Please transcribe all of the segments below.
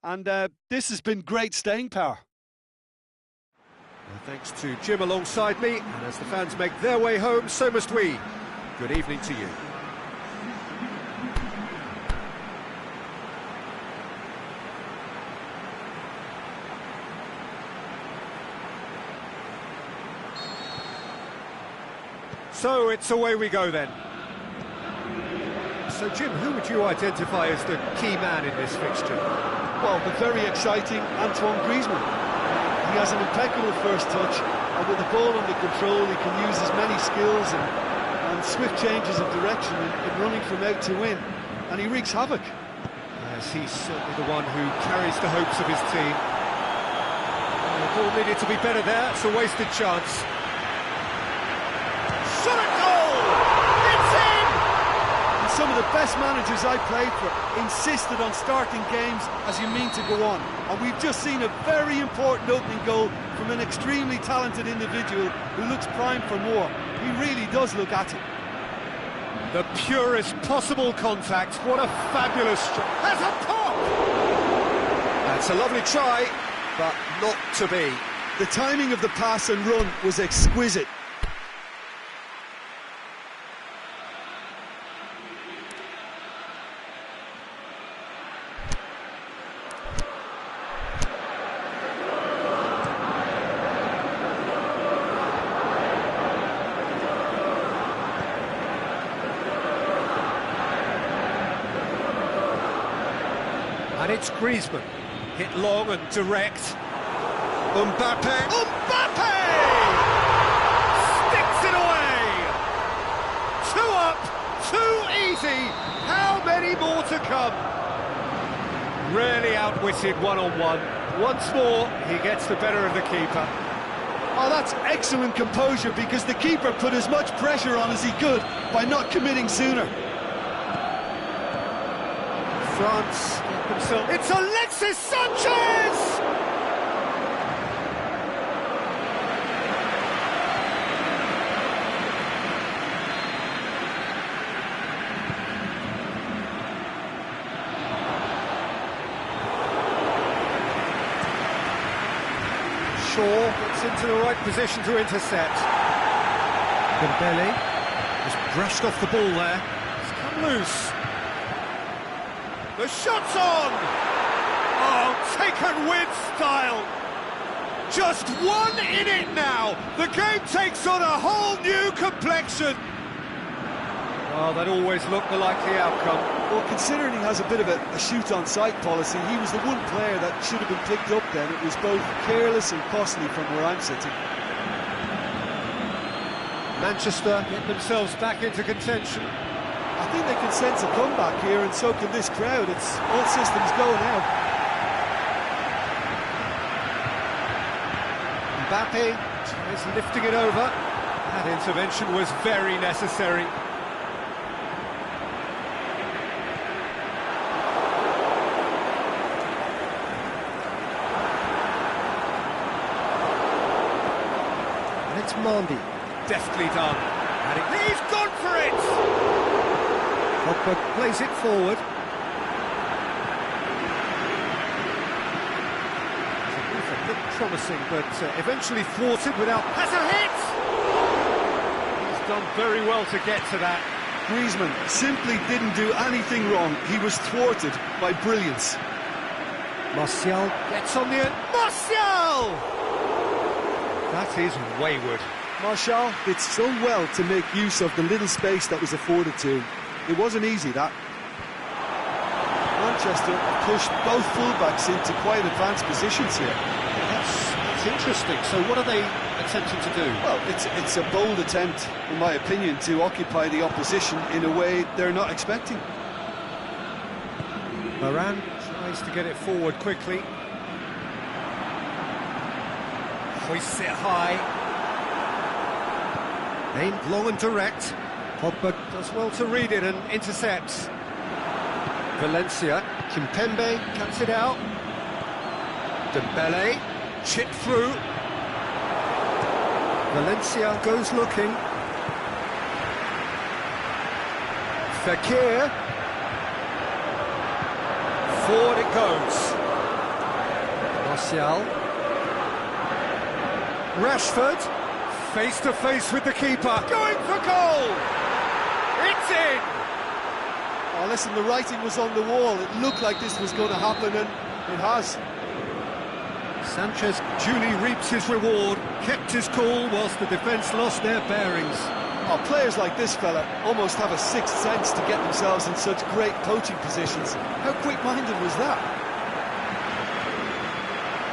and this has been great staying power. Well, thanks to Jim alongside me, and as the fans make their way home, so must we. Good evening to you. So it's away we go then. So Jim, who would you identify as the key man in this fixture? Well, the very exciting Antoine Griezmann. He has an impeccable first touch, and with the ball under control he can use his many skills and swift changes of direction in running from out to win, and he wreaks havoc. Yes, he's certainly the one who carries the hopes of his team. The ball needed to be better there, it's a wasted chance. Shot at goal! It's in! And some of the best managers I played for insisted on starting games as you mean to go on. And we've just seen a very important opening goal from an extremely talented individual who looks primed for more. He really does look at it. The purest possible contact. What a fabulous strike. That's a pop! That's a lovely try, but not to be. The timing of the pass and run was exquisite. And it's Griezmann, hit long and direct. Mbappe! Mbappe! Sticks it away! 2 up, 2 easy. How many more to come? Really outwitted one-on-one. Once more, he gets the better of the keeper. Oh, that's excellent composure, because the keeper put as much pressure on as he could by not committing sooner. France themselves. It's Alexis Sanchez! Shaw gets into the right position to intercept. Dembele just brushed off the ball there. It's come loose. The shot's on! Oh, taken with style! Just one in it now! The game takes on a whole new complexion! Well, that always looked the likely outcome. Well, considering he has a bit of a shoot-on-sight policy, he was the one player that should have been picked up then. It was both careless and costly from where I'm sitting. Manchester get themselves back into contention. I think they can sense a comeback here, and so can this crowd. It's all systems go now. Mbappe tries lifting it over. That intervention was very necessary. And it's Mandy. Deftly done. And he's gone for it! Pogba plays it forward. It looked promising, but eventually thwarted without... Has a hit! He's done very well to get to that. Griezmann simply didn't do anything wrong. He was thwarted by brilliance. Martial gets on the end. Martial! That is wayward. Martial did so well to make use of the little space that was afforded to him. It wasn't easy, that. Manchester pushed both fullbacks into quite advanced positions here. That's interesting. So what are they attempting to do? Well, it's a bold attempt, in my opinion, to occupy the opposition in a way they're not expecting. Varane tries to get it forward quickly. Hoists it high. Aimed long and direct. Pogba does well to read it and intercepts. Valencia, Kimpembe cuts it out. Dembele, chipped through. Valencia goes looking. Fekir. Forward it goes. Martial. Rashford, face to face with the keeper, going for goal! It's in! Oh, listen, the writing was on the wall. It looked like this was going to happen, and it has. Sanchez duly reaps his reward, kept his cool whilst the defence lost their bearings. Oh, players like this fella almost have a sixth sense to get themselves in such great coaching positions. How quick-minded was that?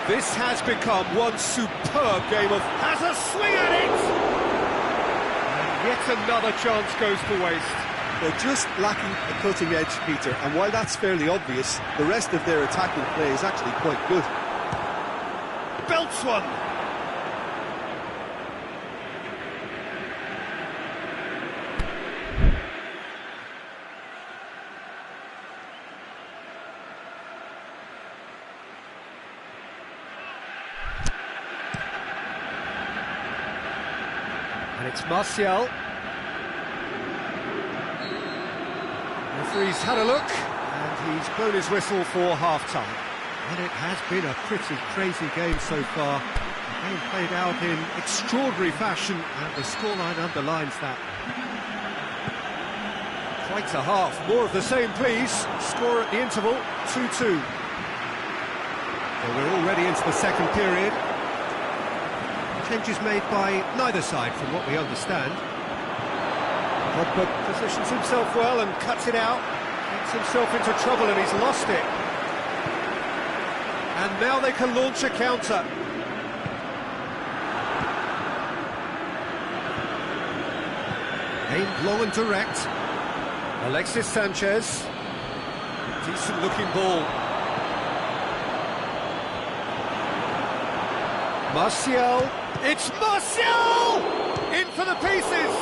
This has become one superb game of has a swing at it! And yet another chance goes to waste. They're just lacking a cutting edge, Peter, and while that's fairly obvious, the rest of their attacking play is actually quite good. Belts one! And it's Martial. The referee's had a look, and he's blown his whistle for half-time. And it has been a pretty crazy game so far. The game played out in extraordinary fashion, and the scoreline underlines that. Quite a half. More of the same, please. Score at the interval, 2-2. So we're already into the second period. Changes made by neither side, from what we understand. Pogba positions himself well and cuts it out. Gets himself into trouble and he's lost it. And now they can launch a counter. Aimed long and direct. Alexis Sanchez. Decent looking ball. Martial. It's Martial! In for the pieces!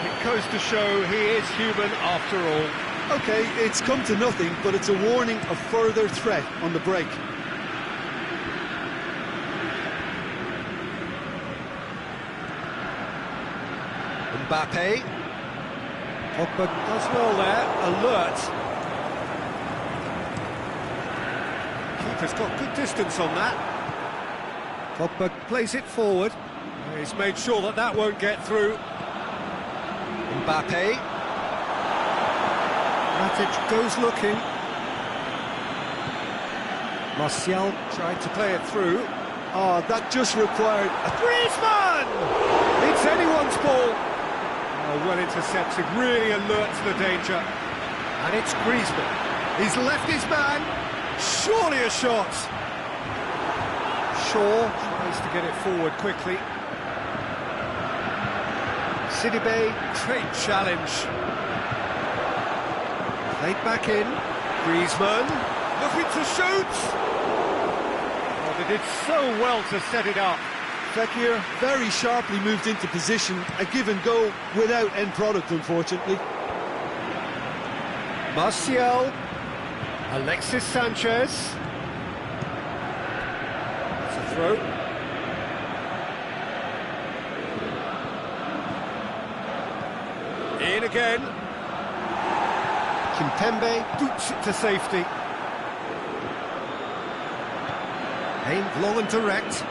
It goes to show he is human after all. OK, it's come to nothing, but it's a warning of further threat on the break. Mbappe. Pogba does well there, alert. Keeper's got good distance on that. Pogba plays it forward. He's made sure that that won't get through. Mbappe. Matic goes looking. Martial tried to play it through. Oh, that just required a... Griezmann! It's anyone's ball. Oh, well intercepted, really alert to the danger. And it's Griezmann. He's left his man. Surely a shot. Shaw tries to get it forward quickly. Sidibe, great challenge. Played back in. Griezmann, looking to shoot. Oh, they did so well to set it up. Fekir very sharply moved into position, a give and go without end product, unfortunately. Martial, Alexis Sanchez. It's a throw. In again. Kimpembe boots it to safety. Aimed long and direct.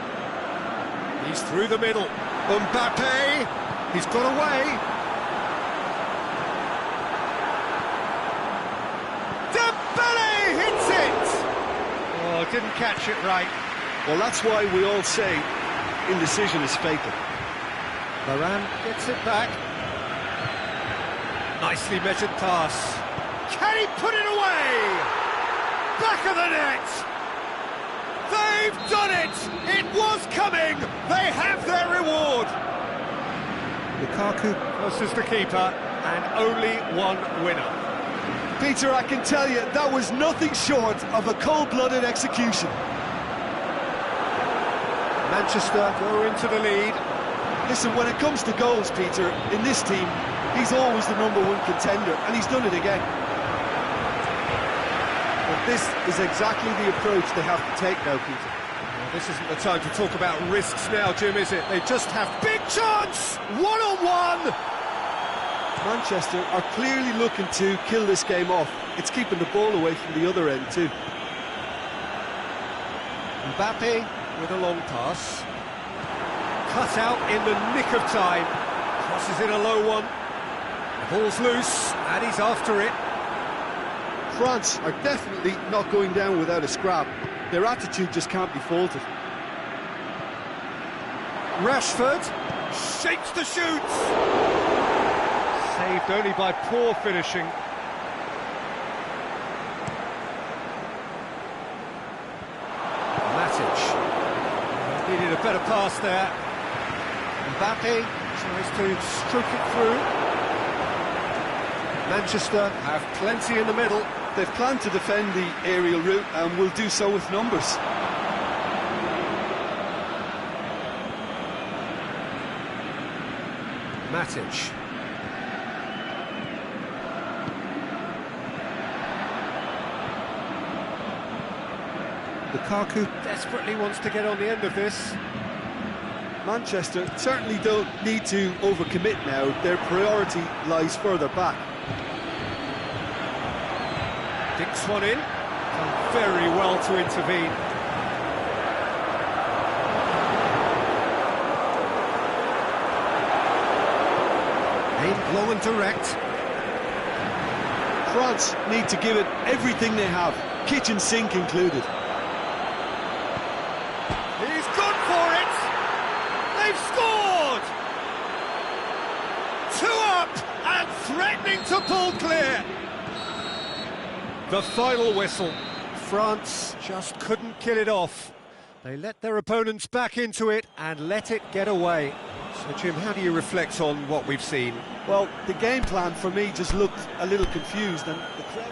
He's through the middle. Mbappe, he's got away. Dembele hits it! Oh, didn't catch it right. Well, that's why we all say indecision is fatal. Varane gets it back. Nicely measured pass. Can he put it away? Back of the net! They've done it! It was coming! They have their reward! Lukaku versus the keeper, and only one winner. Peter, I can tell you, that was nothing short of a cold-blooded execution. Manchester go into the lead. Listen, when it comes to goals, Peter, in this team, he's always the #1 contender, and he's done it again. But this is exactly the approach they have to take now, Peter. Well, this isn't the time to talk about risks now, Jim, is it? They just have big chance! One-on-one! Manchester are clearly looking to kill this game off. It's keeping the ball away from the other end too. Mbappe with a long pass. Cut out in the nick of time. Crosses in a low one. The ball's loose, and he's after it. France are definitely not going down without a scrap. Their attitude just can't be faulted. Rashford shapes the shoots. Saved only by poor finishing. Matic needed a better pass there. Mbappe tries to stroke it through. Manchester have plenty in the middle. They've planned to defend the aerial route and will do so with numbers. Matic. Lukaku desperately wants to get on the end of this. Manchester certainly don't need to overcommit now. Their priority lies further back. Dinks one in. Done very well to intervene. Aimed long and direct. France need to give it everything they have, kitchen sink included. He's gone for it! They've scored! 2 up and threatening to pull clear. The final whistle. France just couldn't kill it off. They let their opponents back into it and let it get away. So, Jim, how do you reflect on what we've seen? Well, the game plan for me just looked a little confused, and the crowd...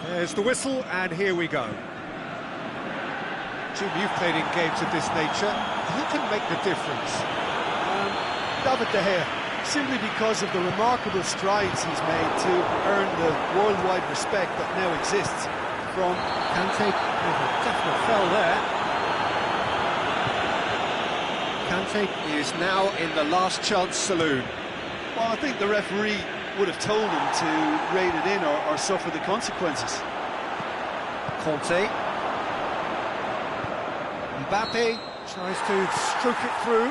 There's the whistle, and here we go. Jim, you've played in games of this nature. Who can make the difference? David De Gea, simply because of the remarkable strides he's made to earn the worldwide respect that now exists from... Kante, definite foul there. Kante is now in the last chance saloon. Well, I think the referee would have told him to rein it in or suffer the consequences. Conte. Mbappe tries to stroke it through.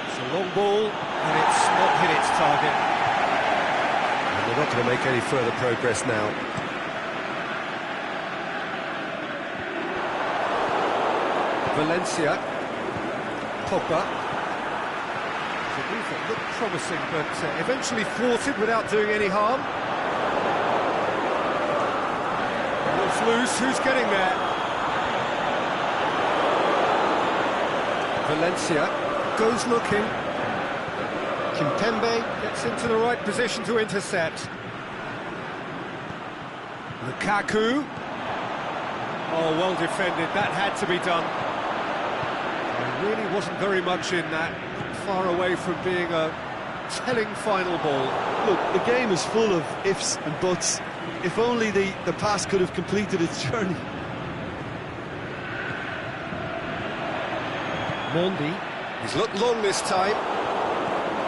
It's a long ball, and it's not hit its target. And they're not going to make any further progress now. Valencia, Pogba. It's a move that looked promising, but eventually thwarted without doing any harm. Ball's loose, who's getting there? Valencia goes looking. Kimpembe gets into the right position to intercept. Lukaku. Oh, well defended, that had to be done. There really wasn't very much in that, far away from being a telling final ball. Look, the game is full of ifs and buts. If only the pass could have completed its journey. Mondi. He's looked long this time.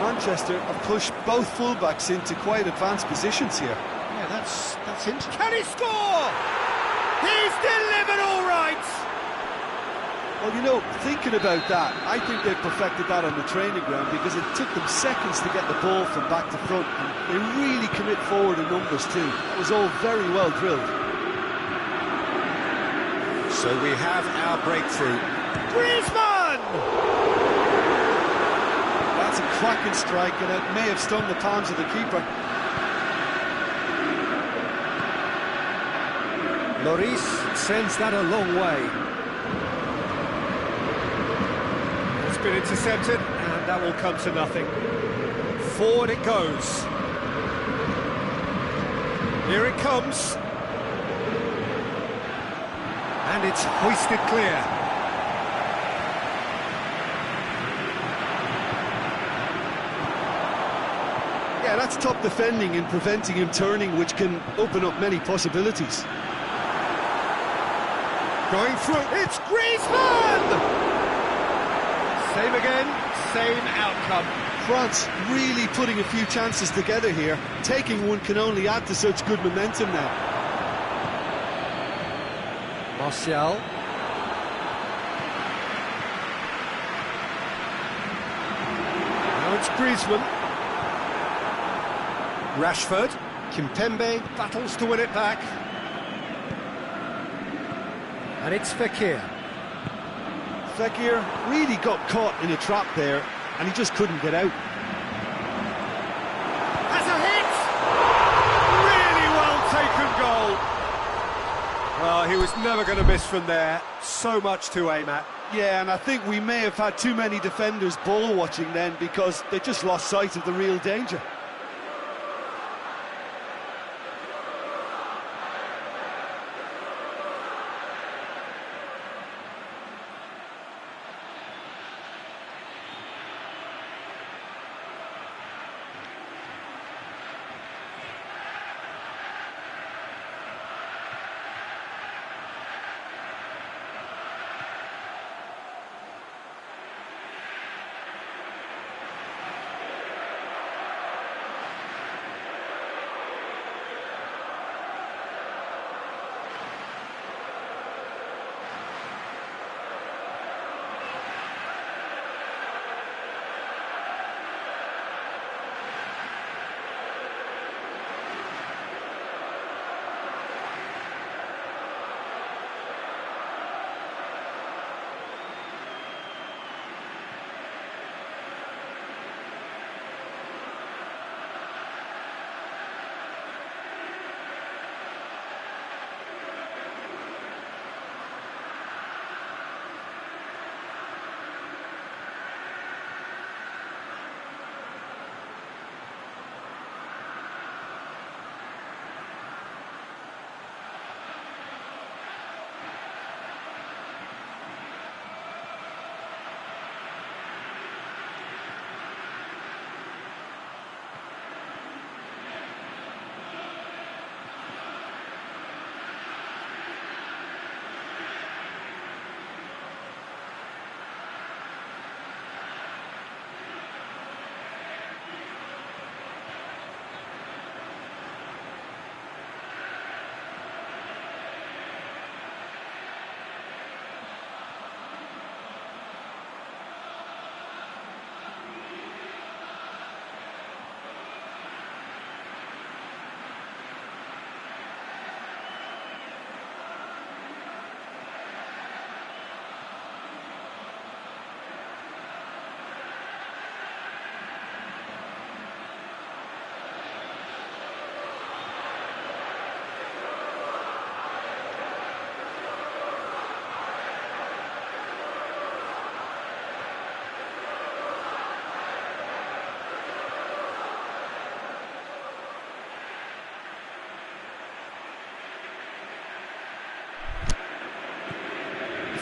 Manchester have pushed both fullbacks into quite advanced positions here. Yeah, that's interesting. Can he score? He's delivered all right! Well, you know, thinking about that, I think they've perfected that on the training ground because it took them seconds to get the ball from back to front, and they really commit forward in numbers too. It was all very well drilled. So we have our breakthrough. Griezmann! That's a cracking strike, and it may have stung the palms of the keeper. Lloris sends that a long way. It's been intercepted, and that will come to nothing. Forward it goes. Here it comes. And it's hoisted clear. Yeah, that's top defending and preventing him turning, which can open up many possibilities. Going through, it's Griezmann! Same again, same outcome. France really putting a few chances together here. Taking one can only add to such good momentum now. Martial. Now it's Griezmann. Rashford. Kimpembe battles to win it back. And it's Fekir. Fekir really got caught in a trap there, and he just couldn't get out. Has a hit! Really well taken goal. Well, he was never going to miss from there. So much to aim at. Yeah, and I think we may have had too many defenders ball watching then, because they just lost sight of the real danger.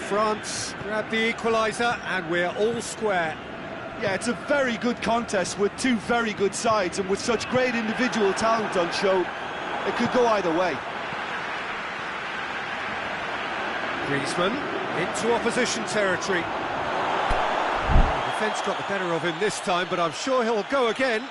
France grab the equaliser, and we're all square. Yeah, it's a very good contest with two very good sides, and with such great individual talent on show, it could go either way. Griezmann into opposition territory. The defence got the better of him this time, but I'm sure he'll go again.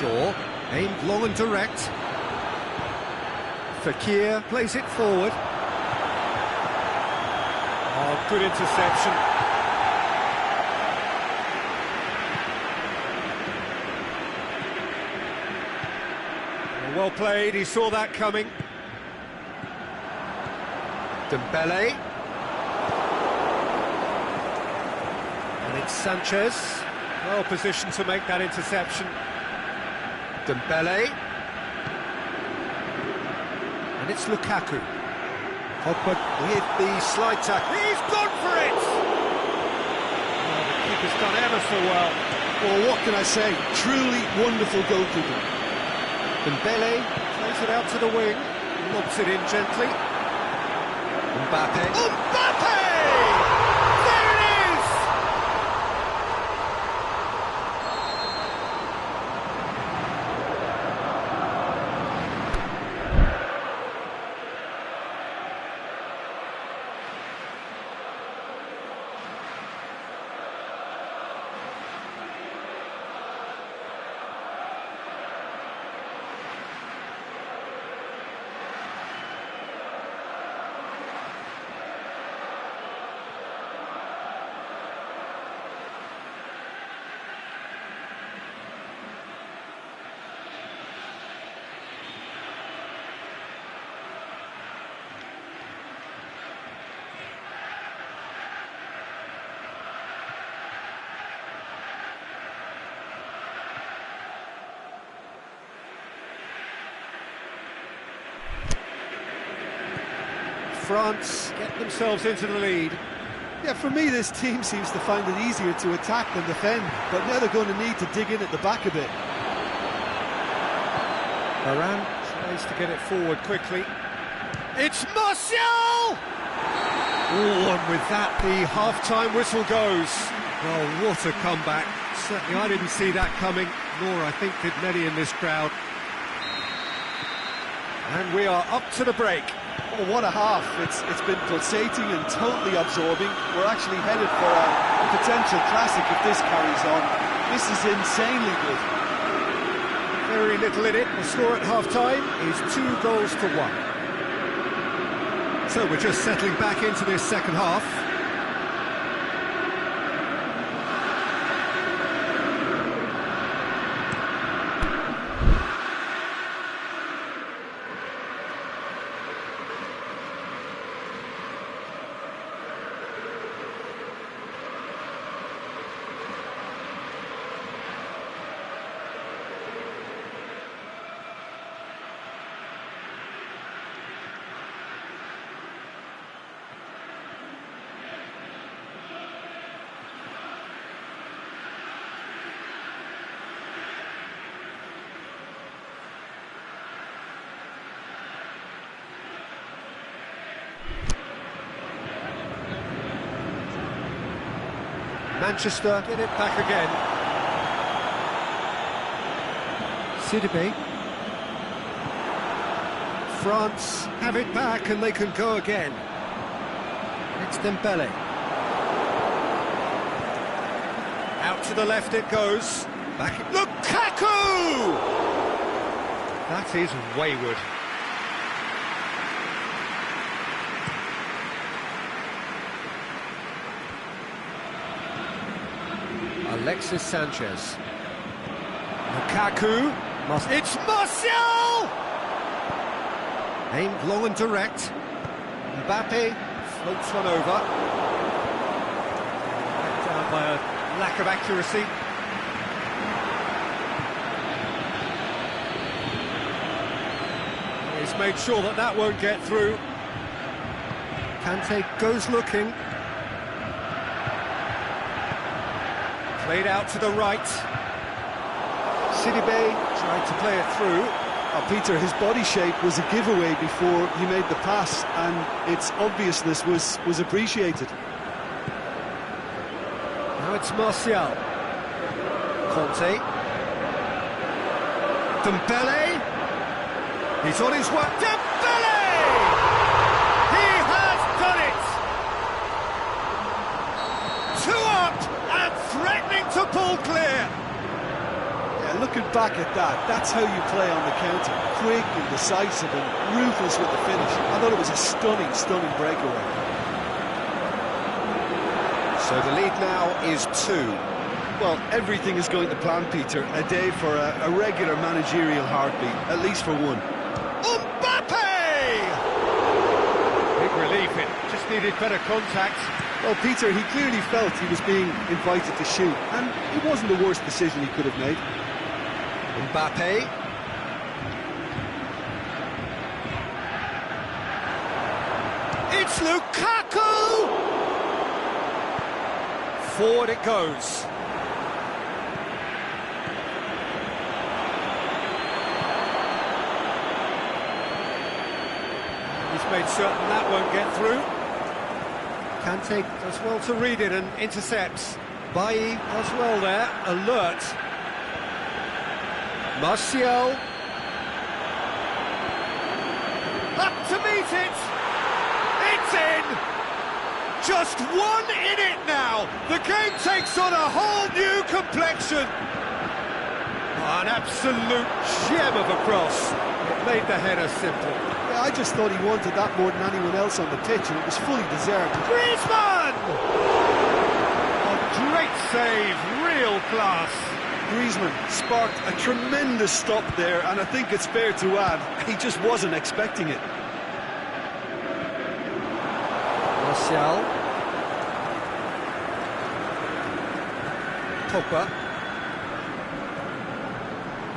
Shaw, aimed long and direct. Fekir plays it forward. Oh, good interception. Well played, he saw that coming. Dembele. And it's Sanchez. Well positioned to make that interception. Dembele. And it's Lukaku. Pogba with the slide tackle. He's gone for it! Oh, the keeper's done ever so well. Well, what can I say? Truly wonderful goalkeeping. Dembele plays it out to the wing, lobs it in gently. Mbappe. Mbappe! There it is! France get themselves into the lead. Yeah, for me, this team seems to find it easier to attack than defend, but now they're going to need to dig in at the back a bit. Varane tries to get it forward quickly. It's Martial! Oh, and with that, the half-time whistle goes. Well, what a comeback. Certainly I didn't see that coming, nor I think did many in this crowd. And we are up to the break. Oh, what a half. It's been pulsating and totally absorbing. We're actually headed for a potential classic if this carries on. This is insanely good. Very little in it. The score at half-time is 2-1. So we're just settling back into this second half. Manchester get it back again. Sidibe. France have it back and they can go again. It's Dembele. Out to the left it goes. Back it. Lukaku! That is wayward. Alexis Sanchez. Lukaku. It's Martial! Aimed long and direct. Mbappe floats one over. Backed down by a lack of accuracy. He's made sure that that won't get through. Kante goes looking. Played out to the right. Sidibe tried to play it through. Oh, Peter, his body shape was a giveaway before he made the pass, and its obviousness was appreciated. Now it's Martial. Conte. Dembele. He's on his way. Dembele! He has done it! 2 up and threatening to pull clear. Yeah, Yeah, looking back at that, that's how you play on the counter. Quick and decisive and ruthless with the finish. I thought it was a stunning, stunning breakaway. So the lead now is 2. Well, everything is going to plan, Peter. A day for a regular managerial heartbeat, at least for one. Mbappe! Big relief, it just needed better contact. Well, Peter, he clearly felt he was being invited to shoot, and it wasn't the worst decision he could have made. Mbappe. It's Lukaku! Forward it goes. He's made certain that won't get through. Kante does well to read it and intercepts. Bailly does well there, alert. Martial. Up to meet it! It's in! Just one in it now! The game takes on a whole new complexion! An absolute gem of a cross. It made the header simple. Yeah, I just thought he wanted that more than anyone else on the pitch, and it was fully deserved. Griezmann! A great save, real class. Griezmann sparked a tremendous stop there, and I think it's fair to add, he just wasn't expecting it. Martial. Pogba.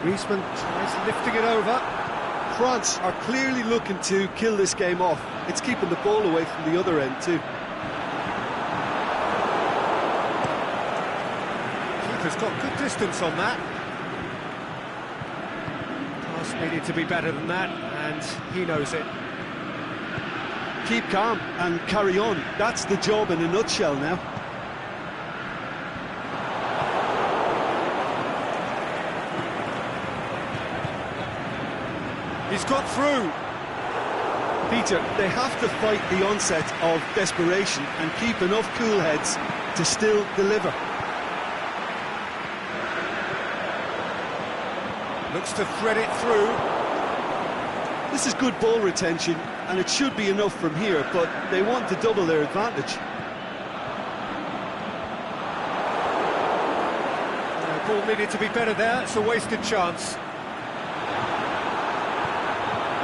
Griezmann tries lifting it over. France are clearly looking to kill this game off. It's keeping the ball away from the other end too. Keeper's got good distance on that. Pass needed to be better than that, and he knows it. Keep calm and carry on. That's the job in a nutshell now. He's got through. Peter, they have to fight the onset of desperation and keep enough cool heads to still deliver. Looks to thread it through. This is good ball retention, and it should be enough from here, but they want to double their advantage. Ball needed to be better there, it's a wasted chance.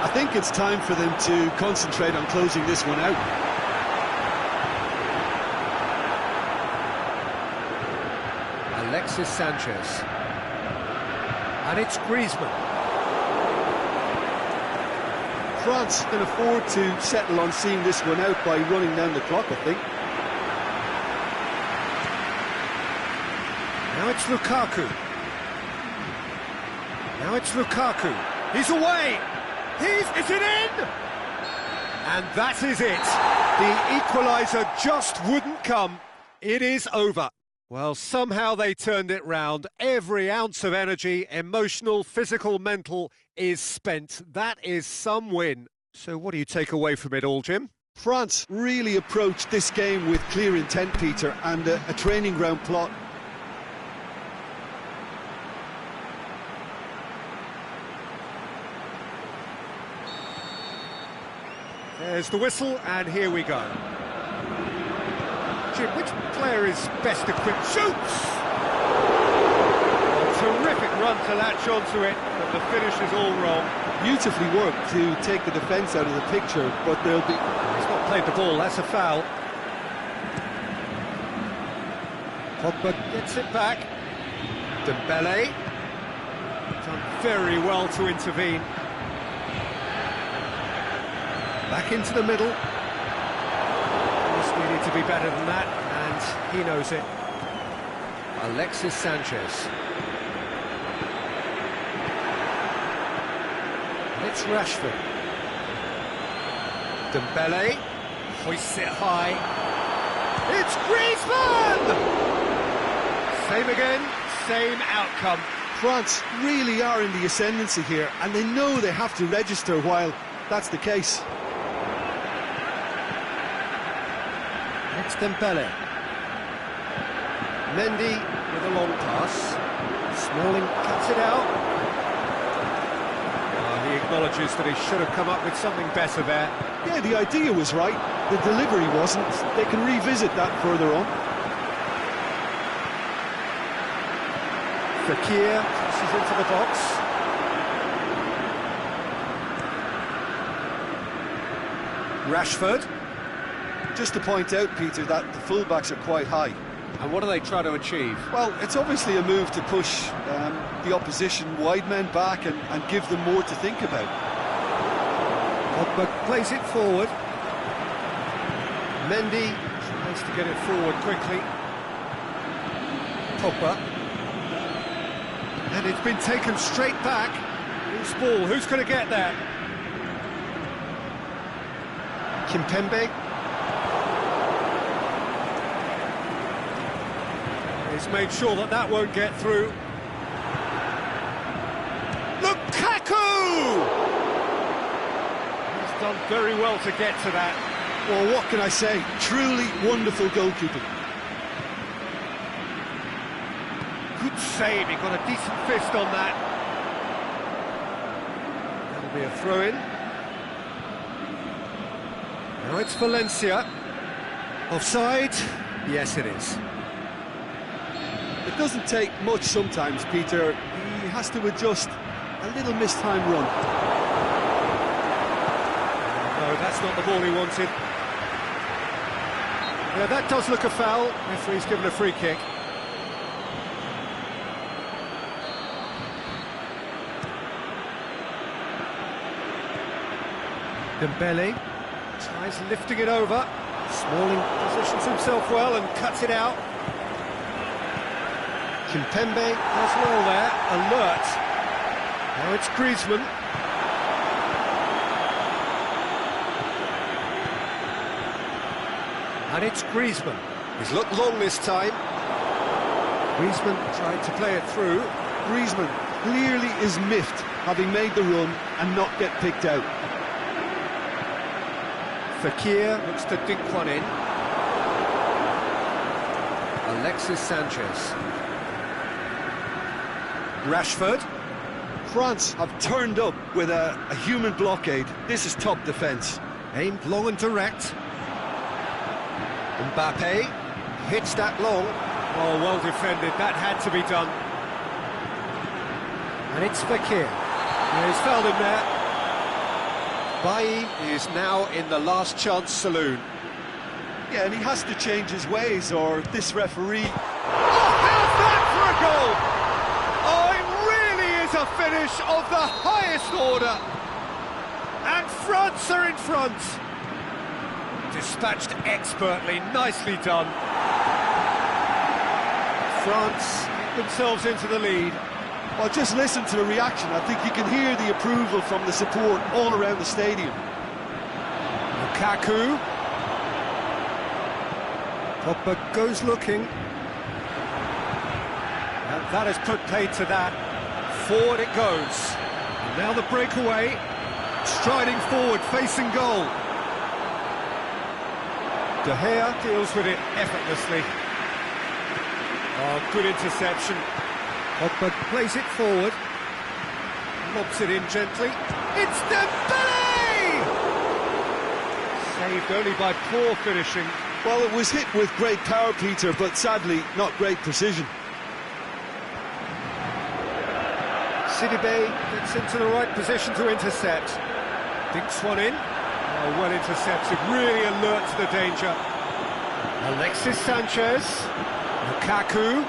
I think it's time for them to concentrate on closing this one out. Alexis Sanchez. And it's Griezmann. France can afford to settle on seeing this one out by running down the clock, I think. Now it's Lukaku. Now it's Lukaku. He's away! Is it in? And that is it. The equaliser just wouldn't come. It is over. Well, somehow they turned it round. Every ounce of energy, emotional, physical, mental, is spent. That is some win. So what do you take away from it all, Jim? France really approached this game with clear intent, Peter, and a training ground plot. There's the whistle, and here we go. Jim, which player is best equipped? Shoots! A terrific run to latch onto it, but the finish is all wrong. Beautifully worked to take the defence out of the picture, but there'll be... He's not played the ball, that's a foul. Pogba gets it back. Dembele. Done very well to intervene. Back into the middle. This needed to be better than that, and he knows it. Alexis Sanchez. It's Rashford. Dembele. Hoists it high. It's Griezmann! Same again, same outcome. France really are in the ascendancy here, and they know they have to register while that's the case. It's Dembele. Mendy with a long pass. Smalling cuts it out. He acknowledges that he should have come up with something better there. Yeah, the idea was right, the delivery wasn't. They can revisit that further on. Fekir crosses into the box. Rashford. Just to point out, Peter, that the fullbacks are quite high. And what do they try to achieve? Well, it's obviously a move to push the opposition wide men back and give them more to think about. Pogba plays it forward. Mendy tries to get it forward quickly. Pogba. And it's been taken straight back. Loose ball, who's going to get there? Kimpembe. He's made sure that that won't get through. Lukaku! He's done very well to get to that. Well, what can I say? Truly wonderful goalkeeping. Good save, he got a decent fist on that. That'll be a throw-in. Now it's Valencia. Offside? Yes, it is. It doesn't take much sometimes, Peter. He has to adjust a little mistimed run. No, that's not the ball he wanted. Yeah, that does look a foul. Referee's given a free kick. Dembele tries lifting it over. Smalling positions himself well and cuts it out. Kimpembe does well there, alert. Now it's Griezmann. And it's Griezmann. He's looked long this time. Griezmann tried to play it through. Griezmann clearly is miffed, having made the run and not get picked out. Fekir looks to dink one in. Alexis Sanchez. Rashford. France have turned up with a human blockade. This is top defence. Aimed long and direct. Mbappe hits that long. Oh, well defended. That had to be done. And it's Fekir. Yeah, he's fouled him there. Bailly is now in the last chance saloon. Yeah, and he has to change his ways, or this referee... Oh, how's that for a goal? Oh, it really is a finish of the highest order. And France are in front. Dispatched expertly, nicely done. France get themselves into the lead. Well, just listen to the reaction. I think you can hear the approval from the support all around the stadium. Lukaku. Pogba goes looking. And that has put paid to that. Forward it goes. And now the breakaway. Striding forward, facing goal. De Gea deals with it effortlessly. Oh, good interception. Pogba plays it forward. Lobs it in gently. It's Dembele! Saved only by poor finishing. Well, it was hit with great power, Peter, but sadly, not great precision. Sidibe gets into the right position to intercept. Dinks one in. Oh, well intercepted, really alert to the danger. Alexis Sanchez. Lukaku.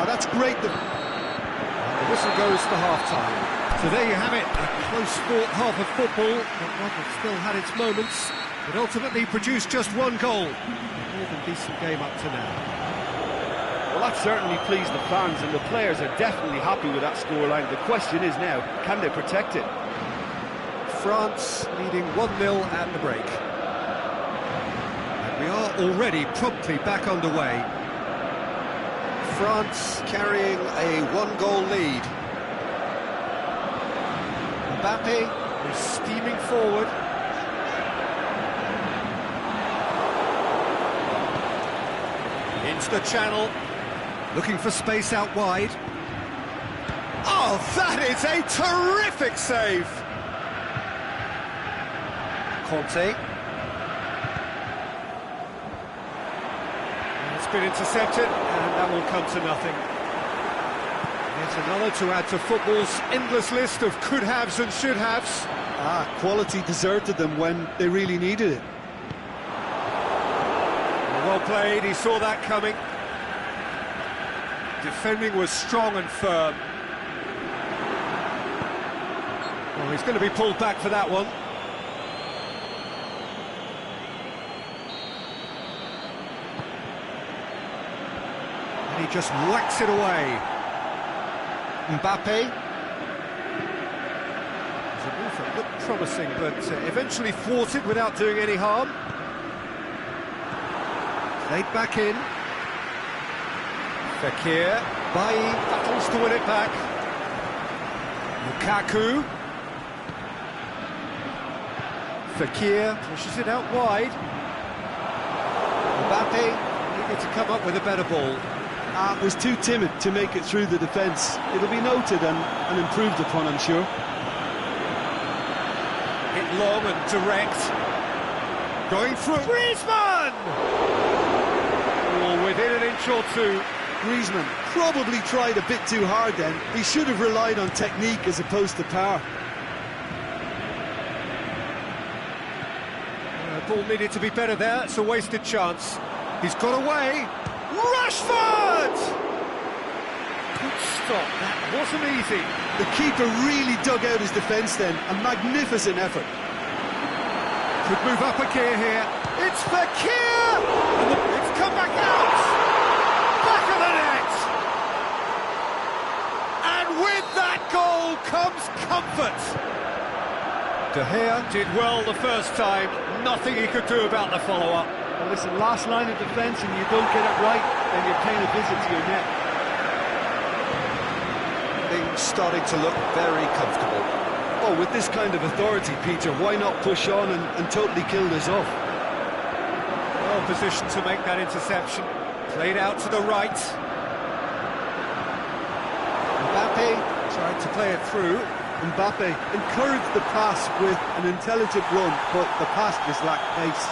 That's great. The whistle goes for half-time. So there you have it, a close-fought half of football, but one that still had its moments, but ultimately produced just one goal. A more than decent game up to now. Well, that certainly pleased the fans, and the players are definitely happy with that scoreline. The question is now, can they protect it? France leading 1-0 at the break. And we are already promptly back underway. France carrying a one-goal lead. Mbappe is steaming forward. finds the channel. Looking for space out wide. Oh, that is a terrific save! Conte. It's been intercepted, and that will come to nothing. It's another to add to football's endless list of could-haves and should-haves. Quality deserted them when they really needed it. Well played, he saw that coming. Defending was strong and firm. Well, he's going to be pulled back for that one. And he just whacks it away. Mbappe. The movement looked promising, but eventually thwarted without doing any harm. Played back in. Fekir. Bailly battles to win it back. Lukaku. Fekir pushes it out wide. Mbappe needed to come up with a better ball. Was too timid to make it through the defence. It'll be noted and improved upon, I'm sure. Hit long and direct. Going through. Griezmann! Oh, within an inch or two. Griezmann probably tried a bit too hard then. He should have relied on technique as opposed to power. Ball needed to be better there. It's a wasted chance. He's got away. Rashford! Good stop. That wasn't easy. The keeper really dug out his defence then. A magnificent effort. Could move up a gear here. It's Fekir! And it's come back out! Back of the net! And with that goal comes comfort. De Gea did well the first time. Nothing he could do about the follow-up. Well, listen, last line of defence and you don't get it right, then you're paying a visit to your net. Things starting to look very comfortable. Oh, with this kind of authority, Peter, why not push on and totally kill this off? Well positioned to make that interception. Played out to the right. Mbappe tried to play it through. Mbappe encouraged the pass with an intelligent run, but the pass just lacked pace.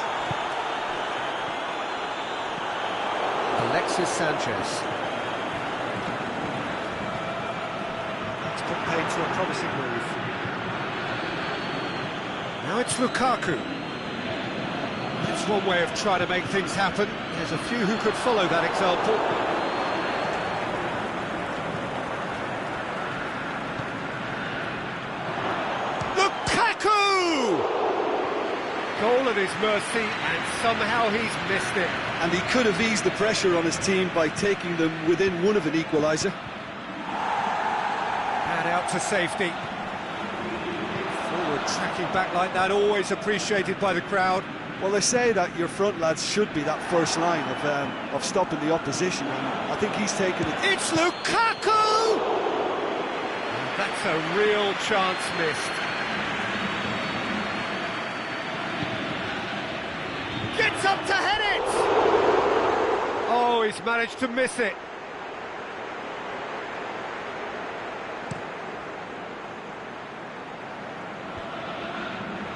Alexis Sanchez. That's put paid to a promising move. Now it's Lukaku. That's one way of trying to make things happen. There's a few who could follow that example. Goal at his mercy, and somehow he's missed it. And he could have eased the pressure on his team by taking them within one of an equaliser. And out to safety. Forward tracking back like that, always appreciated by the crowd. Well, they say that your front lads should be that first line of stopping the opposition, and I think he's taken it. It's Lukaku! That's a real chance missed. Gets up to head it! Oh, he's managed to miss it.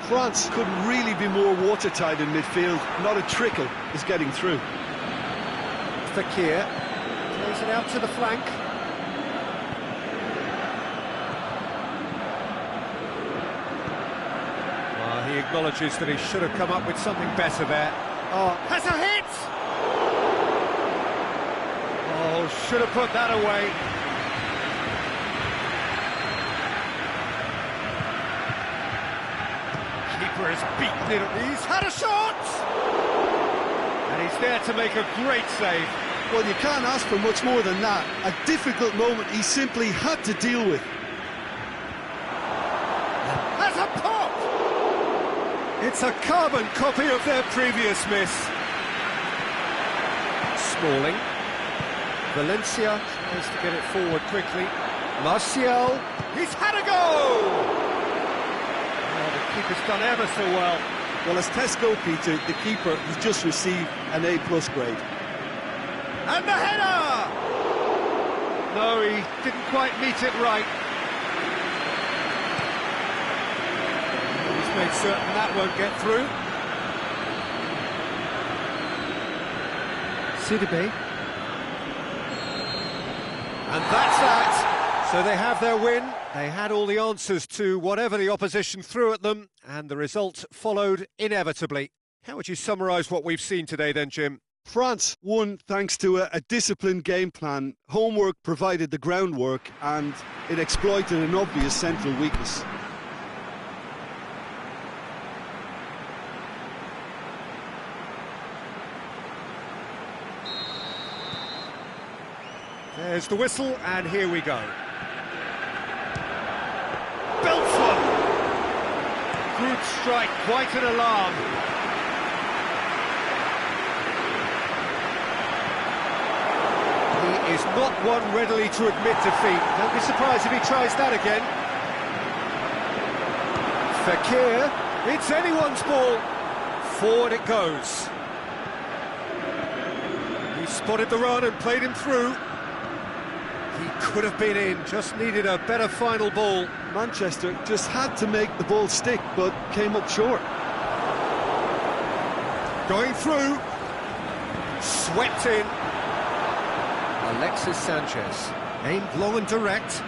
France couldn't really be more watertight in midfield. Not a trickle is getting through. Fekir plays it out to the flank. He acknowledges that he should have come up with something better there. Oh, has a hit! Oh, should have put that away. Keeper has beaten it. He's had a shot! And he's there to make a great save. Well, you can't ask for much more than that. A difficult moment he simply had to deal with. Has a pop! It's a carbon copy of their previous miss. Smalling. Valencia tries to get it forward quickly. Martial. He's had a go! Oh, the keeper's done ever so well. Well, as tests go, Peter, the keeper has just received an A+ grade. And the header! No, he didn't quite meet it right. He's made certain that won't get through. Sidibe. And that's that. So they have their win. They had all the answers to whatever the opposition threw at them, and the result followed inevitably. How would you summarise what we've seen today then, Jim? France won thanks to a disciplined game plan. Homework provided the groundwork, and it exploited an obvious central weakness. There's the whistle, and here we go. Belts one! Good strike, quite an alarm. He is not one readily to admit defeat. Don't be surprised if he tries that again. Fekir, it's anyone's ball. Forward it goes. He spotted the run and played him through. He could have been in, just needed a better final ball. Manchester just had to make the ball stick, but came up short. Going through. Swept in. Alexis Sanchez. Aimed long and direct.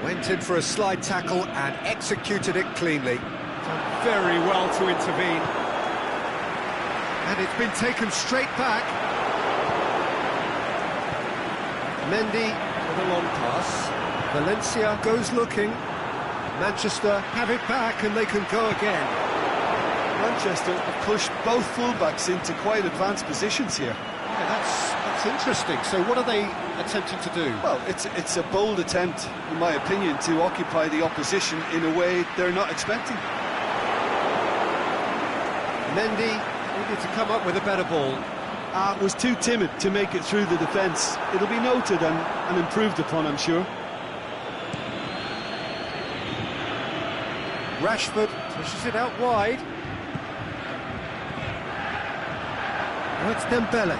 Went in for a slide tackle and executed it cleanly. Done very well to intervene. And it's been taken straight back. Mendy with a long pass. Valencia goes looking. Manchester have it back and they can go again. Manchester have pushed both fullbacks into quite advanced positions here. Yeah, that's interesting. So what are they attempting to do? Well, it's a bold attempt, in my opinion, to occupy the opposition in a way they're not expecting. Mendy needed to come up with a better ball. Was too timid to make it through the defence. It'll be noted and improved upon, I'm sure. Rashford pushes it out wide. Now it's Dembele.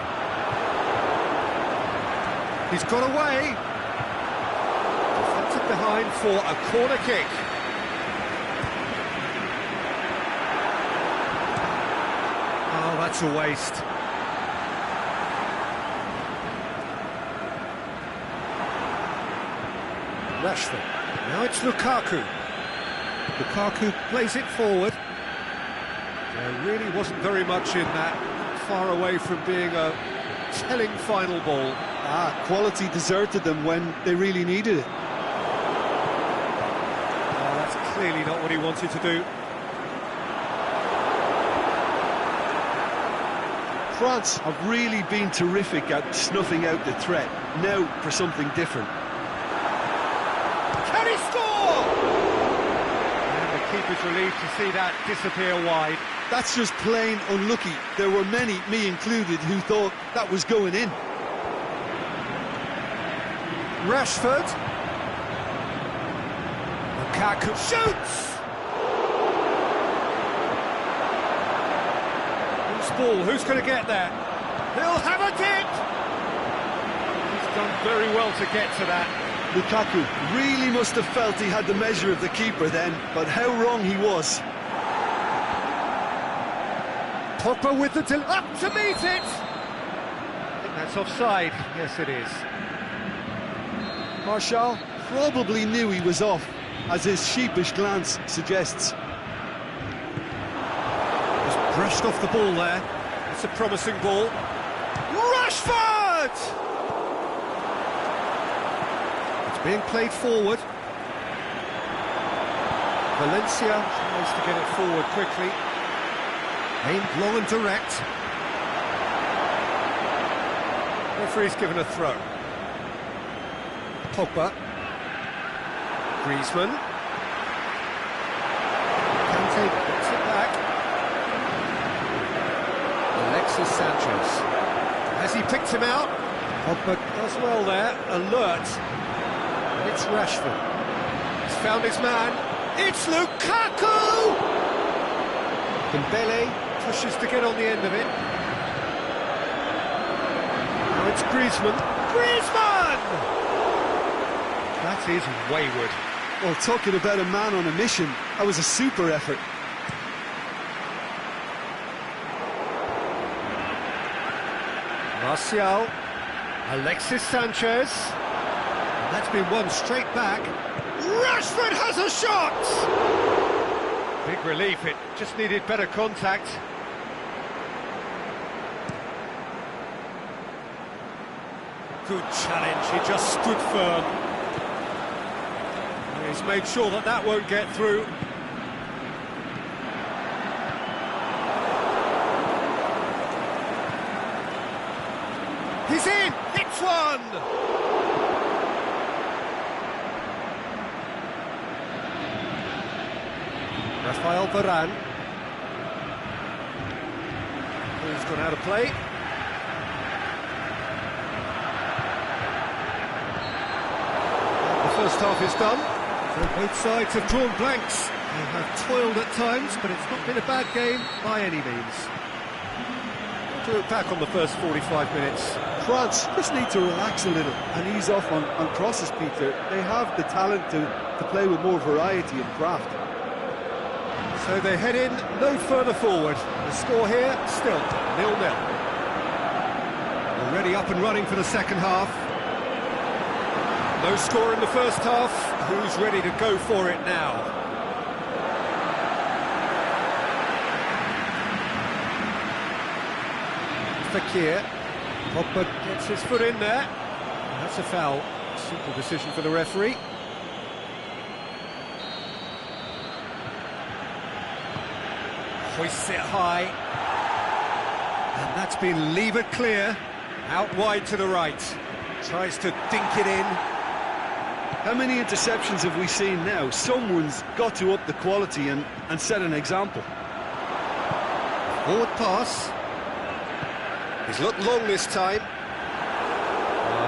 He's got away. Deflected behind for a corner kick. Oh, that's a waste. Rashford. Now it's Lukaku. Lukaku plays it forward. There really wasn't very much in that. Far away from being a telling final ball. Quality deserted them when they really needed it. Oh, that's clearly not what he wanted to do. France have really been terrific at snuffing out the threat. Now for something different. Can he score? And the keeper's relieved to see that disappear wide. That's just plain unlucky. There were many, me included, who thought that was going in. Rashford. Lukaku shoots! Who's ball? Who's going to get there? He'll have a dip! He's done very well to get to that. Lukaku really must have felt he had the measure of the keeper then, but how wrong he was. Pogba with the up to meet it! I think that's offside. Yes, it is. Martial probably knew he was off, as his sheepish glance suggests. Just brushed off the ball there. It's a promising ball. Rashford! It's being played forward. Valencia tries to get it forward quickly. Aimed long and direct. Referee's given a throw. Pogba. Griezmann. Kante puts it back. Alexis Sanchez. Has he picked him out? Pogba does well there. Alert. And it's Rashford. He's found his man. It's Lukaku! Dembele Pushes to get on the end of it. Now it's Griezmann. Griezmann! That is wayward. Well, talking about a man on a mission, that was a super effort. Martial. Alexis Sanchez. And that's been won straight back. Rashford has a shot! Big relief, it just needed better contact. Good challenge, he just stood firm. He's made sure that that won't get through. He's in! Hits one! Rafael Varane. Who's gone out of play? The first half is done. So both sides have drawn blanks. They have toiled at times, but it's not been a bad game by any means. To look back on the first 45 minutes. France just need to relax a little and ease off on crosses, Peter. They have the talent to play with more variety and craft. So they head in no further forward. The score here, still 0-0. Already up and running for the second half. No score in the first half. Who's ready to go for it now? Fekir. Pogba gets his foot in there. That's a foul. Simple decision for the referee. Hoists it high. And that's been levered clear. Out wide to the right. Tries to dink it in. How many interceptions have we seen now? Someone's got to up the quality and set an example. Forward pass. He's looked long this time.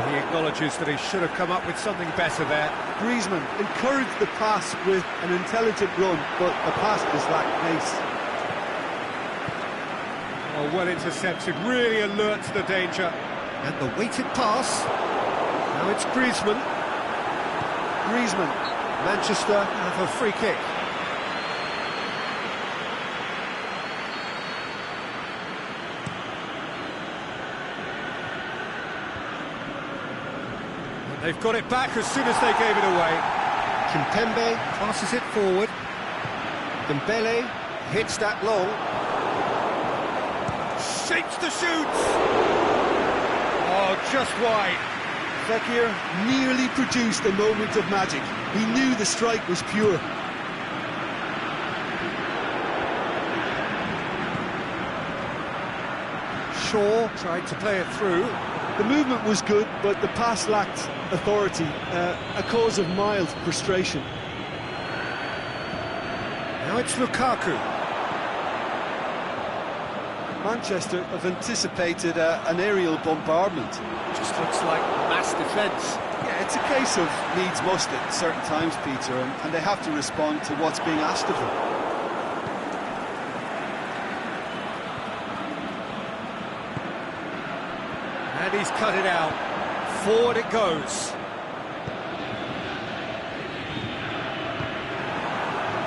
He acknowledges that he should have come up with something better there. Griezmann encouraged the pass with an intelligent run, but the pass just lacked pace. Oh, well intercepted, really alert to the danger. And the weighted pass. Now it's Griezmann. Griezmann. Manchester have a free kick. And they've got it back as soon as they gave it away. Kimpembe passes it forward. Dembele hits that long. Shapes the shoots! Oh, just wide. Fekir nearly produced a moment of magic. He knew the strike was pure. Shaw tried to play it through. The movement was good, but the pass lacked authority, a cause of mild frustration. Now it's Lukaku. Manchester have anticipated an aerial bombardment. Just looks like mass defence. Yeah, it's a case of needs must at certain times, Peter, and they have to respond to what's being asked of them. And he's cut it out. Forward it goes.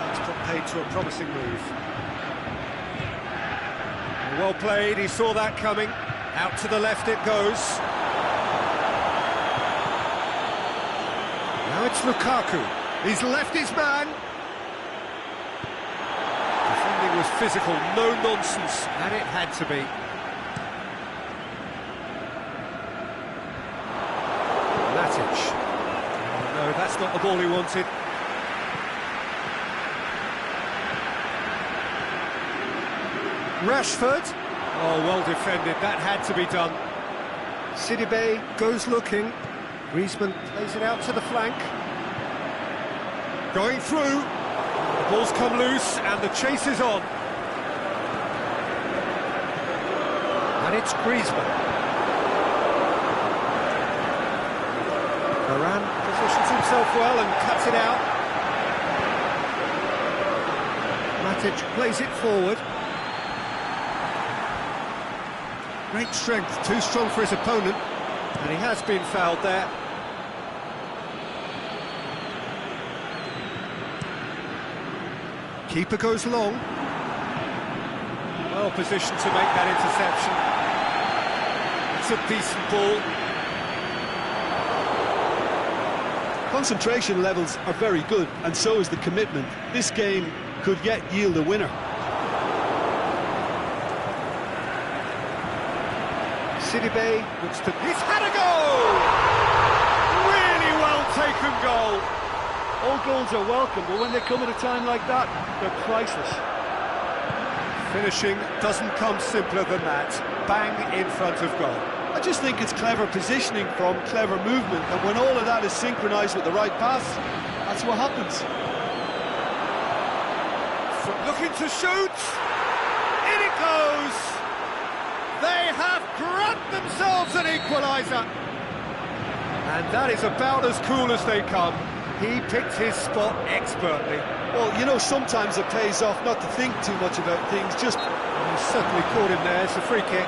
It's got paid to a promising move. Well played, he saw that coming. Out to the left it goes. Now it's Lukaku. He's left his man. Defending was physical, no nonsense, and it had to be. Matic. Oh, no, that's not the ball he wanted. Rashford. Oh, well defended, that had to be done. Sidibe goes looking. Griezmann plays it out to the flank. Going through. The ball's come loose and the chase is on. And it's Griezmann. Varane positions himself well and cuts it out. Matic plays it forward. Great strength, too strong for his opponent, and he has been fouled there. Keeper goes long. Well positioned to make that interception. It's a decent ball. Concentration levels are very good, and so is the commitment. This game could yet yield a winner. Sidibe looks to... He's had a goal! Really well taken goal. All goals are welcome, but when they come at a time like that, they're priceless. Finishing doesn't come simpler than that. Bang in front of goal. I just think it's clever positioning from clever movement, and when all of that is synchronised with the right pass, that's what happens. Looking to shoot! In it goes! They have grabbed themselves an equaliser! And that is about as cool as they come. He picked his spot expertly. Well, you know, sometimes it pays off not to think too much about things, just... He certainly caught him there, it's a free kick.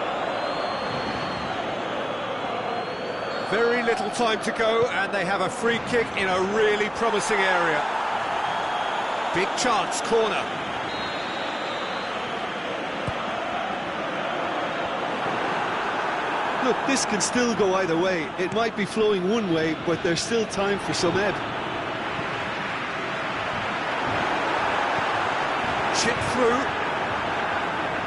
Very little time to go, and they have a free kick in a really promising area. Big chance, corner. Look, this can still go either way. It might be flowing one way, but there's still time for some ebb. Chip through.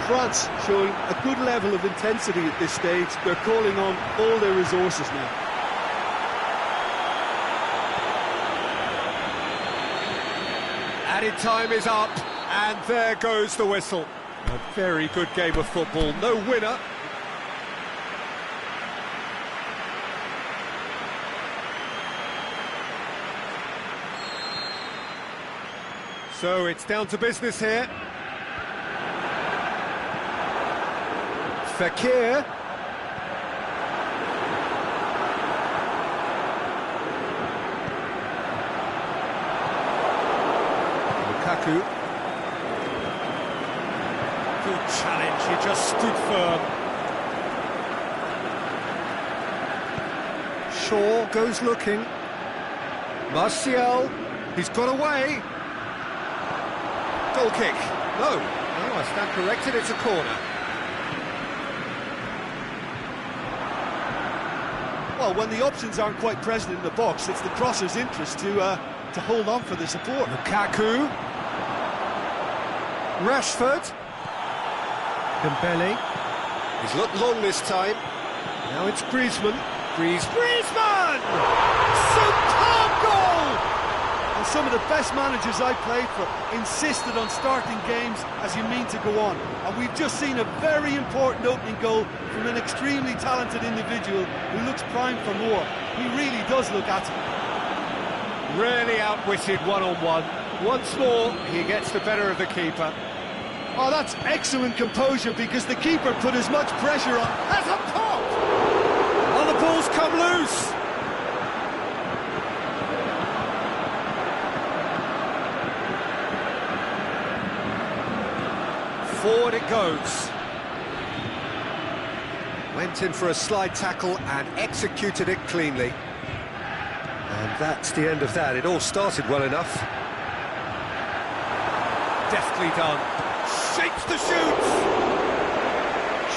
France showing a good level of intensity at this stage. They're calling on all their resources now. Added time is up, and there goes the whistle. A very good game of football, no winner. So it's down to business here. Fekir. Lukaku. Good challenge, he just stood firm. Shaw goes looking. Martial, he's got away. Goal kick. No, I stand corrected, it's a corner. Well, when the options aren't quite present in the box, it's the crosser's interest to hold on for the support. Lukaku. Rashford. Dembele. He's looked long this time. Now it's Griezmann. Griezmann! Superb goal! And some of the best managers I played for insisted on starting games as you mean to go on. And we've just seen a very important opening goal from an extremely talented individual who looks primed for more. He really does look at it. Really outwitted one-on-one. Once more, he gets the better of the keeper. Oh, that's excellent composure, because the keeper put as much pressure on. Has a pop! Oh, the ball's come loose! Forward it goes. Went in for a slide tackle and executed it cleanly. And that's the end of that. It all started well enough. Deftly done. Shapes the shoot!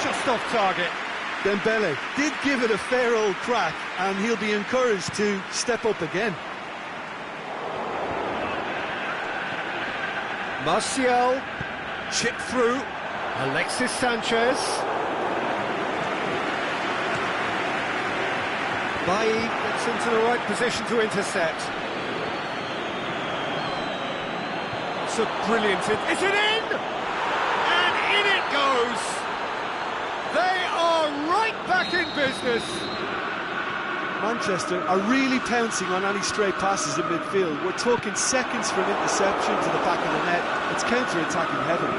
Just off target. Dembele did give it a fair old crack, and he'll be encouraged to step up again. Martial, chip through. Alexis Sanchez. Bailly gets into the right position to intercept. It's a brilliant... Is it in? And in it goes! They are right back in business! Manchester are really pouncing on any stray passes in midfield. We're talking seconds from interception to the back of the net. It's counter-attacking heaven.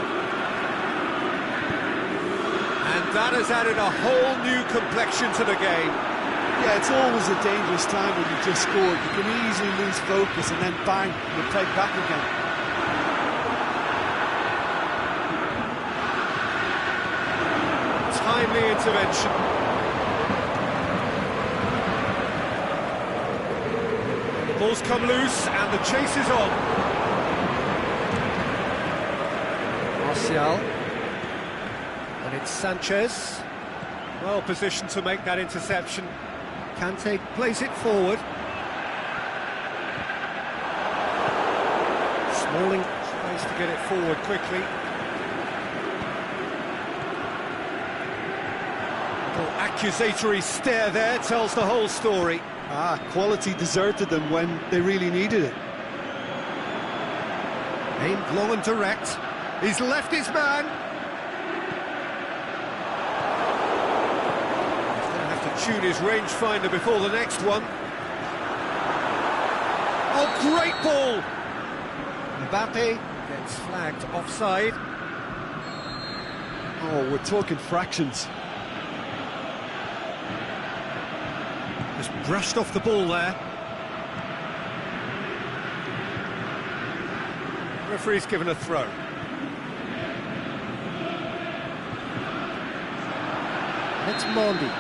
And that has added a whole new complexion to the game. Yeah, it's always a dangerous time when you've just scored. You can easily lose focus and then bang, you're pegged back again. Time timely intervention. The ball's come loose and the chase is on. Martial. And it's Sanchez. Well positioned to make that interception. Kante plays it forward. Smalling tries to get it forward quickly. Little accusatory stare there tells the whole story. Quality deserted them when they really needed it. Aimed long and direct. He's left his man. He's going to have to tune his rangefinder before the next one. Oh, great ball! Mbappe gets flagged offside. Oh, we're talking fractions. Just brushed off the ball there. Referee's given a throw. It's Mondi.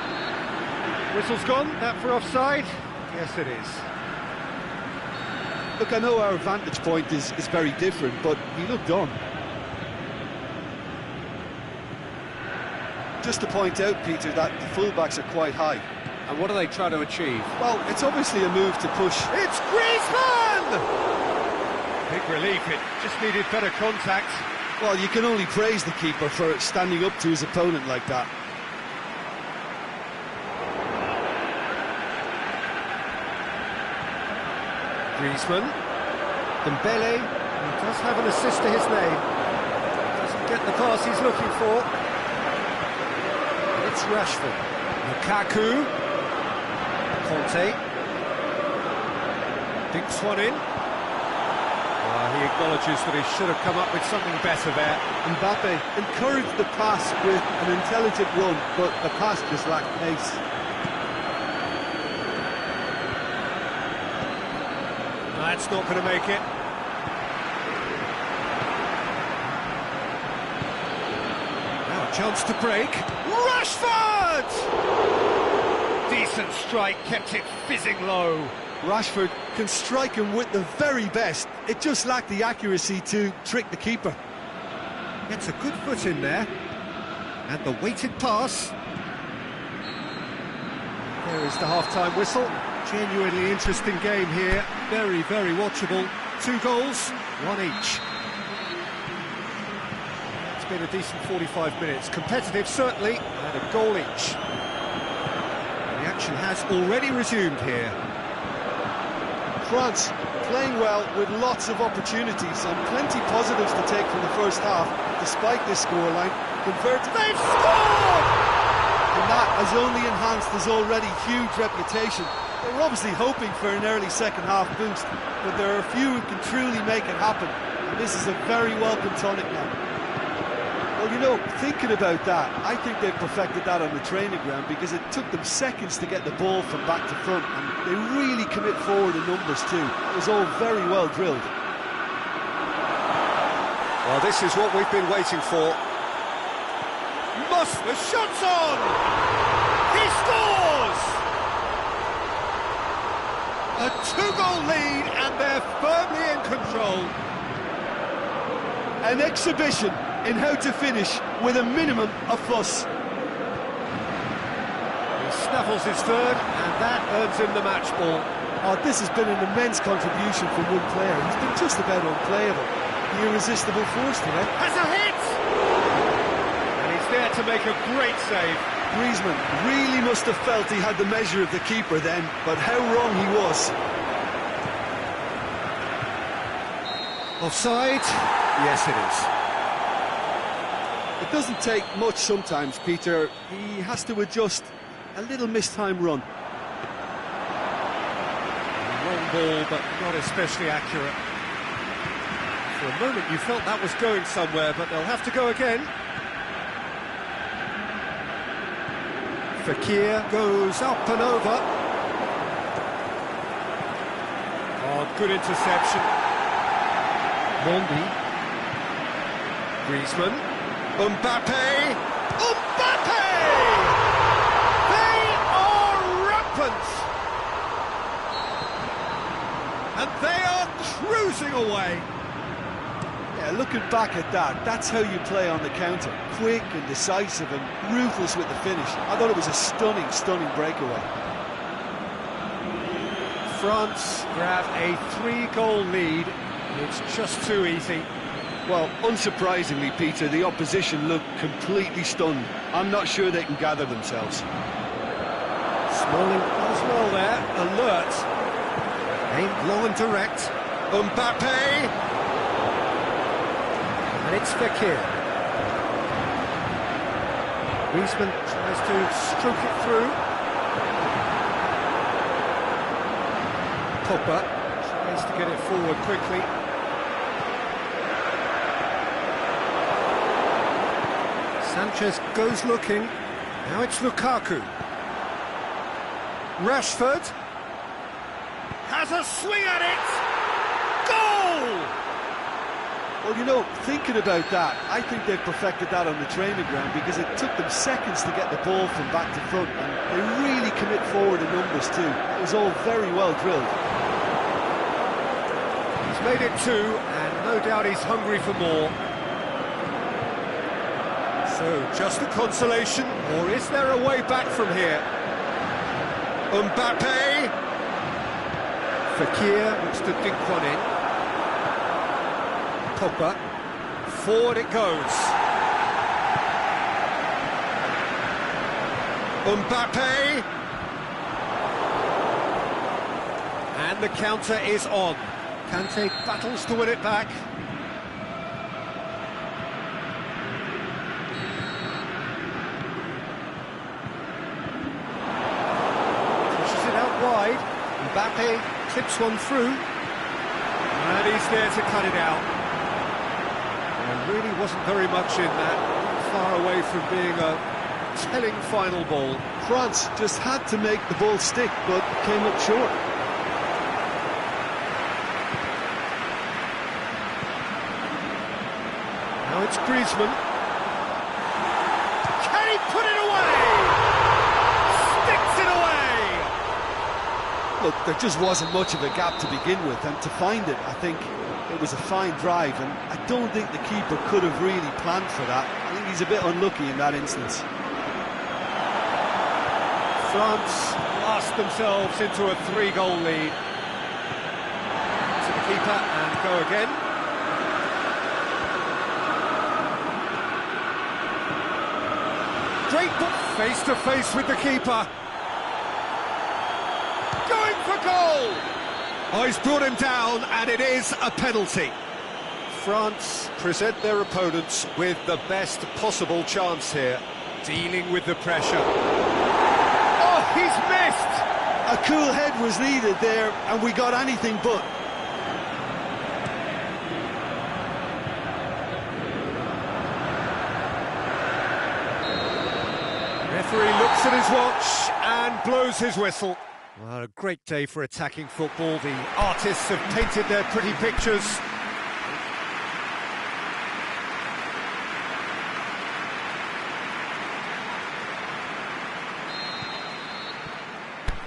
Whistle's gone, that for offside? Yes, it is. Look, I know our vantage point is very different, but he looked on. Just to point out, Peter, that the fullbacks are quite high. And what are they trying to achieve? Well, it's obviously a move to push. It's Griezmann! Big relief, it just needed better contact. Well, you can only praise the keeper for standing up to his opponent like that. Griezmann. Dembele. He does have an assist to his name. Doesn't get the pass he's looking for. It's Rashford. Lukaku. Conte. Dinks one in. He acknowledges that he should have come up with something better there. Mbappe encouraged the pass with an intelligent run, but the pass just lacked pace. That's not going to make it. Now a chance to break. Rashford! Decent strike, kept it fizzing low. Rashford can strike him with the very best. It just lacked the accuracy to trick the keeper. Gets a good foot in there. And the weighted pass. There is the half-time whistle. Genuinely interesting game here. Very, very watchable. 2 goals, 1 each. It's been a decent 45 minutes. Competitive, certainly, and a goal each. The action has already resumed here. France playing well with lots of opportunities and plenty positives to take from the first half, despite this scoreline. They've scored! And that has only enhanced his already huge reputation. They were obviously hoping for an early second-half boost, but there are a few who can truly make it happen, and this is a very welcome tonic now. Well, you know, thinking about that, I think they've perfected that on the training ground because it took them seconds to get the ball from back to front, and they really commit forward in numbers too. It was all very well drilled. Well, this is what we've been waiting for. The shot's on! He scores! A 2-goal lead, and they're firmly in control. An exhibition in how to finish with a minimum of fuss. He snaffles his third, and that earns him the match ball. Oh, this has been an immense contribution from one player. He's been just about unplayable. The irresistible force today. Has a hit! And he's there to make a great save. Griezmann really must have felt he had the measure of the keeper then, but how wrong he was. Offside? Yes, it is. It doesn't take much sometimes, Peter. He has to adjust a little mistimed run. Long ball, but not especially accurate. For a moment you felt that was going somewhere, but they'll have to go again. Fekir goes up and over. Oh, good interception. Mondi. Griezmann. Mbappe. Mbappe! They are rampant! And they are cruising away. Yeah, looking back at that, that's how you play on the counter. Quick and decisive and ruthless with the finish. I thought it was a stunning, stunning breakaway. France grab a 3-goal lead. It's just too easy. Well, unsurprisingly, Peter, the opposition look completely stunned. I'm not sure they can gather themselves. Smalling as well there, alert. Aimed long and direct. Mbappe! And it's Fekir. Griezmann tries to stroke it through. Pogba tries to get it forward quickly. Sanchez goes looking. Now it's Lukaku. Rashford has a swing at it. Goal! Well, you know, thinking about that, I think they've perfected that on the training ground because it took them seconds to get the ball from back to front, and they really commit forward in numbers too. It was all very well drilled. He's made it 2, and no doubt he's hungry for more. So, just a consolation, or is there a way back from here? Mbappe! Fekir looks to dink one in. Pogba. Forward it goes. Mbappe! And the counter is on. Kante battles to win it back. Wide, Mbappe clips one through, and he's there to cut it out. There really wasn't very much in that, far away from being a telling final ball. France just had to make the ball stick, but came up short. Now it's Griezmann. Can he put it away? Sticks it away! Look, there just wasn't much of a gap to begin with, and to find it, I think it was a fine drive, and I don't think the keeper could have really planned for that. I think he's a bit unlucky in that instance. France blast themselves into a 3-goal lead. To the keeper and go again. Great ball, face to face with the keeper. Going for goal! Oh, he's brought him down, and it is a penalty. France present their opponents with the best possible chance here, dealing with the pressure. Oh, he's missed! A cool head was needed there, and we got anything but. Referee looks at his watch and blows his whistle. Well, a great day for attacking football. The artists have painted their pretty pictures.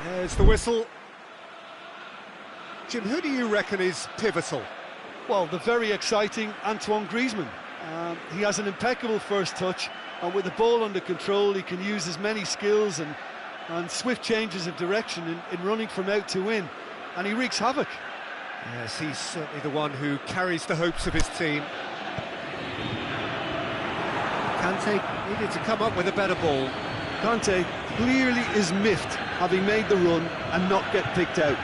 There's the whistle. Jim, who do you reckon is pivotal? Well, the very exciting Antoine Griezmann. He has an impeccable first touch, and with the ball under control, he can use his many skills and swift changes of direction in running from out to in, and he wreaks havoc. Yes, he's certainly the one who carries the hopes of his team. Kante needed to come up with a better ball. Kante clearly is miffed, having made the run and not get picked out.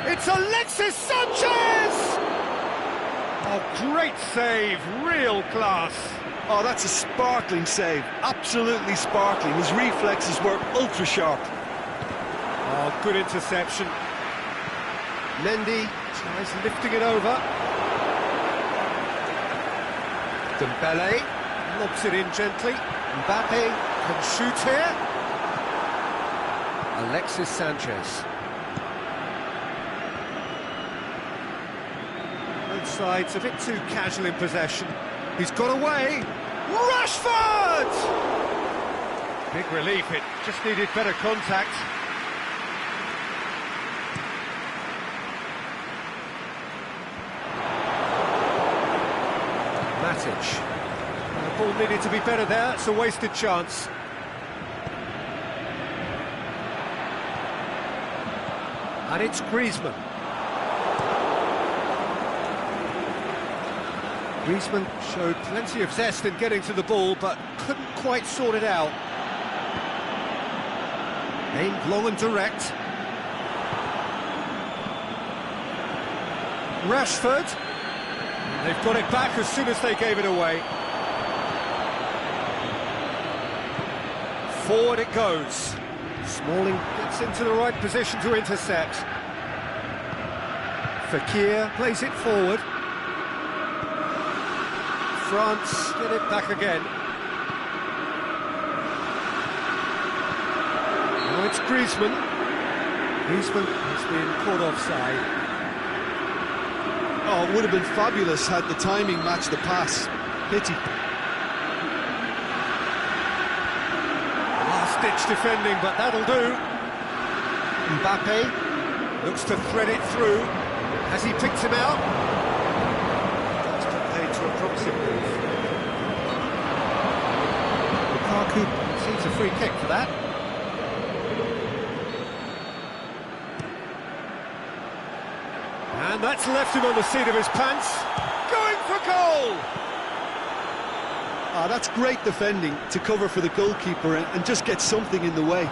It's Alexis Sanchez! Oh, great save, real class. Oh, that's a sparkling save, absolutely sparkling. His reflexes were ultra sharp. Oh, good interception. Mendy tries lifting it over. Dembele lobs it in gently. Mbappe can shoot here. Alexis Sanchez. Both sides a bit too casual in possession. He's got away. Rashford! Big relief, it just needed better contact. Matic. The ball needed to be better there, it's a wasted chance. And it's Griezmann. Griezmann showed plenty of zest in getting to the ball, but couldn't quite sort it out. Aimed long and direct. Rashford. They've got it back as soon as they gave it away. Forward it goes. Smalling gets into the right position to intercept. Fekir plays it forward. France get it back again. Now it's Griezmann. Griezmann has been caught offside. Oh, it would have been fabulous had the timing matched the pass. Pity. Last-ditch defending, but that'll do. Mbappe looks to thread it through. Has he picked him out? That's played to a promising move. Lukaku sees a free kick for that. And that's left him on the seat of his pants. Going for goal! Ah, that's great defending to cover for the goalkeeper and just get something in the way.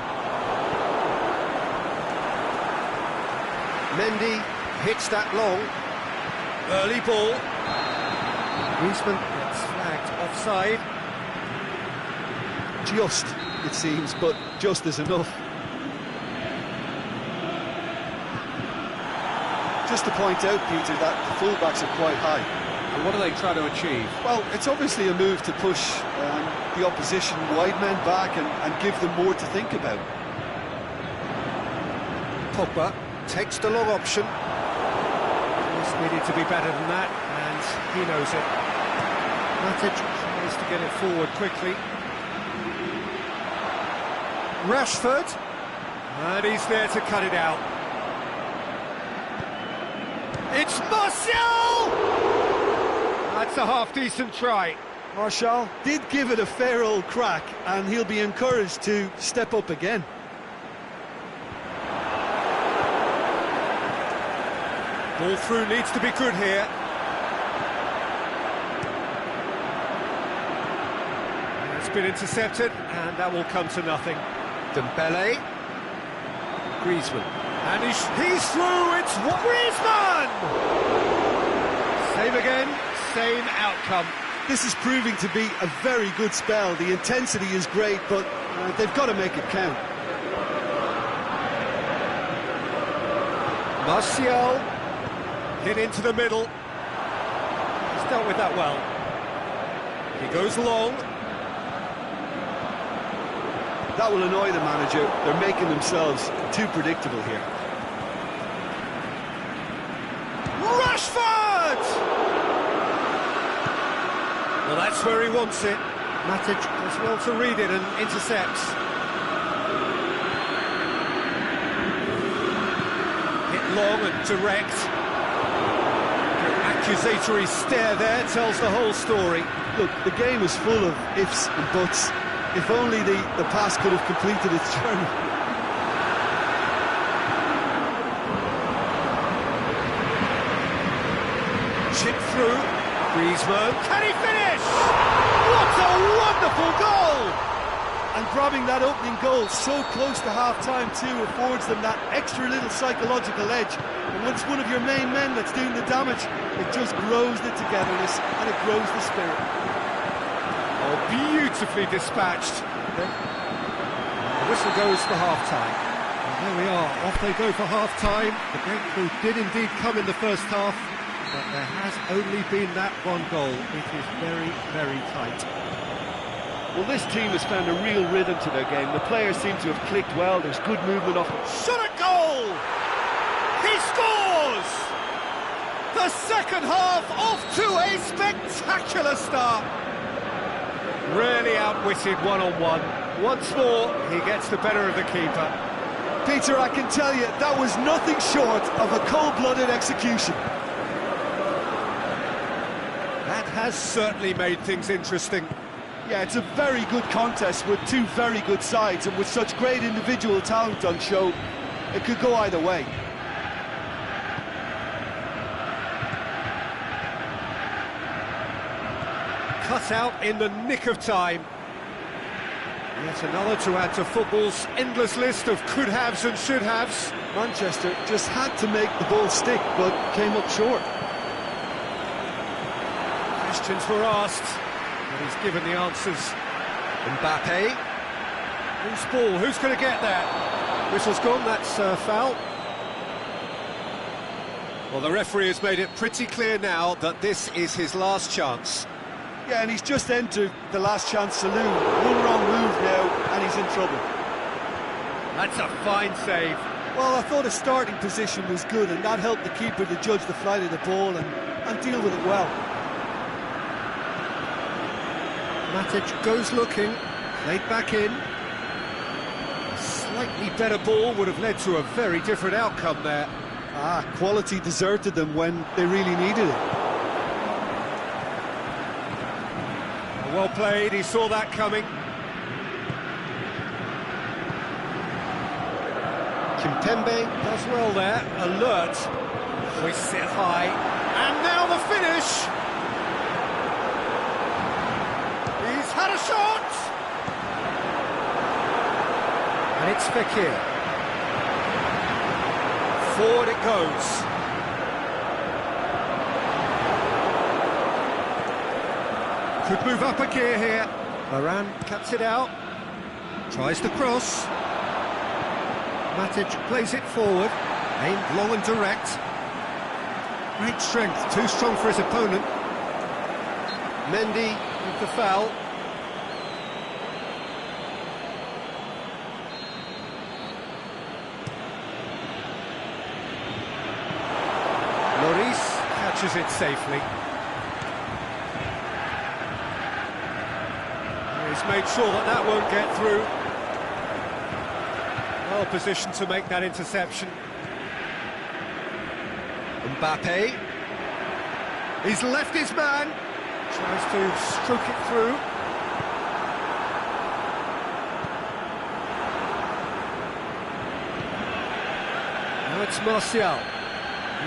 Mendy hits that long. Early ball. Griezmann gets flagged offside. Just, it seems, but just is enough. Just to point out, Peter, that the fullbacks are quite high. And what are they trying to achieve? Well, it's obviously a move to push the opposition wide men back and give them more to think about. Pogba takes the long option. This needed to be better than that, and he knows it. Matic tries to get it forward quickly. Rashford, and he's there to cut it out. It's Martial! That's a half-decent try. Martial did give it a fair old crack, and he'll be encouraged to step up again. Ball through needs to be good here. It's been intercepted, and that will come to nothing. Dembele. Griezmann. And he's through, it's Griezmann! Same again, same outcome. This is proving to be a very good spell. The intensity is great, but they've got to make it count. Martial hit into the middle. He's dealt with that well. He goes long. That will annoy the manager. They're making themselves too predictable here. Rashford! Well, that's where he wants it. Matic does well to read it and intercepts. Hit long and direct. The accusatory stare there tells the whole story. Look, the game is full of ifs and buts. If only the pass could have completed its journey. Chip through. Griezmann. Can he finish? What a wonderful goal! And grabbing that opening goal so close to half-time too affords them that extra little psychological edge. And when it's one of your main men that's doing the damage, it just grows the togetherness and it grows the spirit. Oh, beautifully dispatched. The whistle goes for half-time. And there we are, off they go for half-time. The breakthrough did indeed come in the first half, but there has only been that one goal. It is very, very tight. Well, this team has found a real rhythm to their game. The players seem to have clicked well. There's good movement off. Shot at goal! He scores! The second half off to a spectacular start. Really outwitted one-on-one. Once more, he gets the better of the keeper. Peter, I can tell you, that was nothing short of a cold-blooded execution. That has certainly made things interesting. Yeah, it's a very good contest with two very good sides, and with such great individual talent on show, it could go either way. Cut out in the nick of time. Yet another to add to football's endless list of could-haves and should-haves. Manchester just had to make the ball stick, but came up short. Questions were asked, but he's given the answers. Mbappe. Loose ball, who's going to get that? Whistle's gone, that's foul. Well, the referee has made it pretty clear now that this is his last chance. Yeah, and he's just entered the last chance saloon. One wrong move now, and he's in trouble. That's a fine save. Well, I thought his starting position was good, and that helped the keeper to judge the flight of the ball and deal with it well. Matic goes looking, played back in. A slightly better ball would have led to a very different outcome there. Quality deserted them when they really needed it. Well played, he saw that coming. Kimpembe does well there, alert. Hoists it high, and now the finish! He's had a shot! And it's Fekir. Forward it goes. Could move up a gear here. Varane cuts it out. Tries the cross. Matic plays it forward. Aimed long and direct. Great strength, too strong for his opponent. Mendy with the foul. Lloris catches it safely. He's made sure that that won't get through. Well positioned to make that interception. Mbappe. He's left his man. Tries to stroke it through. Now it's Martial.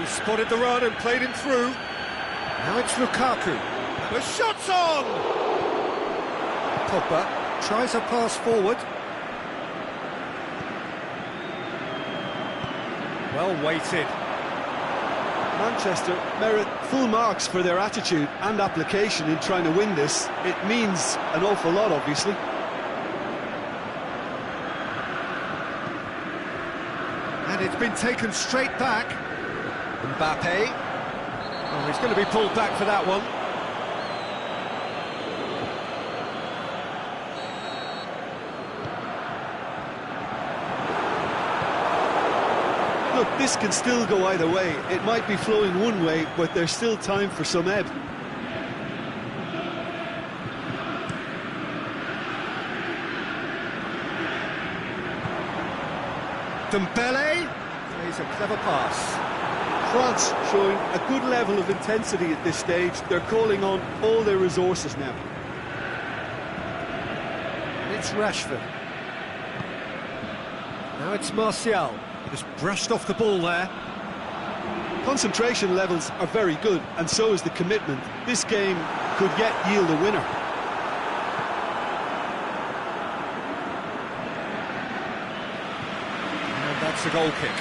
He spotted the run and played him through. Now it's Lukaku. The shot's on! Pogba tries a pass forward. Well weighted. Manchester merit full marks for their attitude and application in trying to win this. It means an awful lot, obviously. And it's been taken straight back. Mbappe. Oh, he's going to be pulled back for that one. Look, this can still go either way. It might be flowing one way, but there's still time for some ebb. Dembele plays a clever pass. France showing a good level of intensity at this stage. They're calling on all their resources now. It's Rashford. Now it's Martial. Just brushed off the ball there. Concentration levels are very good, and so is the commitment. This game could yet yield a winner. And that's a goal kick.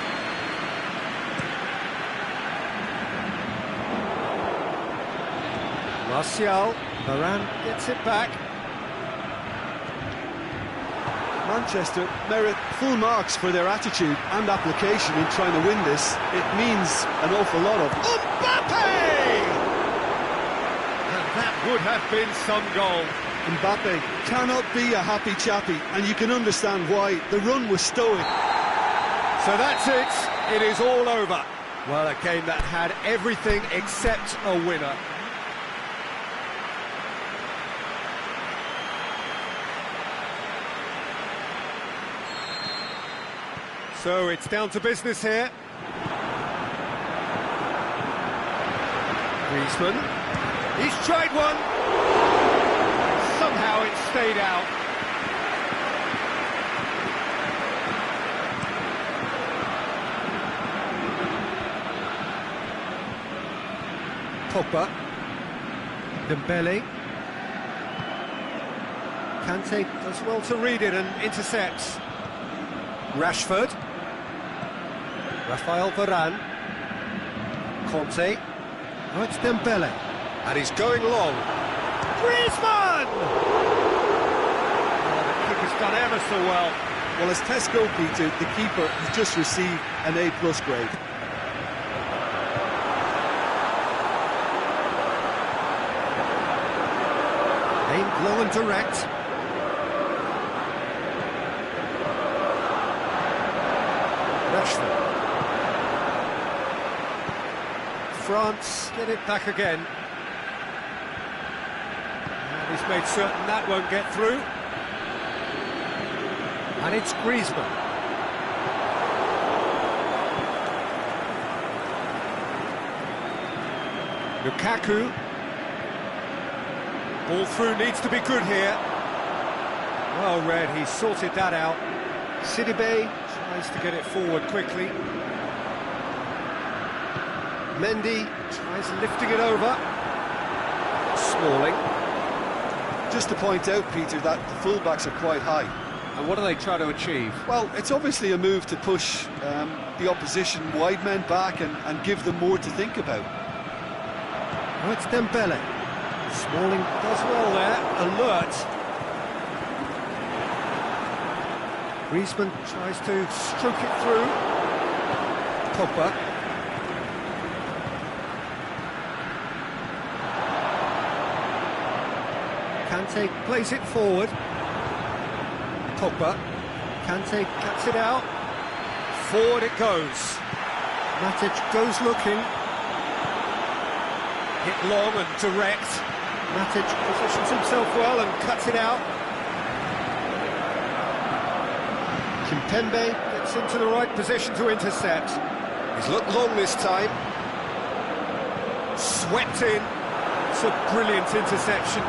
Martial, Varane gets it back. Manchester merit full marks for their attitude and application in trying to win this. It means an awful lot of Mbappe! And that would have been some goal. Mbappe cannot be a happy chappy, and you can understand why. The run was stoic. So that's it. It is all over. Well, a game that had everything except a winner. So it's down to business here. Griezmann. He's tried one. Somehow it stayed out. Pogba. Dembele. Kante does well to read it and intercepts. Rashford. Rafael Varane. Conte. Oh, it's Dembele. And he's going long. Griezmann! Oh, the kick has done ever so well. Well, as tests go, Peter, the keeper has just received an A+ grade. Aimed low and direct. Rashford. France get it back again. And he's made certain that won't get through. And it's Griezmann. Lukaku. Ball through needs to be good here. Well read, he sorted that out. Sidibe tries to get it forward quickly. Mendy tries lifting it over. Smalling. Just to point out, Peter, that the fullbacks are quite high. And what do they try to achieve? Well, it's obviously a move to push the opposition wide men back and give them more to think about. Oh, it's Dembele. Smalling does well there, alert. Griezmann tries to stroke it through. Pogba. Kante plays it forward. Pogba. Kante cuts it out. Forward it goes. Matic goes looking. Hit long and direct. Matic positions himself well and cuts it out. Kimpembe gets into the right position to intercept. He's looked long this time. Swept in. It's a brilliant interception.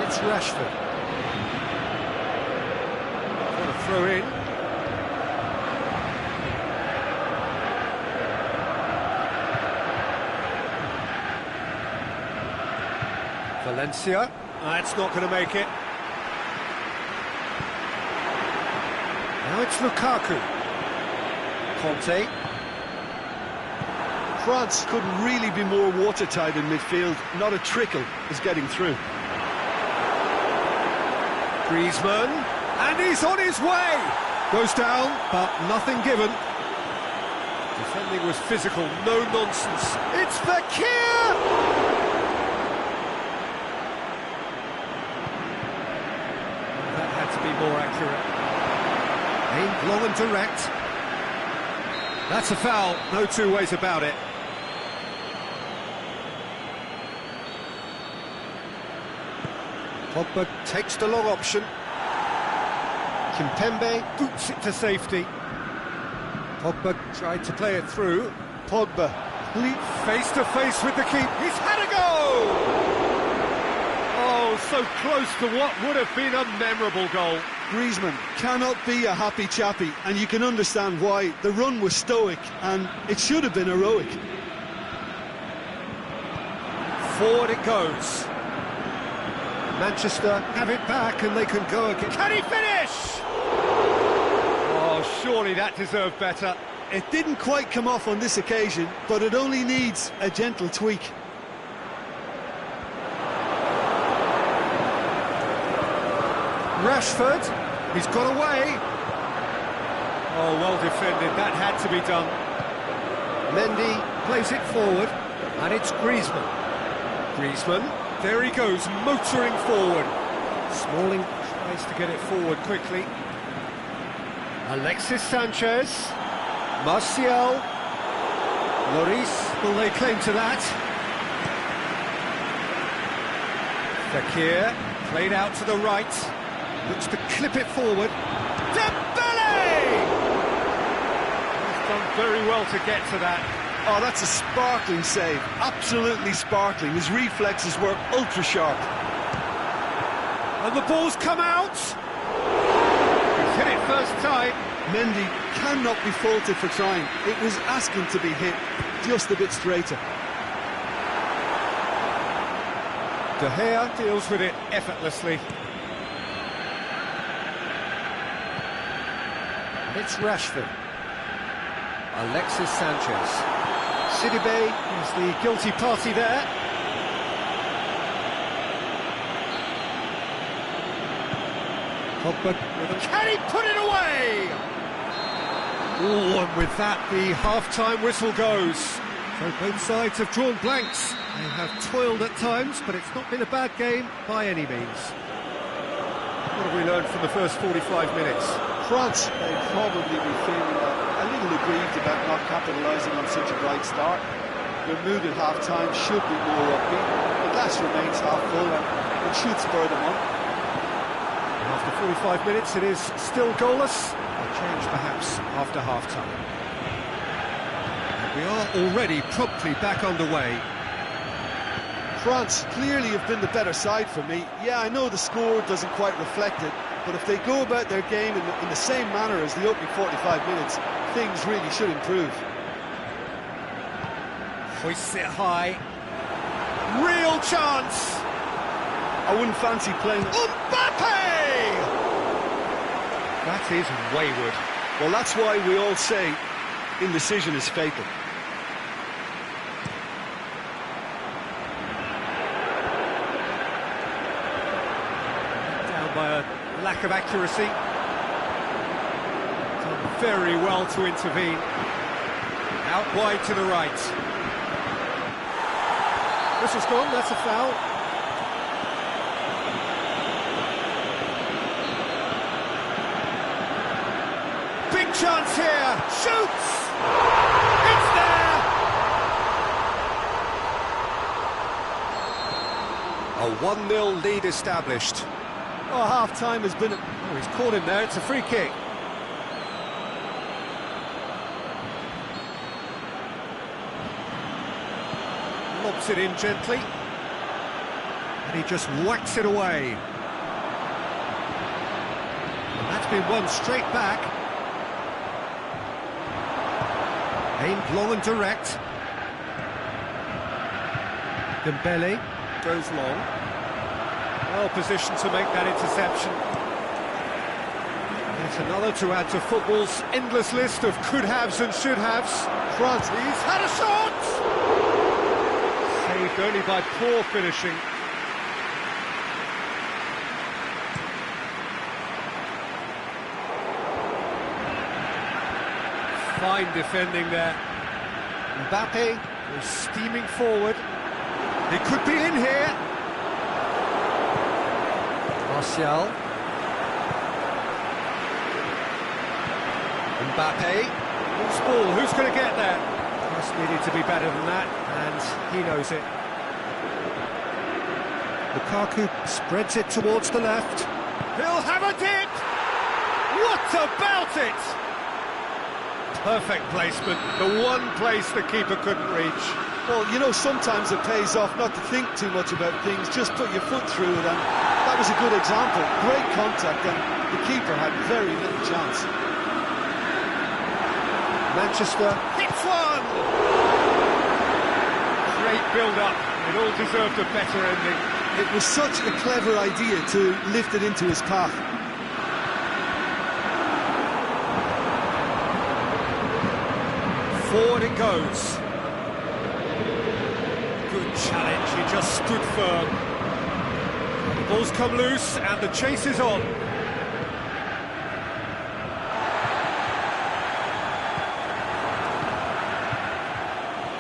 It's Rashford. Got a throw in. Valencia. That's not going to make it. Now it's Lukaku. Conte. France couldn't really be more watertight in midfield. Not a trickle is getting through. Griezmann. And he's on his way! Goes down, but nothing given. Defending was physical, no nonsense. It's Fekir! Be more accurate. Aimed long and direct. That's a foul, no two ways about it. Pogba takes the long option. Kimpembe boots it to safety. Pogba tried to play it through. Pogba face to face with the keeper. He's had a go! Oh, so close to what would have been a memorable goal. Griezmann cannot be a happy chappy, and you can understand why. The run was stoic, and it should have been heroic. Forward it goes. Manchester have it back, and they can go again. Can he finish? Oh, surely that deserved better. It didn't quite come off on this occasion, but it only needs a gentle tweak. Rashford, he's got away. Oh, well defended, that had to be done. Mendy plays it forward, and it's Griezmann. Griezmann, there he goes, motoring forward. Smalling tries to get it forward quickly. Alexis Sanchez. Martial. Lloris will lay claim to that. Fekir, played out to the right. Looks to clip it forward. Dembele! He's done very well to get to that. Oh, that's a sparkling save. Absolutely sparkling. His reflexes were ultra sharp. And the ball's come out. He's hit it first time. Mendy cannot be faulted for trying. It was asking to be hit just a bit straighter. De Gea deals with it effortlessly. It's Rashford. Alexis Sanchez. Sidibe is the guilty party there. Pogba, can he put it away? Oh, and with that, the half-time whistle goes. So both sides have drawn blanks. They have toiled at times, but it's not been a bad game by any means. What have we learned from the first 45 minutes? France, they probably be feeling a little aggrieved about not capitalising on such a bright start. Their mood at half-time should be more upbeat. The glass remains half full and it should spur them on. After 45 minutes, it is still goalless. A change, perhaps, after half-time. We are already promptly back underway. France clearly have been the better side for me. Yeah, I know the score doesn't quite reflect it, but if they go about their game in the same manner as the opening 45 minutes, things really should improve. Hoists it high. Real chance! I wouldn't fancy playing... Mbappe! That is wayward. Well, that's why we all say indecision is fatal. Down by a lack of accuracy. Done very well to intervene. Out wide to the right. This is gone, that's a foul. Big chance here, shoots! It's there! A 1-0 lead established. Oh, half-time has been... Oh, he's caught him there, it's a free kick. Lobs it in gently. And he just whacks it away. And that's been won straight back. Aimed long and direct. Dembele goes long. Well positioned to make that interception. It's another to add to football's endless list of could-haves and should-haves. France, he's had a shot! Saved only by poor finishing. Fine defending there. Mbappe is steaming forward. He could be in here. Martial. Mbappe. Loose ball, who's going to get there? Just needed to be better than that, and he knows it. Lukaku spreads it towards the left. He'll have a dip! What about it? Perfect placement, the one place the keeper couldn't reach. Well, you know, sometimes it pays off not to think too much about things, just put your foot through it, and that was a good example. Great contact, and the keeper had very little chance. Manchester hits one! Great build-up, it all deserved a better ending. It was such a clever idea to lift it into his path. Forward it goes. Good challenge, he just stood firm. The ball's come loose and the chase is on.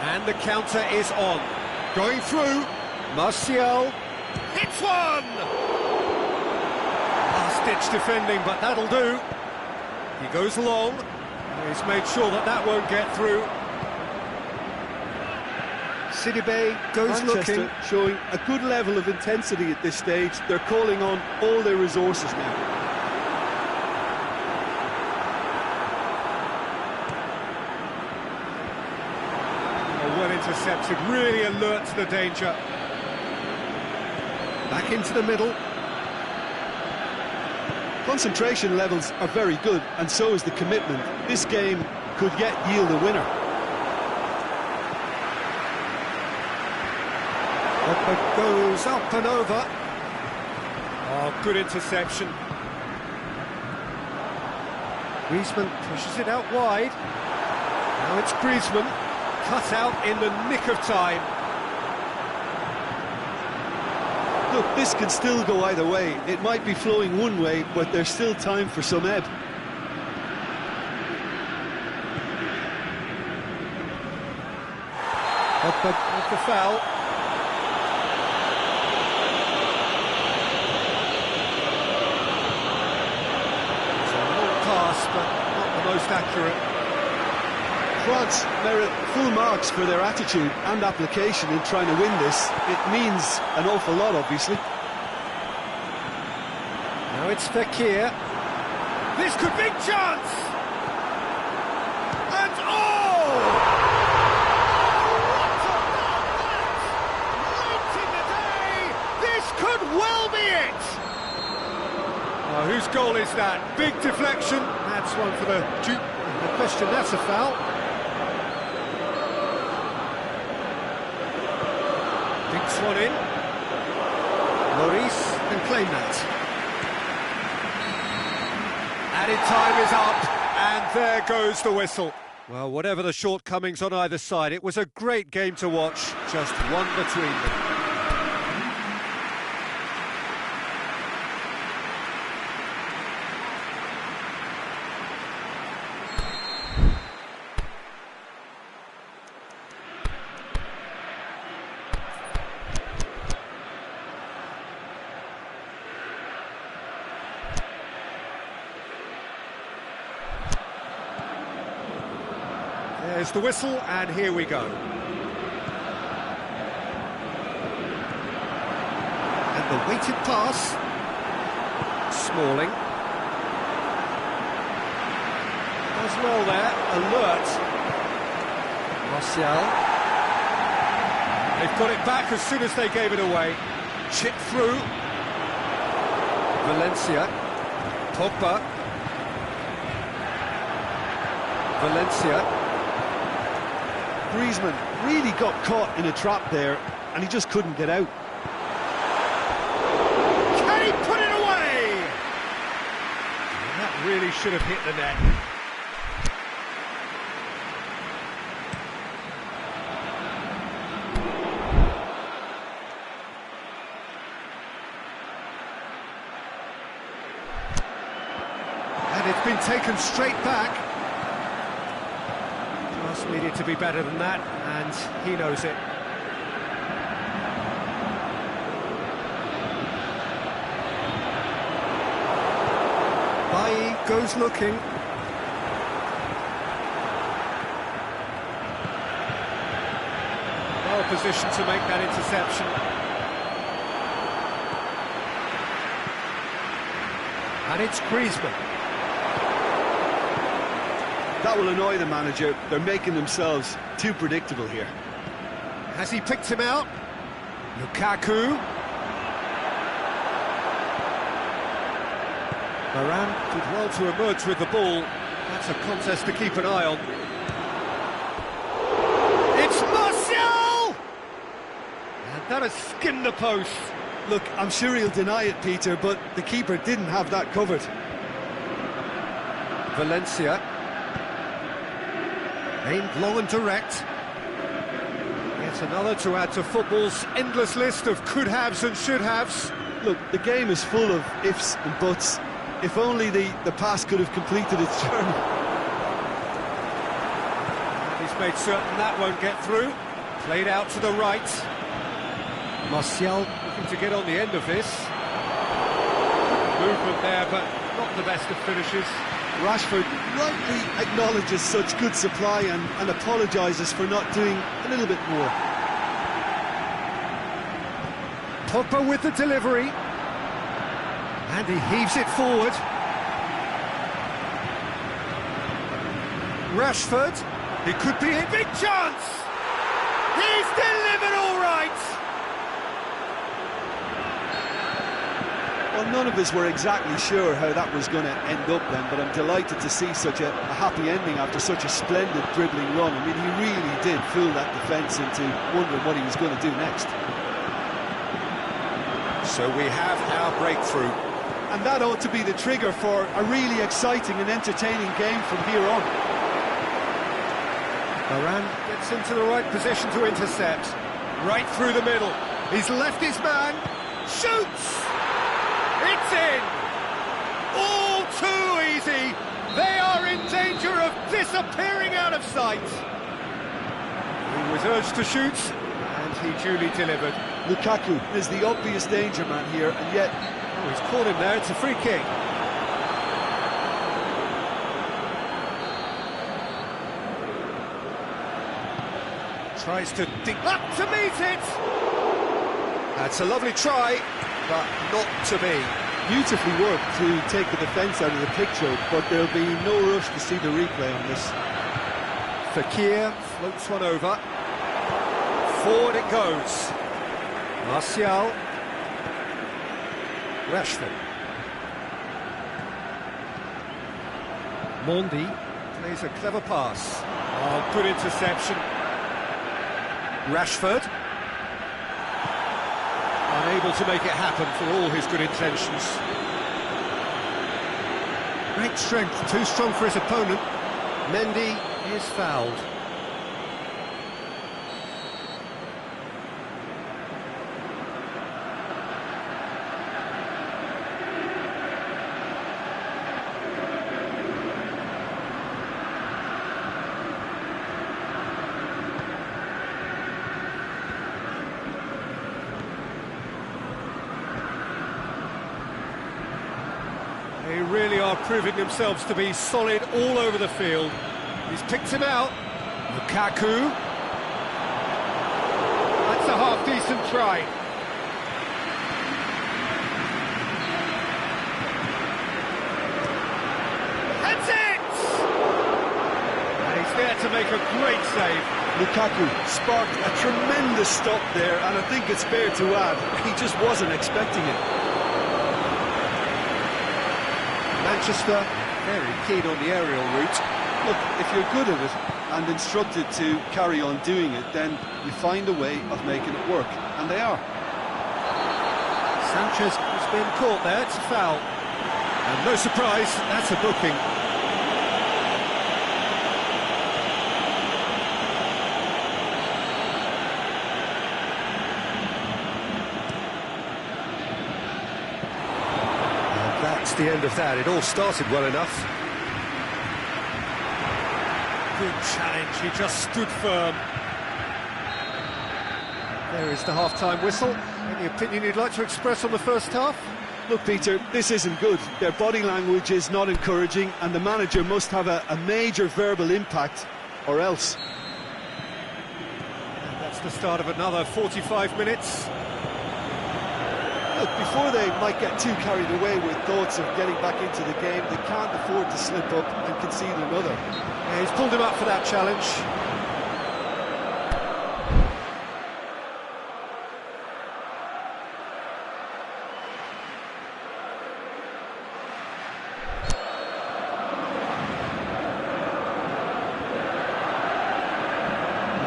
And the counter is on. Going through, Martial hits one! Last-ditch defending, but that'll do. He goes long. He's made sure that that won't get through. Sidibe goes Manchester looking. Showing a good level of intensity at this stage. They're calling on all their resources now. should really alert to the danger. Back into the middle. Concentration levels are very good, and so is the commitment. This game could yet yield a winner. Pogba goes up and over. Oh, good interception. Griezmann pushes it out wide. Now it's Griezmann, cut out in the nick of time. Look, this can still go either way. It might be flowing one way, but there's still time for some ebb. Pogba with the foul. It's a long pass, but not the most accurate. France merit full marks for their attitude and application in trying to win this. It means an awful lot, obviously. Now it's Fekir. This could be chance! And oh! What about that? Late in the day, this could well be it! Oh, whose goal is that? Big deflection. That's one for the Duke. The question, that's a foul. Dinks one in. Maurice can claim that. Added time is up, and there goes the whistle. Well, whatever the shortcomings on either side, it was a great game to watch, just one between them. There's the whistle, and here we go. And the weighted pass. Smalling. Does well there, alert. Martial. They've got it back as soon as they gave it away. Chip through. Valencia. Pogba. Valencia. Griezmann really got caught in a trap there, and he just couldn't get out. Can he put it away? That really should have hit the net. And it's been taken straight back. Needed to be better than that, and he knows it. Bailly goes looking. Well positioned to make that interception. And it's Griezmann. That will annoy the manager. They're making themselves too predictable here. Has he picked him out? Lukaku. Varane did well to emerge with the ball. That's a contest to keep an eye on. It's Martial! And that has skimmed the post. Look, I'm sure he'll deny it, Peter, but the keeper didn't have that covered. Valencia. Aimed long and direct. Yet another to add to football's endless list of could-haves and should-haves. Look, the game is full of ifs and buts. If only the pass could have completed its journey. And he's made certain that won't get through. Played out to the right. Martial looking to get on the end of this. Movement there, but not the best of finishes. Rashford rightly acknowledges such good supply and apologises for not doing a little bit more. Pogba with the delivery. And he heaves it forward. Rashford, he could be in. Big chance! He's delivered all right! Well, none of us were exactly sure how that was going to end up then, but I'm delighted to see such a happy ending after such a splendid dribbling run. I mean, he really did fool that defence into wondering what he was going to do next. So we have our breakthrough. And that ought to be the trigger for a really exciting and entertaining game from here on. Varane gets into the right position to intercept. Right through the middle. He's left his man. Shoots! It's in! All too easy! They are in danger of disappearing out of sight! He was urged to shoot, and he duly delivered. Lukaku is the obvious danger man here, and yet... Oh, he's caught him there, it's a free kick. Tries to dig up to meet it! That's a lovely try, but not to be. Beautifully worked to take the defence out of the picture, but there'll be no rush to see the replay on this. Fekir floats one over. Forward it goes. Martial. Rashford. Mondi plays a clever pass. Oh, good interception. Rashford. Unable to make it happen for all his good intentions. Great strength, too strong for his opponent. Mendy is fouled. They really are proving themselves to be solid all over the field. He's picked him out. Lukaku. That's a half-decent try. That's it! And he's there to make a great save. Lukaku sparked a tremendous stop there, and I think it's fair to add, he just wasn't expecting it. Manchester, very keen on the aerial route. Look, if you're good at it and instructed to carry on doing it, then you find a way of making it work, and they are. Sanchez has been caught there, it's a foul. And no surprise, that's a booking. That's the end of that. It all started well enough. Good challenge, he just stood firm. There is the half-time whistle. Any opinion you'd like to express on the first half? Look, Peter, this isn't good. Their body language is not encouraging, and the manager must have a major verbal impact, or else. And that's the start of another 45 minutes. Look, before they might get too carried away with thoughts of getting back into the game, they can't afford to slip up and concede another. Yeah, he's pulled him up for that challenge.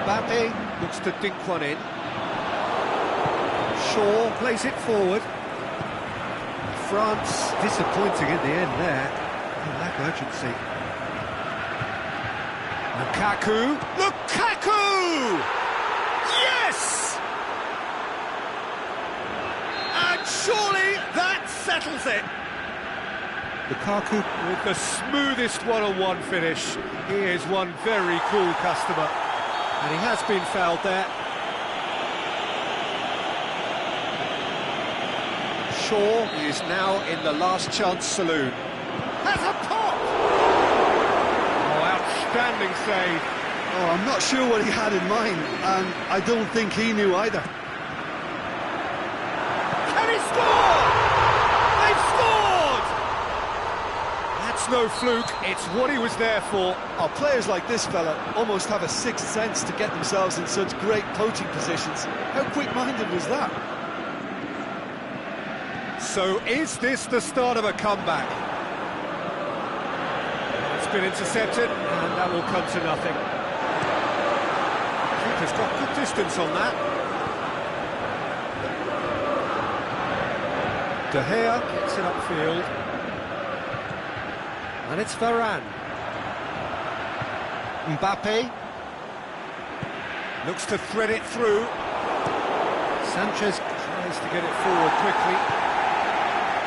Mbappe looks to dink one in. Shaw plays it forward. France disappointing in the end there. Lack of urgency. Lukaku! Lukaku! Yes! And surely that settles it. Lukaku with the smoothest one-on-one finish. He is one very cool customer. And he has been fouled there. Shaw is now in the last chance saloon. Has a pop! Oh, outstanding save. Oh, I'm not sure what he had in mind, and I don't think he knew either. Can he score? They've scored! That's That's no fluke, it's what he was there for. Oh, players like this fella almost have a sixth sense to get themselves in such great poaching positions. How quick-minded was that? So is this the start of a comeback? It's been intercepted, and that will come to nothing. Keeper's got good distance on that. De Gea gets it upfield. And it's Varane. Mbappe looks to thread it through. Sanchez tries to get it forward quickly.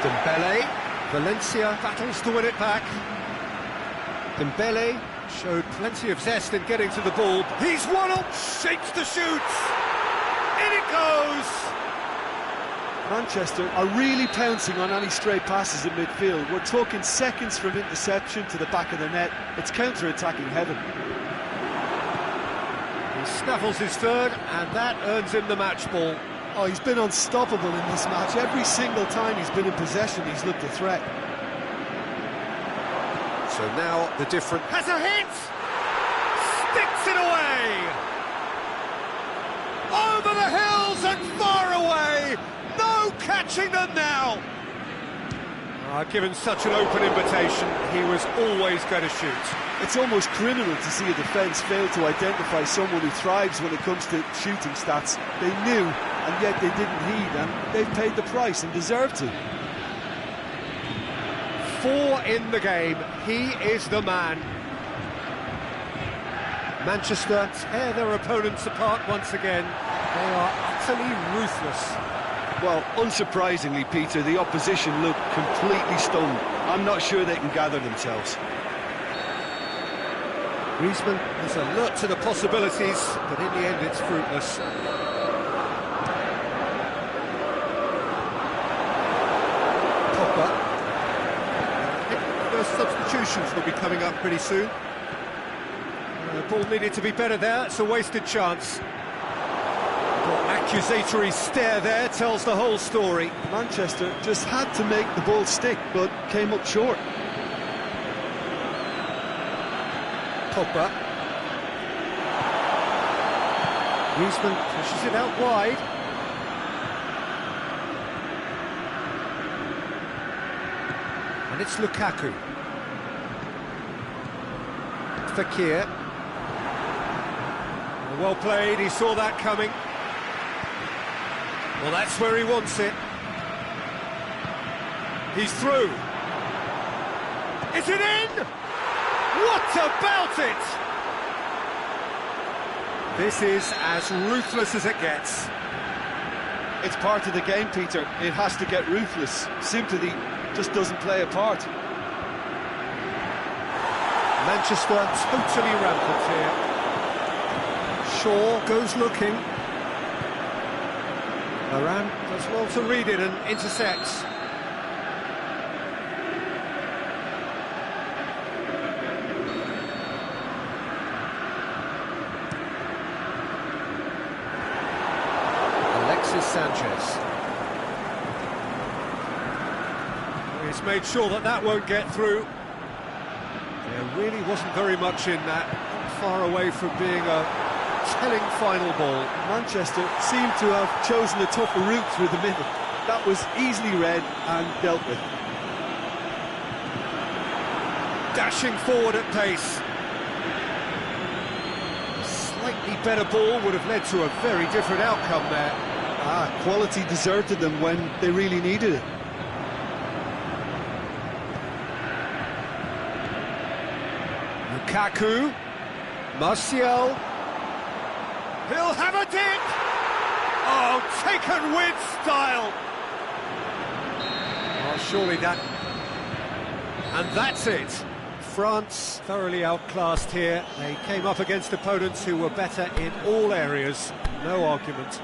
Dembele. Valencia battles to win it back. Dembele showed plenty of zest in getting to the ball. He's one up, shapes the shoots. In it goes. Manchester are really pouncing on any stray passes in midfield. We're talking seconds from interception to the back of the net. It's counter-attacking heaven. He snaffles his third, and that earns him the match ball. Oh, he's been unstoppable in this match. Every single time he's been in possession, he's looked a threat. So now the different... Has a hit! Sticks it away! Over the hills and far away! No catching them now! Given such an open invitation, he was always going to shoot. It's almost criminal to see a defence fail to identify someone who thrives when it comes to shooting stats. They knew, and yet they didn't heed, and they've paid the price and deserve to. 4 in the game, he is the man. Manchester tear their opponents apart once again. They are utterly ruthless. Well, unsurprisingly, Peter, the opposition look completely stunned. I'm not sure they can gather themselves. Griezmann is alert to the possibilities, but in the end it's fruitless. Pogba. I think those substitutions will be coming up pretty soon. The ball needed to be better there, it's a wasted chance. Accusatory stare there tells the whole story. Manchester just had to make the ball stick, but came up short. Pogba. Griezmann pushes it out wide. And it's Lukaku. Fekir. Well played, he saw that coming. Well, that's where he wants it. He's through. Is it in? What about it? This is as ruthless as it gets. It's part of the game, Peter. It has to get ruthless. Sympathy just doesn't play a part. Manchester totally rampant here. Shaw goes looking. Varane does well to read it and intercepts. Alexis Sanchez. He's made sure that that won't get through. There really wasn't very much in that. Not far away from being a telling final ball. Manchester seemed to have chosen a tougher route through the middle. That was easily read and dealt with. Dashing forward at pace. A slightly better ball would have led to a very different outcome there. Quality deserted them when they really needed it. Lukaku. Martial. He'll have a dip! Oh, taken with style! Oh, surely that... And that's it. France thoroughly outclassed here. They came up against opponents who were better in all areas. No argument.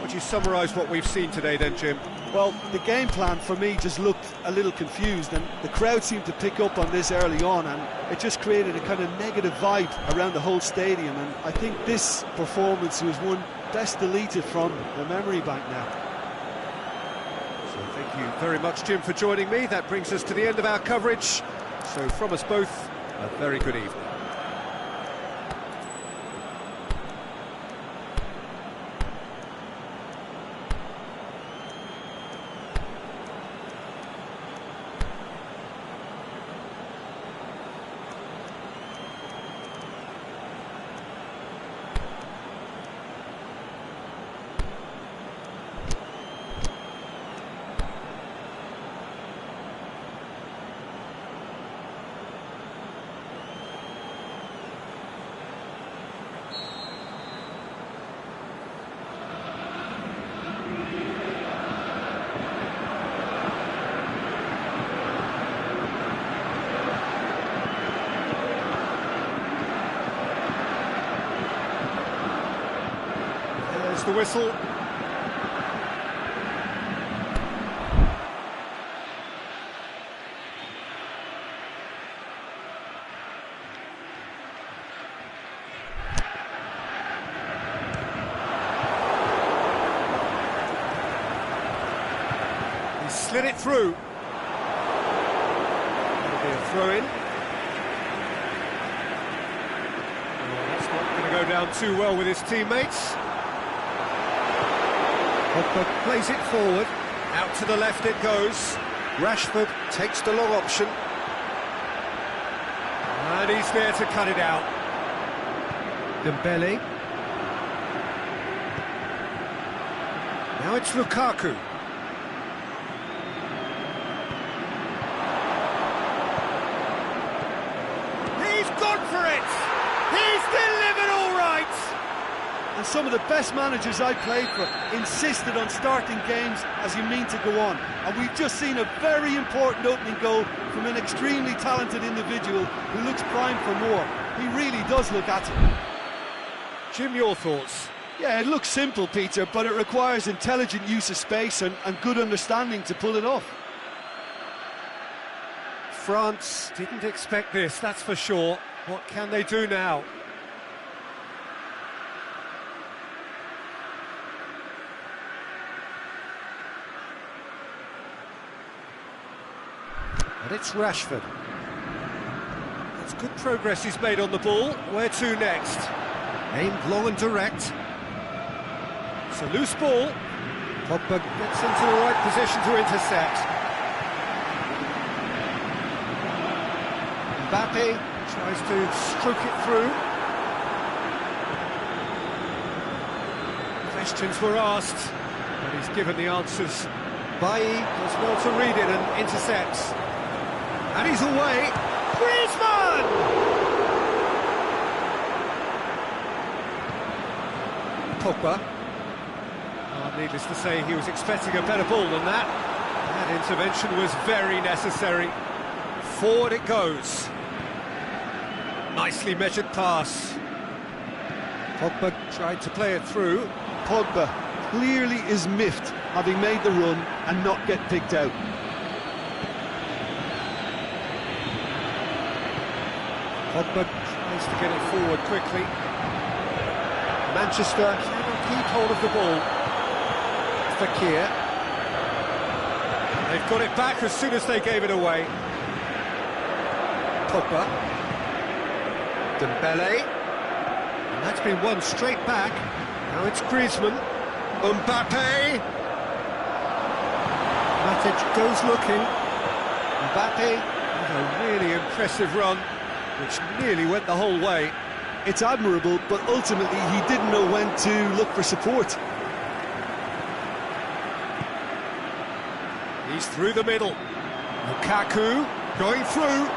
Would you summarise what we've seen today then, Jim? Well, the game plan for me just looked a little confused, and the crowd seemed to pick up on this early on, and it just created a kind of negative vibe around the whole stadium, and I think this performance was one best deleted from the memory bank now. So thank you very much, Jim, for joining me. That brings us to the end of our coverage. So from us both, a very good evening. The whistle. He slid it through. That'll be a throw-in. Oh, that's not going to go down too well with his teammates. Pogba plays it forward, out to the left it goes. Rashford takes the long option. And he's there to cut it out. Dembele. Now it's Lukaku. He's gone for it! He's delivered all right! And some of the best managers I played for insisted on starting games as you mean to go on. And we've just seen a very important opening goal from an extremely talented individual who looks primed for more. He really does look at it. Jim, your thoughts? Yeah, it looks simple, Peter, but it requires intelligent use of space and good understanding to pull it off. France didn't expect this, that's for sure. What can they do now? And it's Rashford. That's good progress he's made on the ball. Where to next? Aimed long and direct. It's a loose ball. Pogba gets into the right position to intercept. Mbappe tries to stroke it through. Questions were asked, but he's given the answers. Bailly does well to read it and intercepts. And he's away. Griezmann! Pogba. Oh, needless to say, he was expecting a better ball than that. That intervention was very necessary. Forward it goes. Nicely measured pass. Pogba tried to play it through. Pogba clearly is miffed having made the run and not get picked out. Pogba tries to get it forward quickly. Manchester cannot keep hold of the ball. Fekir. They've got it back as soon as they gave it away. Pogba. Dembele. And that's been won straight back. Now it's Griezmann. Mbappe. Matic goes looking. Mbappe with a really impressive run, which nearly went the whole way. It's admirable, but ultimately he didn't know when to look for support. He's through the middle. Lukaku going through.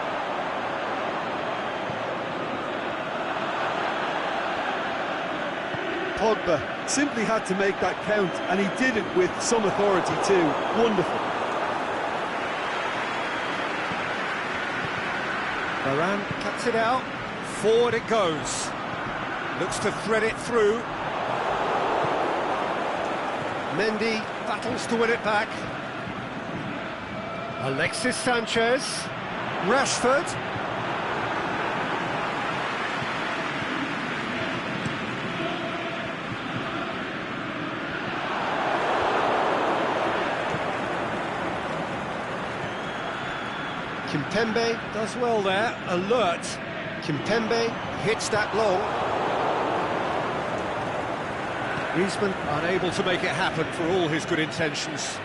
Pogba simply had to make that count, and he did it with some authority too. Wonderful. Varane cuts it out. Forward it goes. Looks to thread it through. Mendy battles to win it back. Alexis Sanchez. Rashford. Kimpembe does well there, alert. Kimpembe hits that long. Griezmann unable to make it happen for all his good intentions.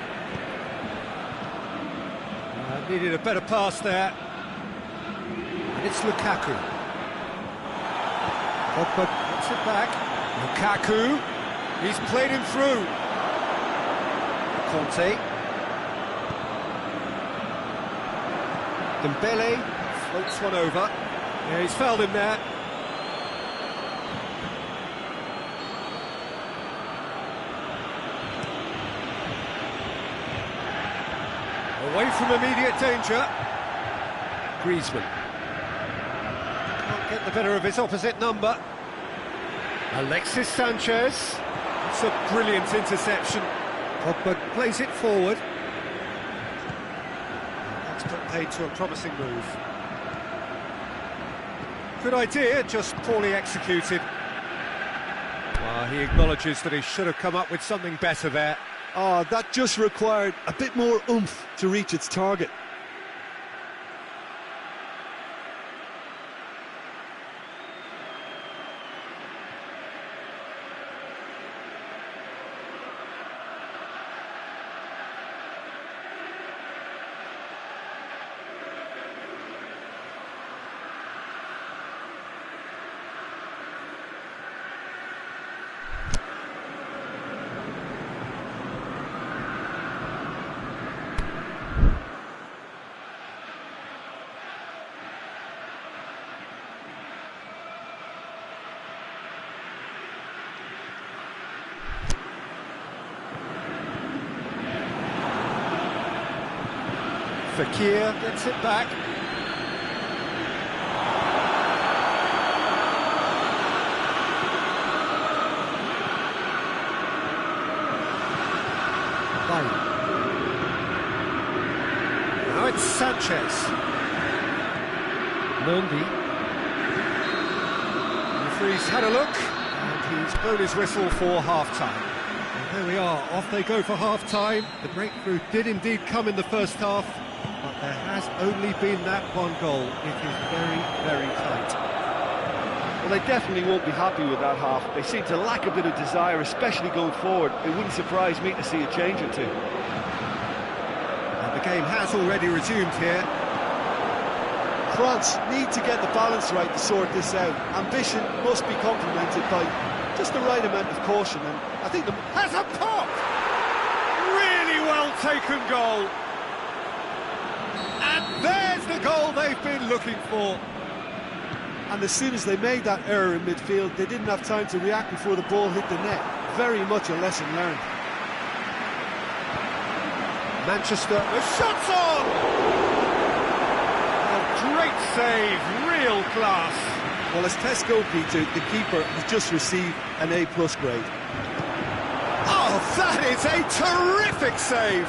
Needed a better pass there. And it's Lukaku. Pogba puts it back. Lukaku, he's played him through. Conte. Dembele floats one over. Yeah, he's fouled him there. Away from immediate danger. Griezmann. Can't get the better of his opposite number. Alexis Sanchez. It's a brilliant interception. Pogba plays it forward. That's put paid to a promising move. Good idea, just poorly executed. Well, he acknowledges that he should have come up with something better there. Oh, that just required a bit more oomph to reach its target. Fekir gets it back. Now it's Sanchez. Mendy. The referee's had a look, and he's blown his whistle for half-time. And there we are, off they go for half-time. The breakthrough did indeed come in the first half, but there has only been that one goal. It is very, very tight. Well, they definitely won't be happy with that half. They seem to lack a bit of desire, especially going forward. It wouldn't surprise me to see a change or two. And the game has already resumed here. France need to get the balance right to sort this out. Ambition must be complemented by just the right amount of caution, and I think the... Has a pop! Really well taken goal. And there's the goal they've been looking for. And as soon as they made that error in midfield, they didn't have time to react before the ball hit the net. Very much a lesson learned. Manchester, the shot's on! A great save, real class. Well, as Tesco, Peter, the keeper has just received an A+ grade. Oh, that is a terrific save!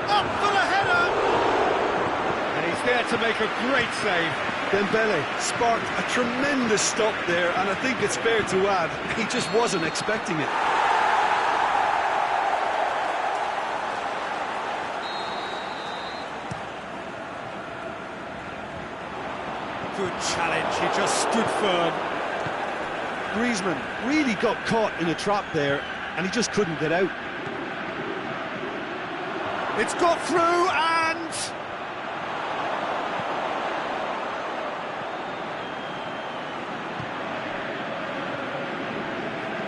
Up for the header! And he's there to make a great save. Dembele sparked a tremendous stop there, and I think it's fair to add, he just wasn't expecting it. Good challenge, he just stood firm. Griezmann really got caught in a trap there, and he just couldn't get out. It's got through, and...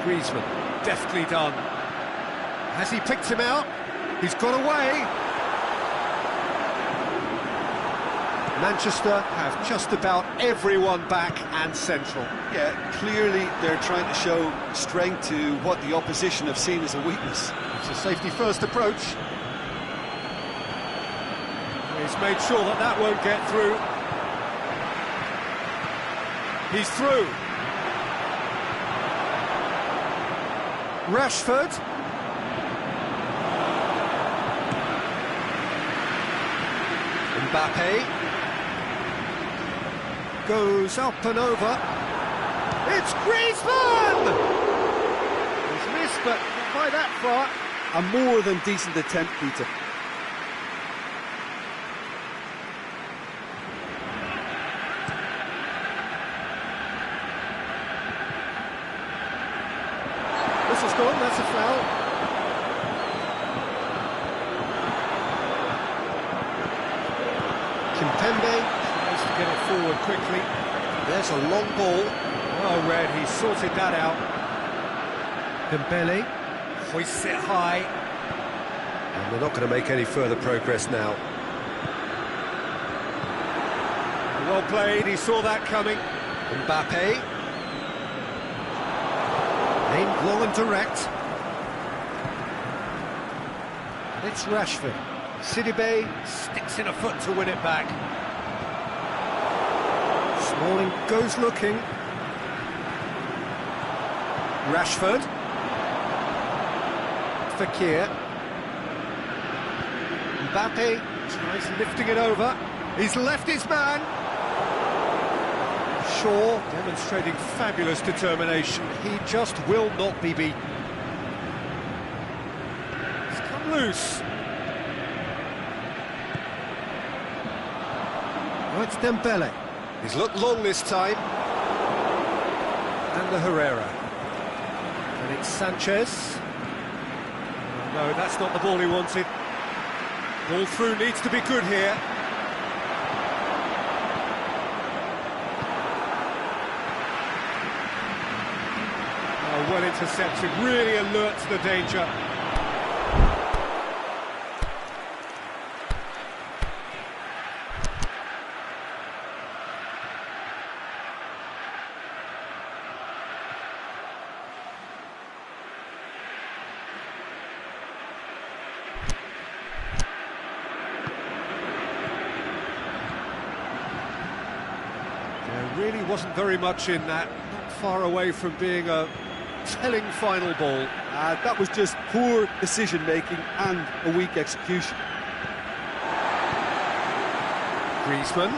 Griezmann, deftly done. Has he picked him out? He's got away. Manchester have just about everyone back and central. Yeah, clearly they're trying to show strength to what the opposition have seen as a weakness. It's a safety-first approach. He's made sure that that won't get through. He's through. Rashford. Mbappe. Goes up and over. It's Griezmann! He's missed, but not by that far. A more than decent attempt, Peter. Kimpembe tries to get it forward quickly. There's a long ball. Well read, he sorted that out. Dembele hoists it high. And they're not going to make any further progress now. Well played, he saw that coming. Mbappe. Aimed long and direct. And it's Rashford. Sidibe sticks in a foot to win it back. Smalling goes looking. Rashford. Fekir. Mbappe tries lifting it over. He's left his man. Shaw demonstrating fabulous determination. He just will not be beaten. It's come loose. Oh, it's Dembele. He's looked long this time. And the Herrera. And it's Sanchez. No, that's not the ball he wanted. Ball through needs to be good here. Oh, well intercepted, really alert to the danger. There really wasn't very much in that, not far away from being a telling final ball. That was just poor decision-making and a weak execution. Griezmann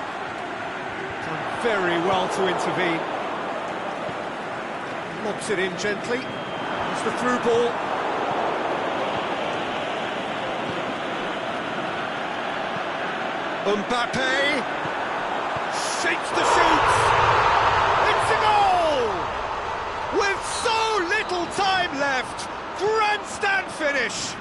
done very well to intervene. Lobs it in gently. It's the through ball. Mbappe shapes the shoots. It's a goal! With so little time left, grandstand finish.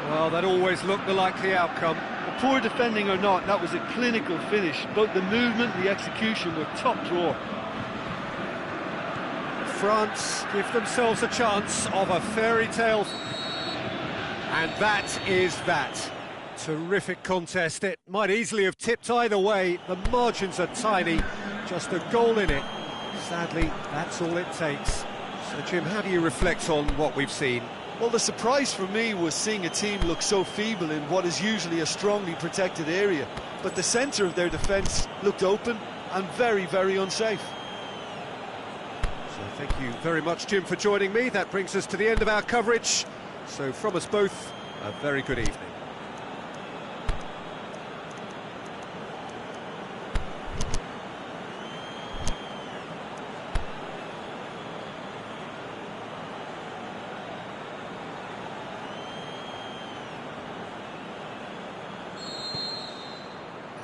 Well, that always looked the likely outcome. Poor defending or not, that was a clinical finish. Both the movement and the execution were top drawer. France give themselves a chance of a fairy tale. And that is that. Terrific contest. It might easily have tipped either way. The margins are tiny. Just a goal in it. Sadly, that's all it takes. So, Jim, how do you reflect on what we've seen? Well, the surprise for me was seeing a team look so feeble in what is usually a strongly protected area. But the centre of their defence looked open and very, very unsafe. So thank you very much, Jim, for joining me. That brings us to the end of our coverage. So from us both, a very good evening.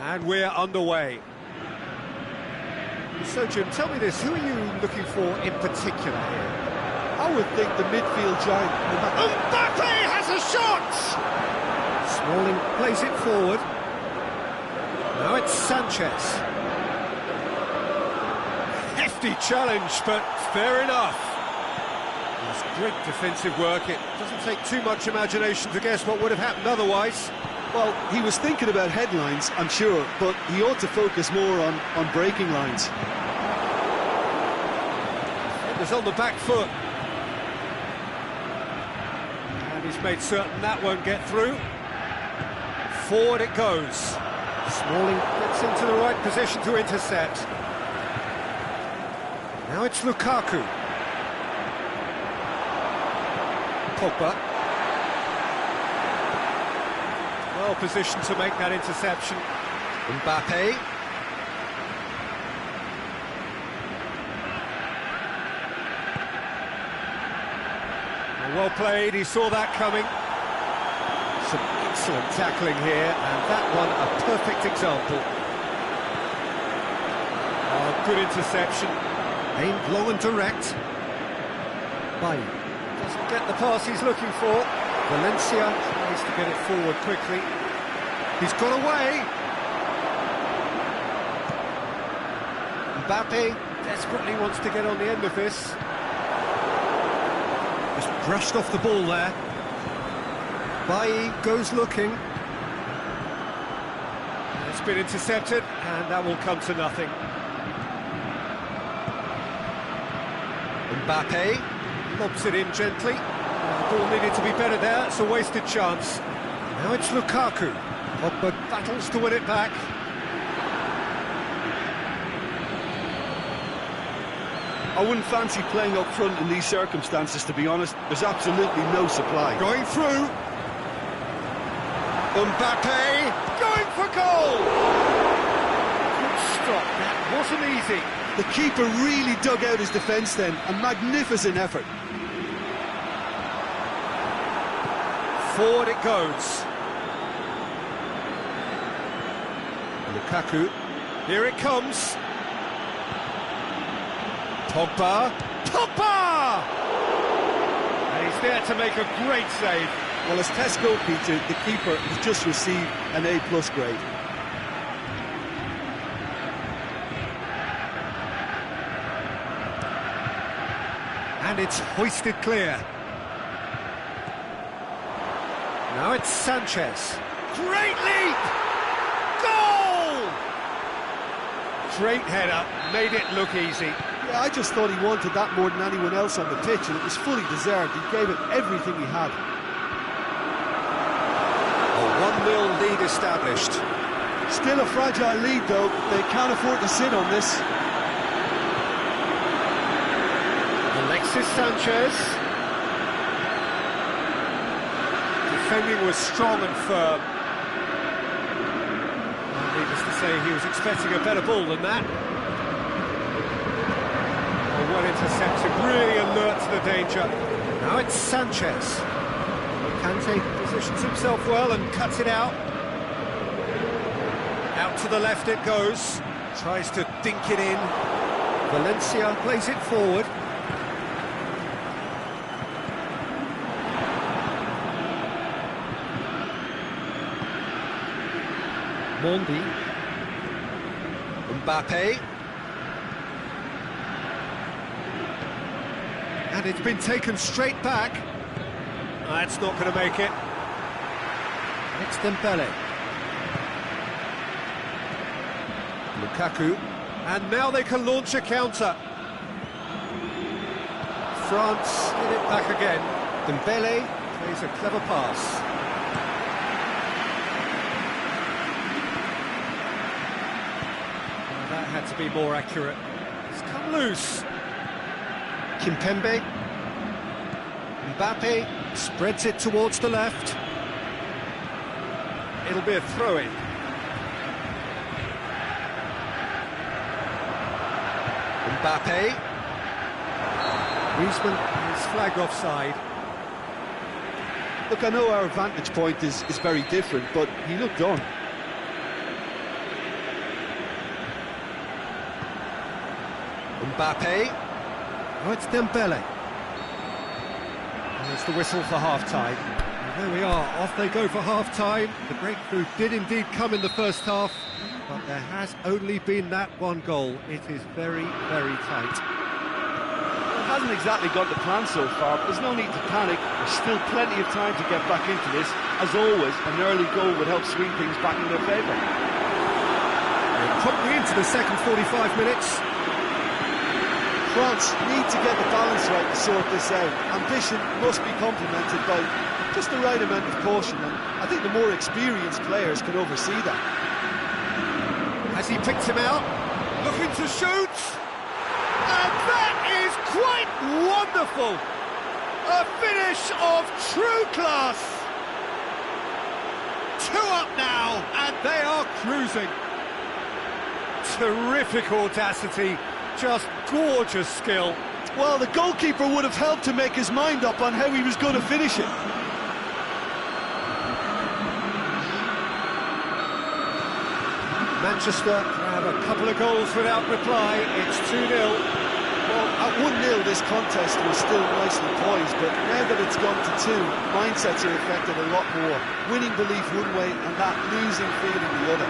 And we're underway. So, Jim, tell me this, who are you looking for in particular here? I would think the midfield giant. Mbappe has a shot! Smalling plays it forward. Now it's Sanchez. Hefty challenge, but fair enough. It's great defensive work. It doesn't take too much imagination to guess what would have happened otherwise. Well, he was thinking about headlines, I'm sure, but he ought to focus more on breaking lines. It was on the back foot. And he's made certain that won't get through. Forward it goes. Smalling gets into the right position to intercept. Now it's Lukaku. Pogba. Well positioned to make that interception. Mbappe. Well played, he saw that coming. Some excellent tackling here, and that one a perfect example. Oh, good interception. Aimed long and direct. Bailly doesn't get the pass he's looking for. Valencia tries to get it forward quickly. He's got away. Mbappe desperately wants to get on the end of this. Just brushed off the ball there. Bailly goes looking. It's been intercepted, and that will come to nothing. Mbappe lobs it in gently. The ball needed to be better there, it's a wasted chance. Now it's Lukaku. Pogba battles to win it back. I wouldn't fancy playing up front in these circumstances, to be honest. There's absolutely no supply. Going through. Mbappe going for goal! Good stop, that wasn't easy. The keeper really dug out his defence then. A magnificent effort. Forward it goes. Lukaku. Here it comes. Pogba. Pogba! And he's there to make a great save. Well, as Tesco, Peter, the keeper has just received an A+ grade. And it's hoisted clear. Now it's Sanchez. Great leap! Goal! Great header, made it look easy. Yeah, I just thought he wanted that more than anyone else on the pitch, and it was fully deserved. He gave it everything he had. A 1-0 lead established. Still a fragile lead, though. They can't afford to sit on this. Alexis Sanchez. Defending was strong and firm. Needless to say, he was expecting a better ball than that. Oh, well intercepted, really alert to the danger. Now it's Sanchez. Kante positions himself well and cuts it out. Out to the left it goes. Tries to dink it in. Valencia plays it forward. Mondi. Mbappe. And it's been taken straight back. That's not going to make it. It's Dembele. Lukaku. And now they can launch a counter. France get it back again. Dembele plays a clever pass. That had to be more accurate. It's come loose. Kimpembe. Mbappe spreads it towards the left. It'll be a throw-in. Mbappe. Griezmann is flagged offside. Look, I know our vantage point is very different, but he looked on. Mbappe. Oh, it's Dembele. There's the whistle for half-time. And there we are, off they go for half-time. The breakthrough did indeed come in the first half, but there has only been that one goal. It is very, very tight. It hasn't exactly got the plan so far, but there's no need to panic. There's still plenty of time to get back into this. As always, an early goal would help swing things back in their favour. Probably into the second 45 minutes. France need to get the balance right to sort this out. Ambition must be complemented by just the right amount of caution, and I think the more experienced players can oversee that. Has he picked him out? Looking to shoot! And that is quite wonderful! A finish of true class! 2 up now, and they are cruising. Terrific audacity. Just gorgeous skill. Well, the goalkeeper would have helped to make his mind up on how he was going to finish it. Manchester have a couple of goals without reply. It's 2-0. Well, at 1-0 this contest was still nicely poised, but now that it's gone to 2, mindsets are affected a lot more. Winning belief one way and that losing feeling the other.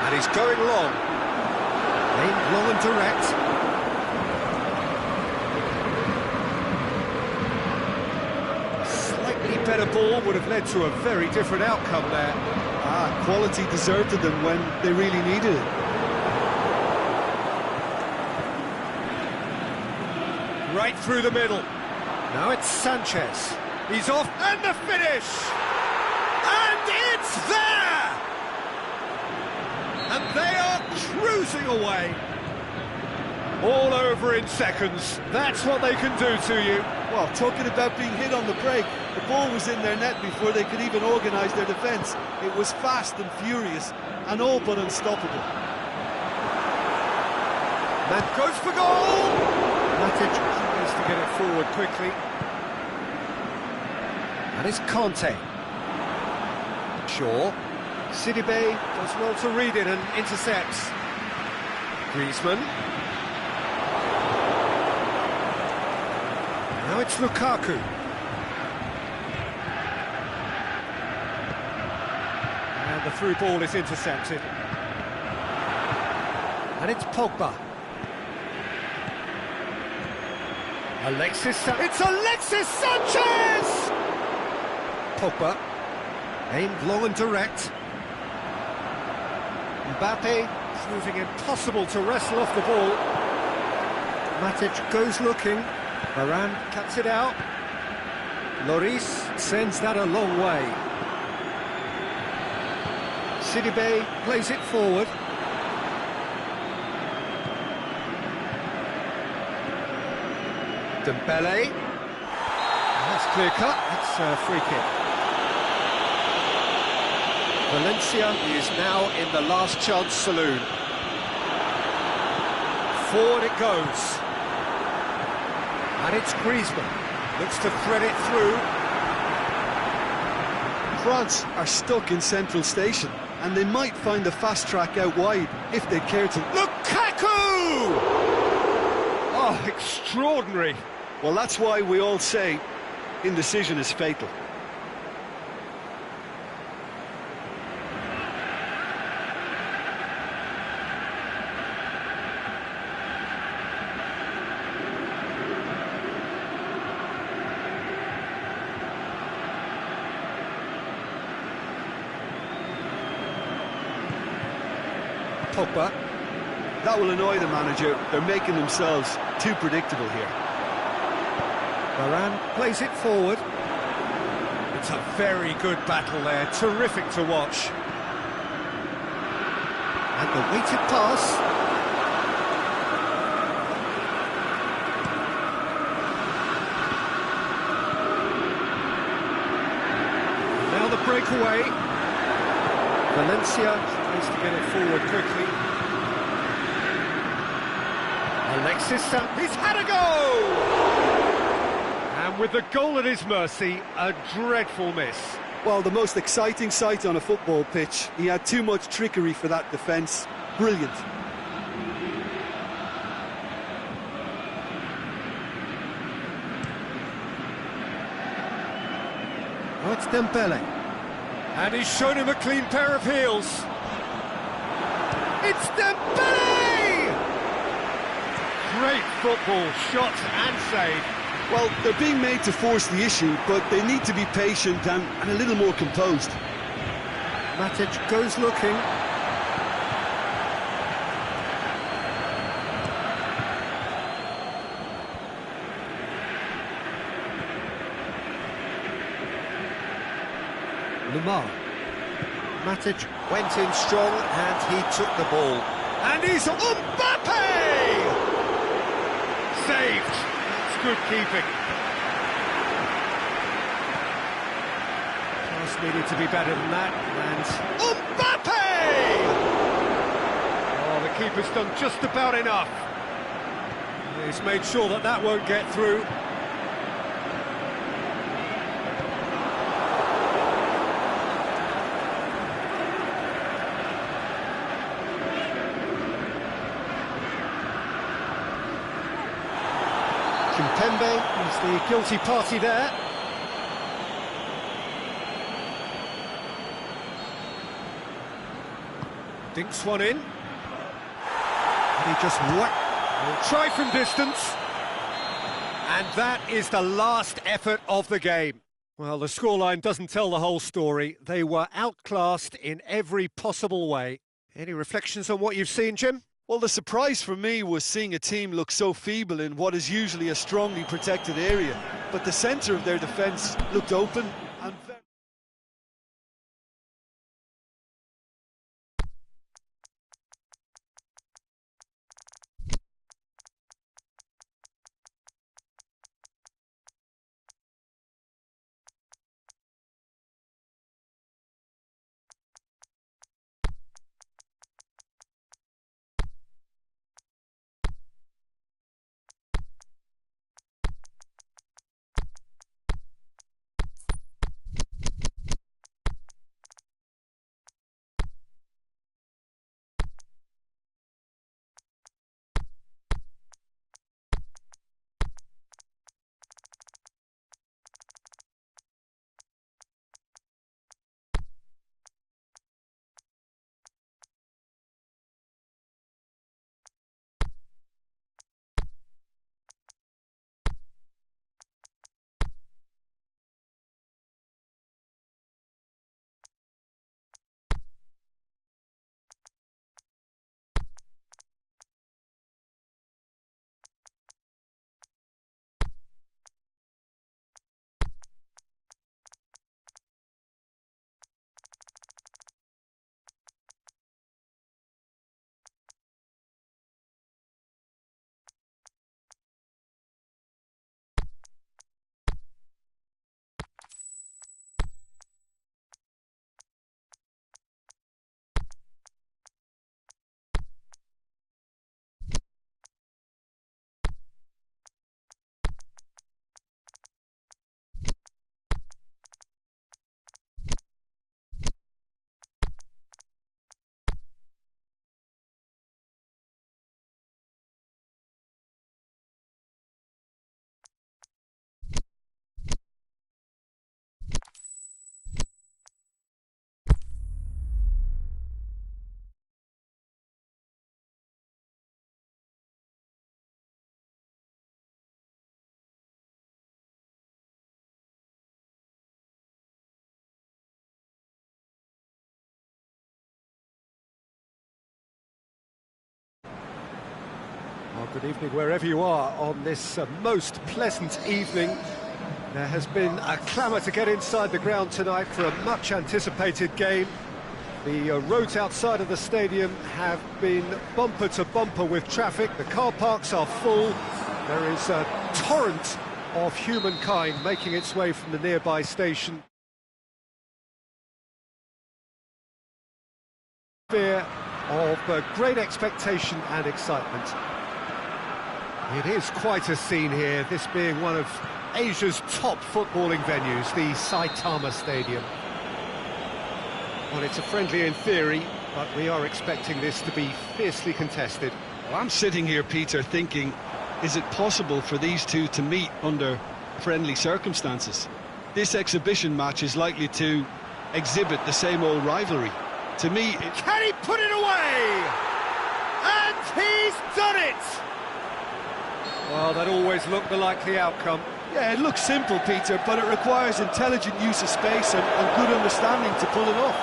And he's going long. Aimed long and direct. A slightly better ball would have led to a very different outcome there. Quality deserted them when they really needed it. Right through the middle. Now it's Sanchez. He's off, and the finish! And it's there! And they are cruising away. All over in seconds. That's what they can do to you. Well, talking about being hit on the break, the ball was in their net before they could even organise their defence. It was fast and furious, and all but unstoppable. That goes for goal! Matic tries to get it forward quickly. And it's Conte. Shaw. Sidibe does well to read it and intercepts. Griezmann. Now it's Lukaku. And the through ball is intercepted. And it's Pogba. It's Alexis Sanchez! Pogba, aimed long and direct. Mbappe, proving impossible to wrestle off the ball. Matic goes looking. Varane cuts it out. Lloris sends that a long way. Sidibe plays it forward. Dembele. That's clear cut. It's a free kick. Valencia is now in the last chance saloon. Forward it goes. And it's Griezmann. Looks to thread it through. France are stuck in Central Station, and they might find the fast track out wide if they care to. Lukaku! Oh, extraordinary. Well, that's why we all say indecision is fatal. Pogba. That will annoy the manager. They're making themselves too predictable here. Varane plays it forward. It's a very good battle there, terrific to watch. And the weighted pass. Now the breakaway. Valencia tries to get it forward quickly. Alexis Sanchez, he's had a go! And with the goal at his mercy, a dreadful miss. Well, the most exciting sight on a football pitch. He had too much trickery for that defence. Brilliant. Oh, it's Dembele. And he's shown him a clean pair of heels. It's Dembele! Great football, shot and save. Well, they're being made to force the issue, but they need to be patient and a little more composed. Matic goes looking. Lamar. Matic went in strong and he took the ball. And he's Mbappe! Saved. It's good keeping. Pass needed to be better than that. And Mbappe! Oh, the keeper's done just about enough. He's made sure that that won't get through. Kimpembe is the guilty party there. Dinks one in. He just will try from distance. And that is the last effort of the game. Well, the scoreline doesn't tell the whole story. They were outclassed in every possible way. Any reflections on what you've seen, Jim? Well, the surprise for me was seeing a team look so feeble in what is usually a strongly protected area. But the centre of their defence looked open and very... Well, good evening wherever you are on this most pleasant evening. There has been a clamour to get inside the ground tonight for a much-anticipated game. The roads outside of the stadium have been bumper to bumper with traffic. The car parks are full. There is a torrent of humankind making its way from the nearby station. Fear of great expectation and excitement. It is quite a scene here, this being one of Asia's top footballing venues, the Saitama Stadium. Well, it's a friendly in theory, but we are expecting this to be fiercely contested. Well, I'm sitting here, Peter, thinking, is it possible for these two to meet under friendly circumstances? This exhibition match is likely to exhibit the same old rivalry. To me, Can he put it away? And he's done it! Well, that always looked the likely outcome. Yeah, it looks simple, Peter, but it requires intelligent use of space and good understanding to pull it off.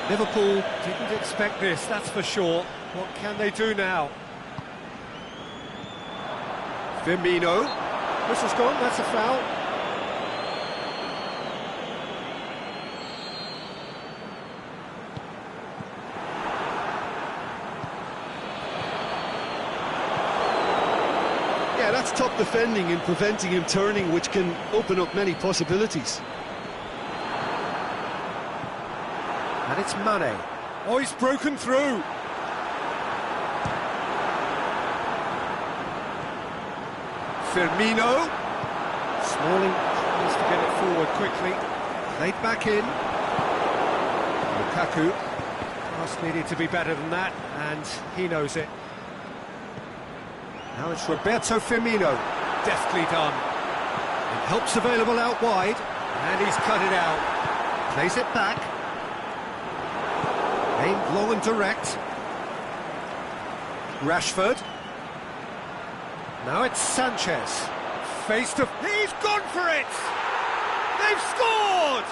Liverpool didn't expect this, that's for sure. What can they do now? Firmino. Whistle's gone, that's a foul. Yeah, that's top defending and preventing him turning, which can open up many possibilities. And it's Mane. Oh, he's broken through. Firmino. Smalling tries to get it forward quickly. Played back in. Lukaku. Pass needed to be better than that, and he knows it. Now it's Roberto Firmino. Deftly done. It helps available out wide, and he's cut it out. Plays it back. Aimed low and direct. Rashford. Now it's Sanchez. Face to... He's gone for it! They've scored!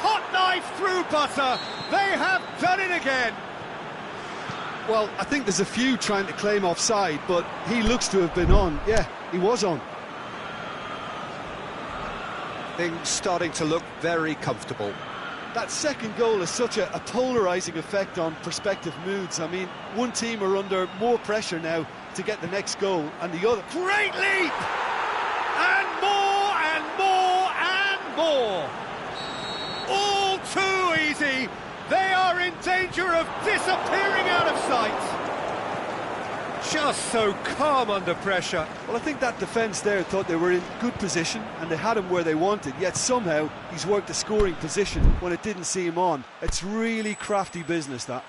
Hot knife through butter. They have done it again. Well, I think there's a few trying to claim offside, but he looks to have been on. Yeah, he was on. Things starting to look very comfortable. That second goal has such a polarising effect on prospective moods. I mean, one team are under more pressure now to get the next goal, and the other... Great leap! And more, and more, and more! All too easy! They are in danger of disappearing out of sight! Just so calm under pressure. Well, I think that defence there thought they were in good position and they had him where they wanted, yet somehow he's worked a scoring position when it didn't see him on. It's really crafty business, that.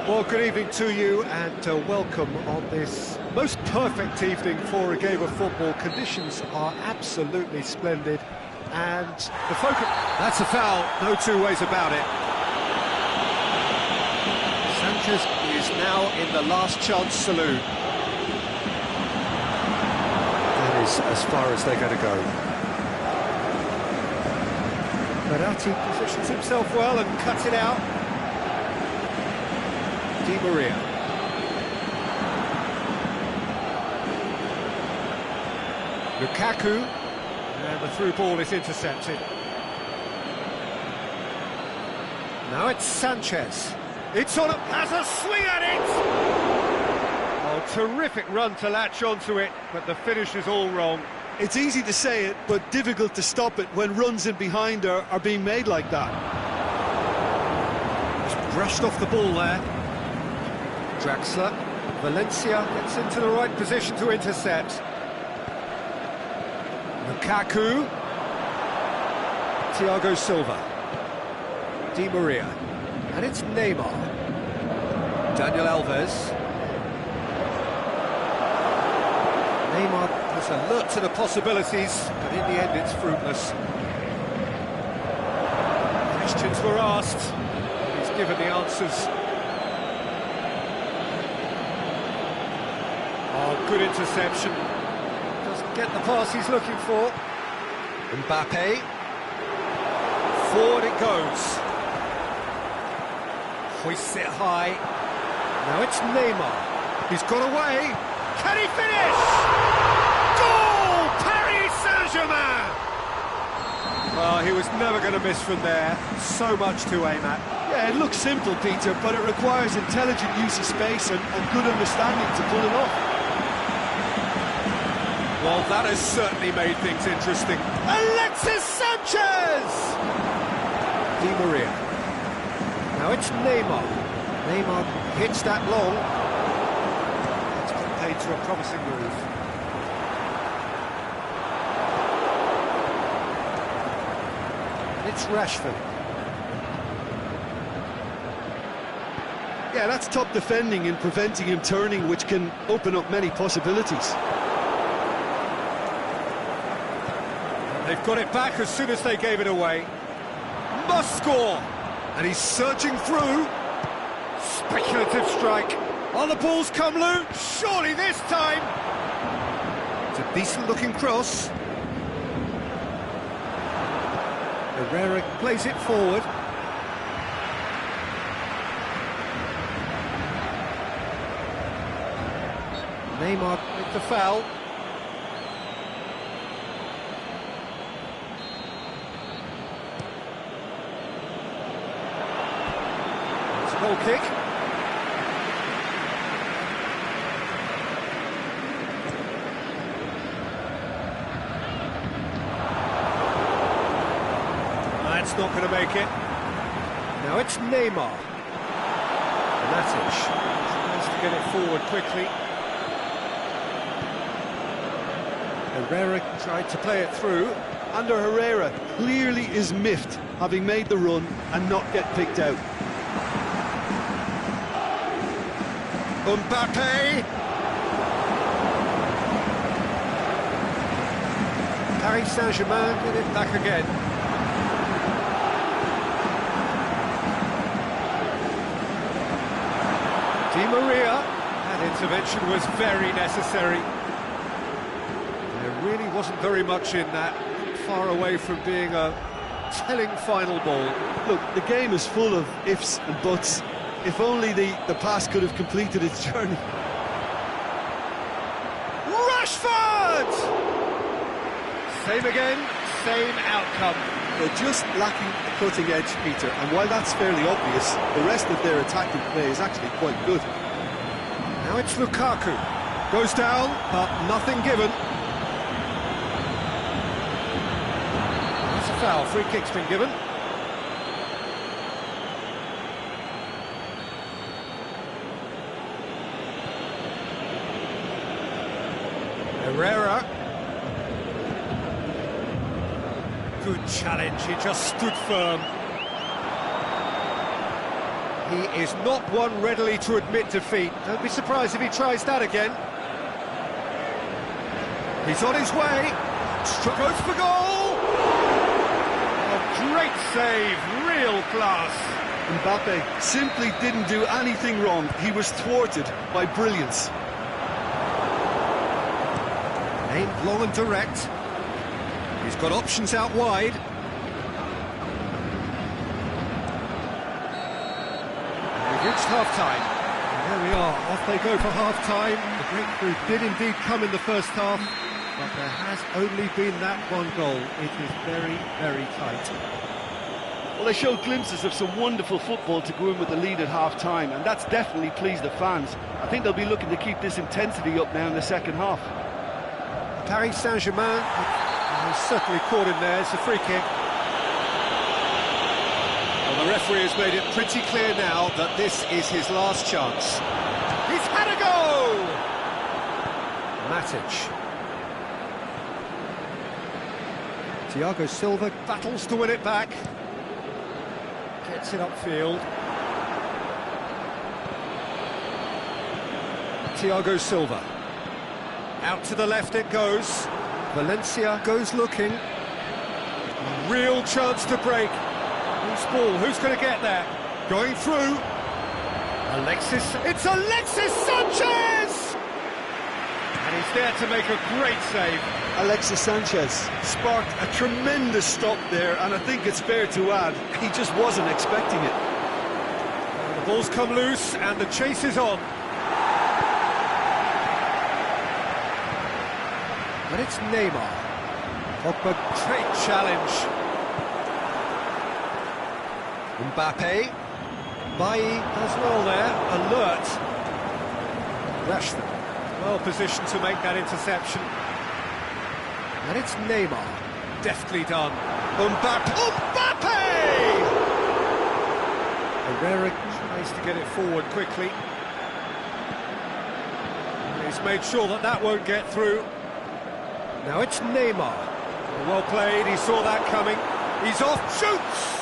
Well, good evening to you and welcome on this most perfect evening for a game of football. Conditions are absolutely splendid and the focus... That's a foul, no two ways about it. Sanchez is now in the last chance saloon. That is as far as they're going to go. Verratti positions himself well and cuts it out. Di Maria. Lukaku, and the through ball is intercepted. Now it's Sanchez. It's on, has a swing at it! Oh, terrific run to latch onto it, but the finish is all wrong. It's easy to say it, but difficult to stop it when runs in behind are being made like that. Just brushed off the ball there. Draxler. Valencia gets into the right position to intercept. Lukaku. Thiago Silva. Di Maria. And it's Neymar. Daniel Alves. Neymar was alert to the possibilities, but in the end it's fruitless. Questions were asked, and he's given the answers. Oh, good interception. Doesn't get the pass he's looking for. Mbappe. Forward it goes. Hoists it high. Now it's Neymar. He's got away. Can he finish? Goal! Paris Saint-Germain! Well, he was never going to miss from there. So much to aim at. Yeah, it looks simple, Peter, but it requires intelligent use of space and good understanding to pull it off. Well, that has certainly made things interesting. Alexis Sanchez! Di Maria. Now it's Neymar. Neymar hits that long. It's been paid to a promising move. It's Rashford. Yeah, that's top defending and preventing him turning, which can open up many possibilities. They've got it back as soon as they gave it away. Must score! And he's surging through. Speculative strike. Oh, the ball's come loose. Surely this time. It's a decent-looking cross. Herrera plays it forward. Neymar with the foul. It's a goal kick. That's not going to make it. Now it's Neymar. Matic tries to get it forward quickly. Herrera tried to play it through. Under Herrera clearly is miffed, having made the run and not get picked out. Mbappe! Paris Saint-Germain get it back again. Di Maria. That intervention was very necessary. There really wasn't very much in that, far away from being a telling final ball. Look, the game is full of ifs and buts. If only the pass could have completed its journey. Rashford! Same again, same outcome. They're just lacking a cutting edge, Peter, and while that's fairly obvious, the rest of their attacking play is actually quite good. Now it's Lukaku. Goes down, but nothing given. That's a foul, free kick's been given. Herrera. Good challenge, he just stood firm. He is not one readily to admit defeat. Don't be surprised if he tries that again. He's on his way. Goes for goal! A great save, real class. Mbappe simply didn't do anything wrong. He was thwarted by brilliance. Aimed long and direct. He's got options out wide. We've reached half-time. And there we are, off they go for half-time. The breakthrough did indeed come in the first half, but there has only been that one goal. It is very, very tight. Well, they showed glimpses of some wonderful football to go in with the lead at half-time, and that's definitely pleased the fans. I think they'll be looking to keep this intensity up now in the second half. Paris Saint-Germain, certainly caught him there. It's a free kick. Well, the referee has made it pretty clear now that this is his last chance. He's had a go! Matic. Thiago Silva battles to win it back. Gets it upfield. Thiago Silva. Out to the left it goes. Valencia goes looking. Real chance to break. Who's ball? Who's going to get there? Going through. Alexis. It's Alexis Sanchez! And he's there to make a great save. Alexis Sanchez sparked a tremendous stop there, and I think it's fair to add, he just wasn't expecting it. The ball's come loose, and the chase is on. But it's Neymar. Pogba, great challenge. Mbappe. Bailly does well there, alert. Rashford, well positioned to make that interception. And it's Neymar, deftly done. Mbappe! Herrera tries to get it forward quickly. He's made sure that that won't get through. Now it's Neymar. Well played, he saw that coming. He's off, shoots!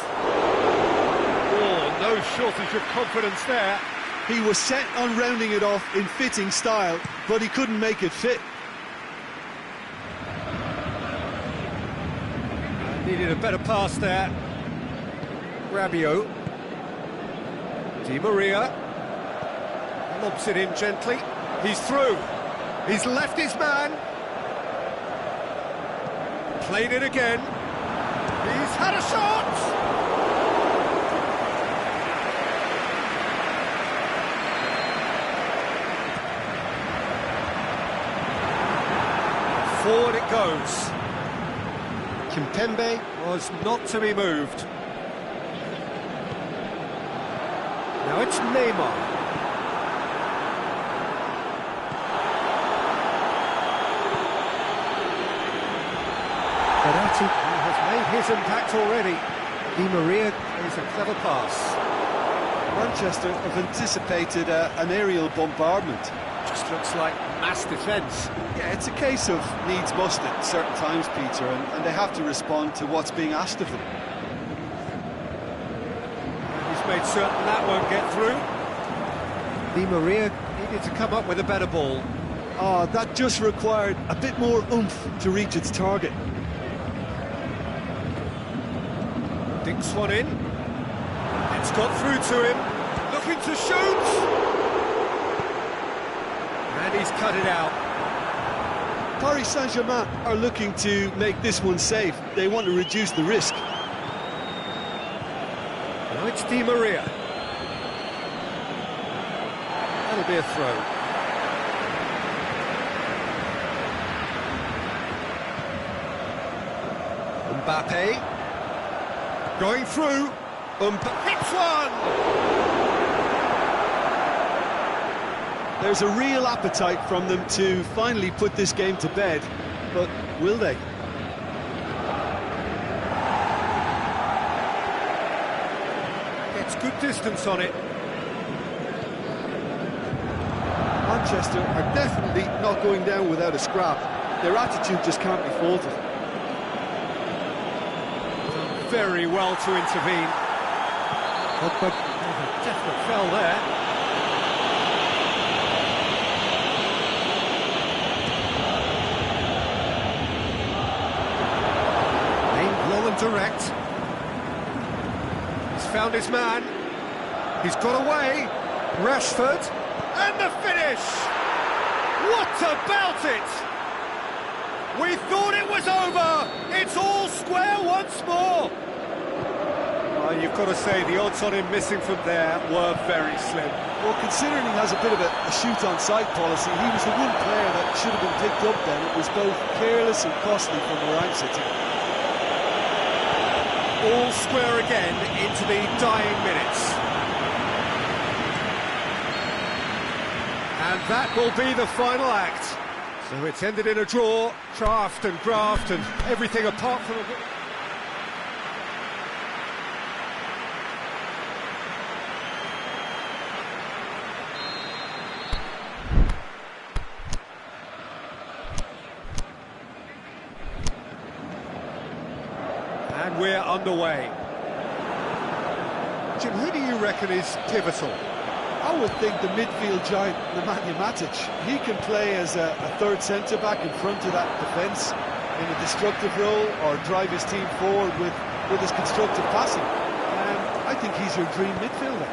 Oh, no shortage of confidence there. He was set on rounding it off in fitting style, but he couldn't make it fit. Needed a better pass there. Rabiot. Di Maria. Lobs it in gently. He's through. He's left his man. Played it again. He's had a shot! Forward it goes. Kimpembe was not to be moved. Now it's Neymar. Verratti has made his impact already. Di Maria is a clever pass. Manchester have anticipated an aerial bombardment. Just looks like mass defence. Yeah, it's a case of needs must at certain times, Peter, and they have to respond to what's being asked of them. He's made certain that won't get through. Di Maria needed to come up with a better ball. Oh, that just required a bit more oomph to reach its target. Dinks one in. It's got through to him. Looking to shoot! And he's cut it out. Paris Saint-Germain are looking to make this one safe. They want to reduce the risk. Now it's Di Maria. That'll be a throw. Mbappe. Going through. Hits one! There's a real appetite from them to finally put this game to bed, but will they? Gets good distance on it. Manchester are definitely not going down without a scrap. Their attitude just can't be faulted. Done very well to intervene. Pogba, definite fell there. Direct. He's found his man. He's got away. Rashford. And the finish! What about it? We thought it was over. It's all square once more. Oh, you've got to say the odds on him missing from there were very slim. Well, considering he has a bit of a shoot-on-sight policy, he was the one player that should have been picked up then. It was both careless and costly from where I'm sitting. all square again into the dying minutes. And that will be the final act. So it's ended in a draw, draft and graft and everything apart from a... And we're underway. Jim, who do you reckon is pivotal? I would think the midfield giant, Nemanja Matic. He can play as a third centre-back in front of that defence in a destructive role, or drive his team forward with his constructive passing. I think he's your dream midfielder.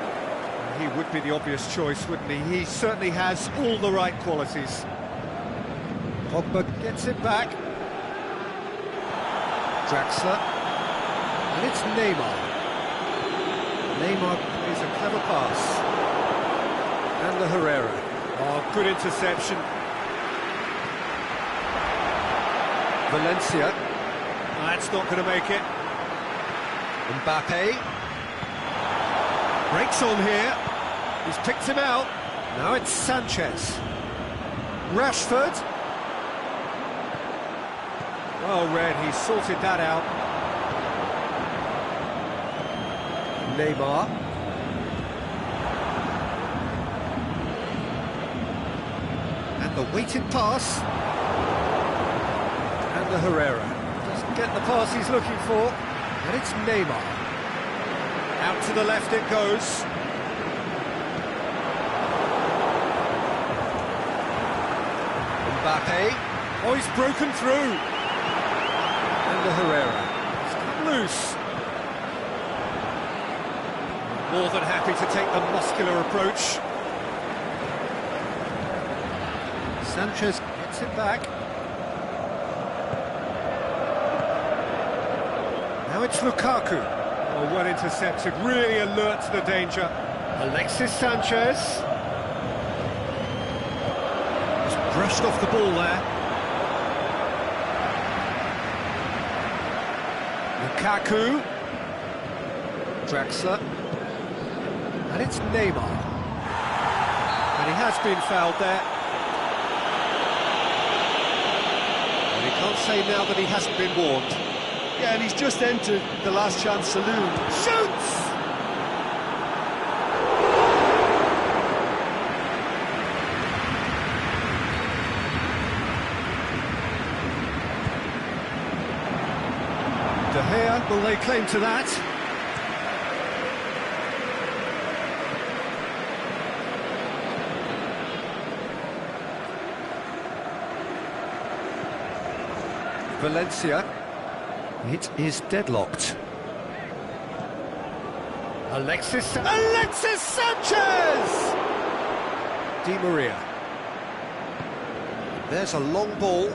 He would be the obvious choice, wouldn't he? He certainly has all the right qualities. Pogba gets it back. Draxler. And it's Neymar. Neymar plays a clever pass. And the Herrera. Oh, good interception. Valencia. That's not going to make it. Mbappe. Breaks on here. He's picked him out. Now it's Sanchez. Rashford. Well read, he sorted that out. Neymar. And the weighted pass. And the Herrera. Doesn't get the pass he's looking for. And it's Neymar. Out to the left it goes. Mbappe. Oh, he's broken through. And the Herrera. He's come loose. More than happy to take the muscular approach. Sanchez gets it back. Now it's Lukaku. Oh, well intercepted, really alert to the danger. Alexis Sanchez. Just brushed off the ball there. Lukaku. Draxler. And it's Neymar. And he has been fouled there. And he can't say now that he hasn't been warned. Yeah, and he's just entered the last chance saloon. Shoots! De Gea will lay claim to that. Valencia. It is deadlocked. Alexis Sanchez! Di Maria. There's a long ball.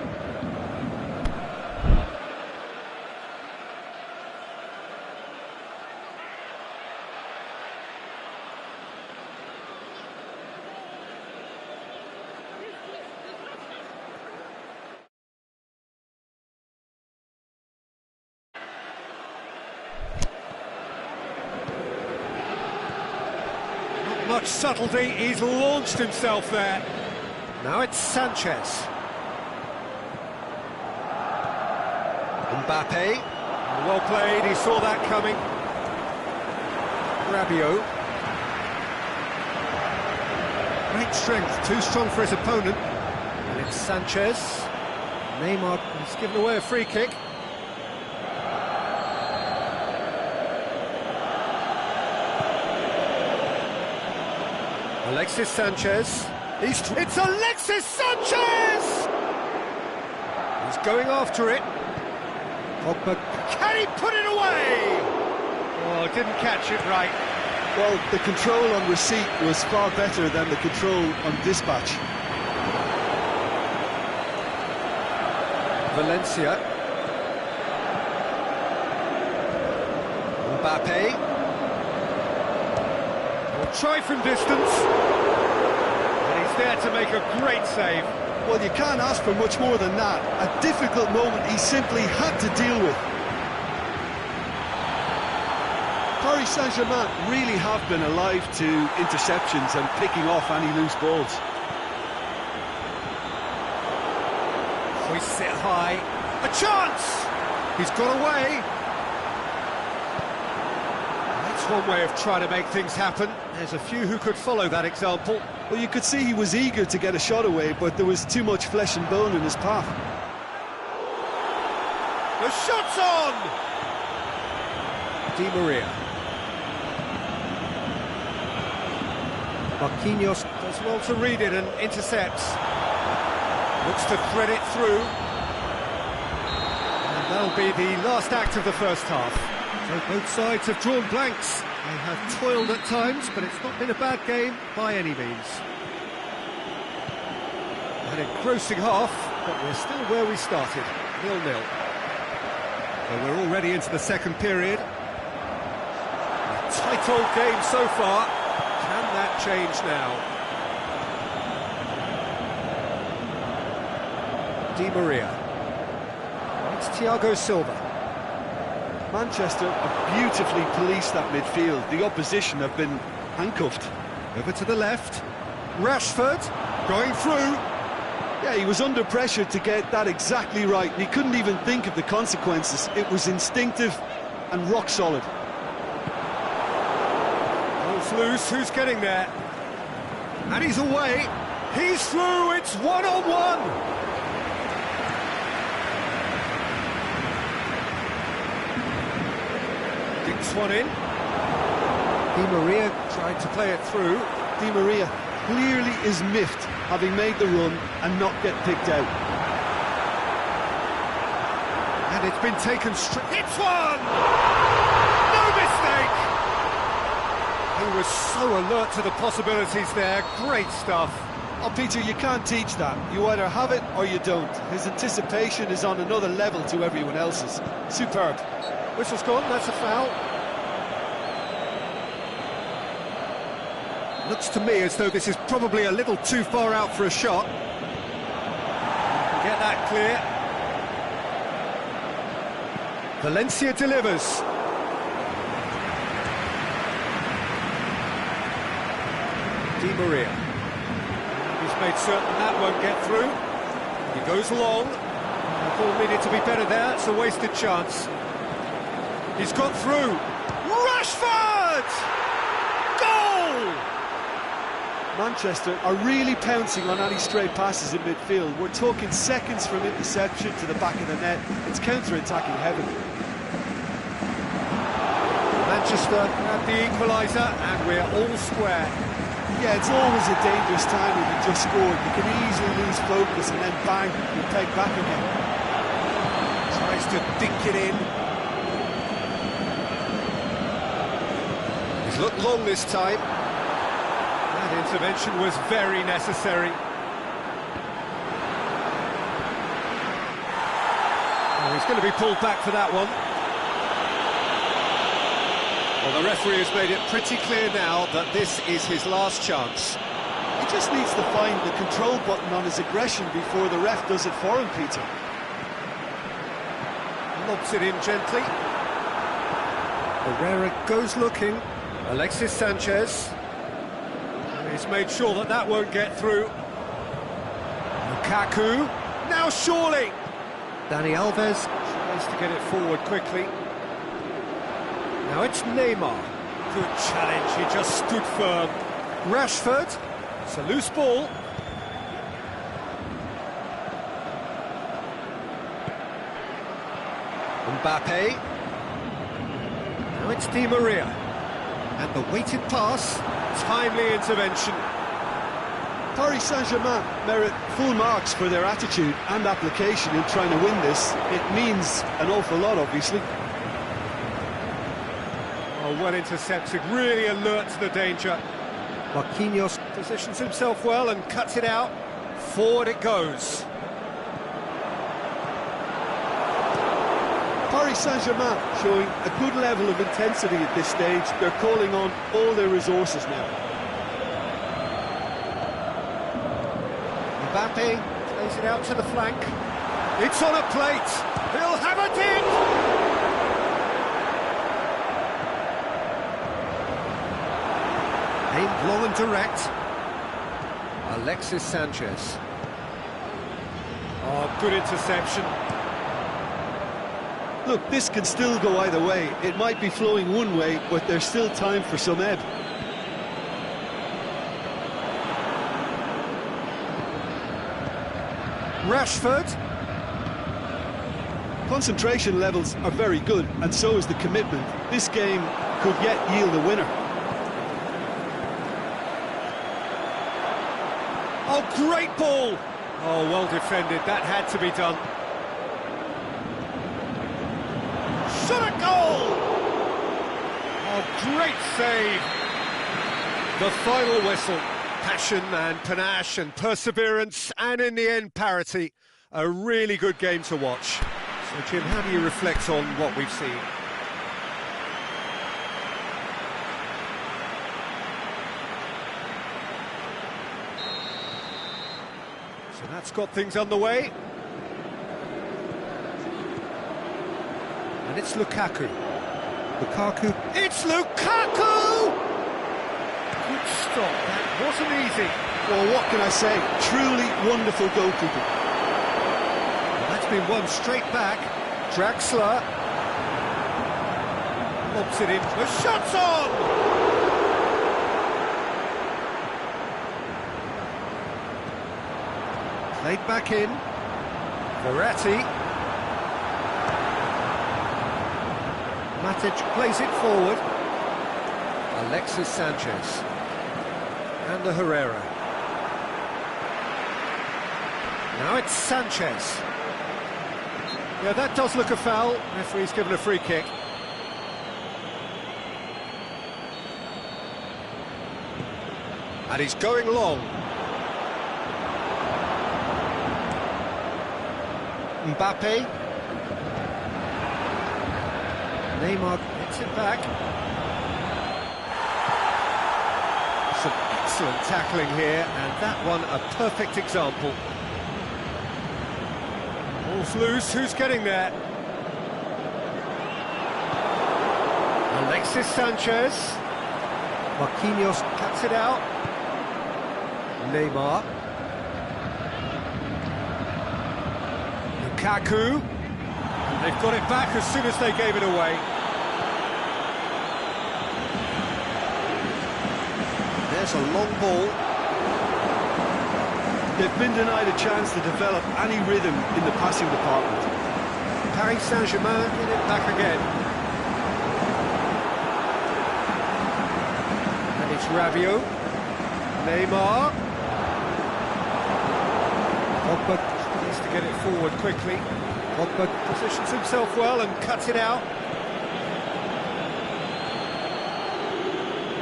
Much subtlety, he's launched himself there. Now it's Sanchez. Mbappe. Well played, he saw that coming. Rabiot. Great strength, too strong for his opponent. And it's Sanchez. Neymar has given away a free kick. Alexis Sanchez. It's Alexis Sanchez! He's going after it. Pogba. Can he put it away? Oh, didn't catch it right. Well, the control on receipt was far better than the control on dispatch. Valencia. Mbappe. Try from distance, and he's there to make a great save. Well, you can't ask for much more than that. A difficult moment he simply had to deal with. Paris Saint-Germain really have been alive to interceptions and picking off any loose balls. Hoists it high. A chance! He's got away. That's one way of trying to make things happen. There's a few who could follow that example. Well, you could see he was eager to get a shot away, but there was too much flesh and bone in his path. The shot's on! Di Maria. Marquinhos does well to read it and intercepts. Looks to thread it through. And that'll be the last act of the first half. So both sides have drawn blanks. They have toiled at times, but it's not been a bad game by any means. An engrossing half, but we're still where we started, 0-0. So we're already into the second period. A tight old game so far. Can that change now? Di Maria. It's Thiago Silva. Manchester have beautifully policed that midfield. The opposition have been handcuffed. Over to the left. Rashford going through. Yeah, he was under pressure to get that exactly right. He couldn't even think of the consequences. It was instinctive and rock solid. Ball's loose, who's getting there? And he's away. He's through, it's one-on-one. Dinks one in. Di Maria tried to play it through. Di Maria clearly is miffed, having made the run and not get picked out. And it's been taken straight. It's one! No mistake! He was so alert to the possibilities there. Great stuff. Oh, Peter, you can't teach that. You either have it or you don't. His anticipation is on another level to everyone else's. Superb. Whistle's gone, that's a foul. Looks to me as though this is probably a little too far out for a shot. Get that clear. Valencia delivers. Di Maria. He's made certain that won't get through. He goes long. The ball needed to be better there, it's a wasted chance. He's got through. Rashford! Goal! Manchester are really pouncing on any stray passes in midfield. We're talking seconds from interception to the back of the net. It's counter-attacking heaven. Manchester have the equaliser and we're all square. Yeah, it's always a dangerous time when you just scored. You can easily lose focus and then bang, you peg back again. Tries to dink it in. He's looked long this time. That intervention was very necessary. Oh, he's going to be pulled back for that one. Well, the referee has made it pretty clear now that this is his last chance. He just needs to find the control button on his aggression before the ref does it for him, Peter. Lobs it in gently. Herrera goes looking. Alexis Sanchez. He's made sure that that won't get through. Lukaku. Now surely. Dani Alves tries to get it forward quickly. Now it's Neymar. Good challenge, he just stood firm. Rashford. It's a loose ball. Mbappe. Now it's Di Maria. And the weighted pass. Timely intervention. Paris Saint-Germain merit full marks for their attitude and application in trying to win this. It means an awful lot, obviously. Oh, well intercepted, really alert to the danger. Marquinhos positions himself well and cuts it out. Forward it goes. Paris Saint-Germain showing a good level of intensity at this stage. They're calling on all their resources now. Mbappe plays it out to the flank. It's on a plate. He'll have it in! Aimed long and direct. Alexis Sanchez. Oh, good interception. Look, this can still go either way. It might be flowing one way, but there's still time for some ebb. Rashford. Concentration levels are very good, and so is the commitment. This game could yet yield a winner. Oh, great ball! Oh, well defended. That had to be done. Shot a goal! Oh, great save! The final whistle. Passion and panache and perseverance, and in the end, parity. A really good game to watch. So, Jim, how do you reflect on what we've seen? So that's got things underway. And it's Lukaku. Lukaku. It's Lukaku! Good stop. That wasn't easy. Well, what can I say? Truly wonderful goalkeeping. Well, that's been won straight back. Draxler. Lobs it in. The shot's on! Played back in. Verratti. Matic plays it forward. Alexis Sanchez. And the Herrera. Now it's Sanchez. Yeah, that does look a foul. Referee's given a free kick. And he's going long. Mbappe. Neymar hits it back. Some excellent tackling here, and that one a perfect example. Ball's loose, who's getting there? Alexis Sanchez. Marquinhos cuts it out. Neymar. Lukaku. They've got it back as soon as they gave it away. There's a long ball. They've been denied a chance to develop any rhythm in the passing department. Paris Saint-Germain get it back again. And it's Rabiot. Neymar. Pogba needs to get it forward quickly. Pogba positions himself well and cuts it out.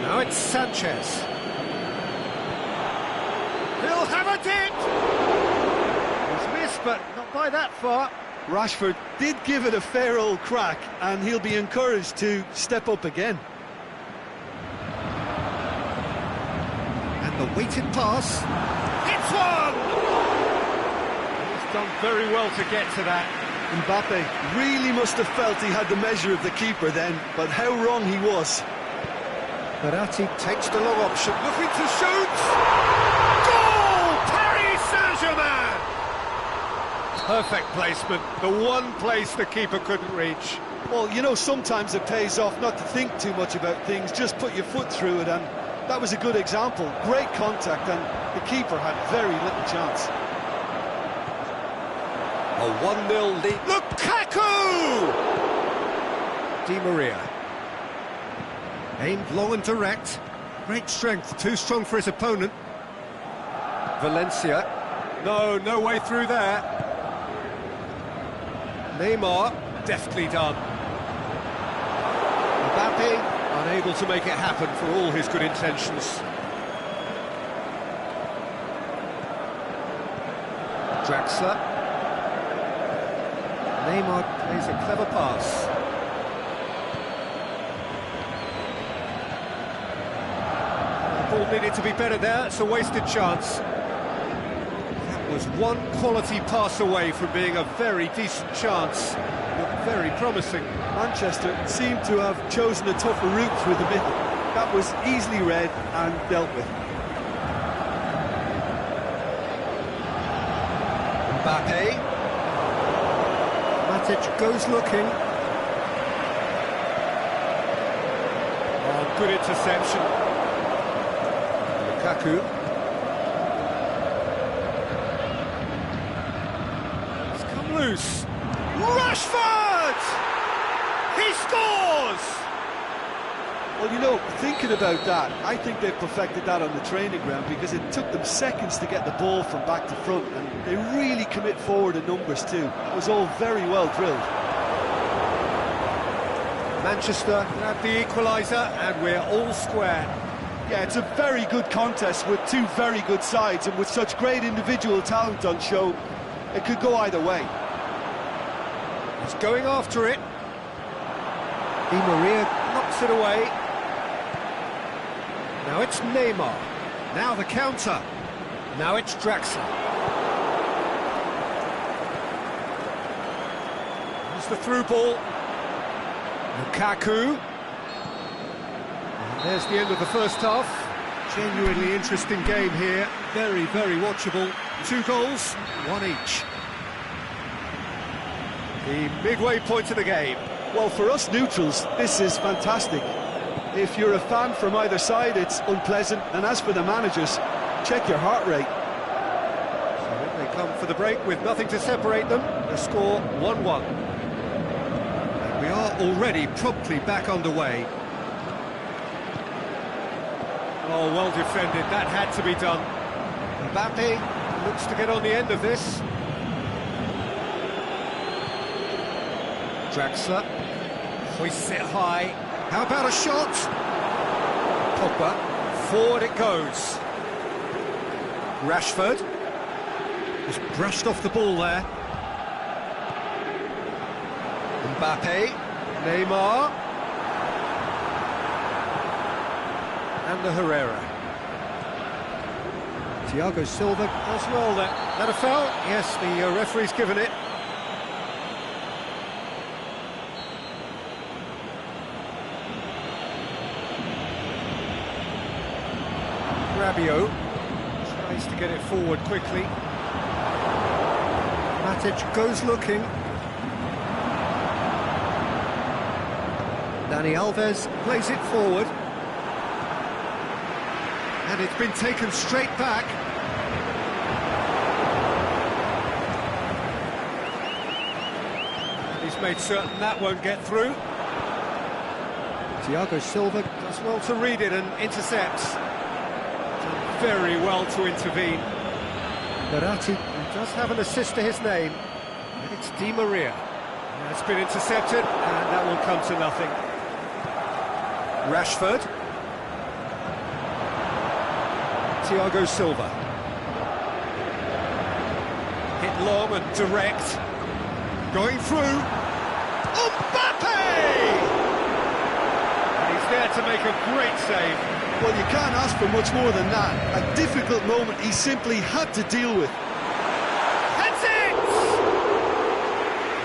Now it's Sanchez. He'll have it in! He's missed, but not by that far. Rashford did give it a fair old crack, and he'll be encouraged to step up again. And the weighted pass. It's one! He's done very well to get to that. Mbappe really must have felt he had the measure of the keeper then, but how wrong he was. Verratti takes the long option, looking to shoot! Goal! Paris Saint-Germain! Perfect placement, the one place the keeper couldn't reach. Well, you know, sometimes it pays off not to think too much about things, just put your foot through it, and that was a good example. Great contact, and the keeper had very little chance. A 1-0 lead. Lukaku! Di Maria. Aimed long and direct. Great strength, too strong for his opponent. Valencia. No way through there. Neymar, deftly done. Mbappe, unable to make it happen for all his good intentions. Draxler. Neymar plays a clever pass. The ball needed to be better there, it's a wasted chance. That was one quality pass away from being a very decent chance. Looked very promising. Manchester seem to have chosen a tougher route through the middle. That was easily read and dealt with. Mbappe. Matic goes looking. Oh, good interception. Lukaku. It's come loose. Rashford! He scores! Well, you know, thinking about that, I think they've perfected that on the training ground because it took them seconds to get the ball from back to front, and they really commit forward in numbers too. It was all very well drilled. Manchester grab the equaliser, and we're all square. Yeah, it's a very good contest with two very good sides, and with such great individual talent on show, it could go either way. He's going after it. Di Maria knocks it away. Now it's Neymar. Now the counter. Now it's Draxler. There's the through ball. Lukaku. And there's the end of the first half. Genuinely interesting game here. Very, very watchable. 2 goals, 1 each. The midway point of the game. Well, for us neutrals, this is fantastic. If you're a fan from either side, it's unpleasant. And as for the managers, check your heart rate. So they come for the break with nothing to separate them. The score 1-1. And we are already promptly back underway. Oh, well defended. That had to be done. Mbappe looks to get on the end of this. Draxler hoists it high. How about a shot? Pogba, forward it goes. Rashford just brushed off the ball there. Mbappe, Neymar, and the Herrera. Thiago Silva as well there. That a foul? Yes, the referee's given it. Rabiot tries to get it forward quickly. Matic goes looking. Dani Alves plays it forward. And it's been taken straight back. And he's made certain that won't get through. Thiago Silva does well to read it and intercepts. Very well to intervene. Verratti does have an assist to his name. And it's Di Maria. It's been intercepted, and that will come to nothing. Rashford. Thiago Silva. Hit long and direct. Going through. Mbappe! And he's there to make a great save. Well, you can't ask for much more than that. A difficult moment he simply had to deal with. That's it!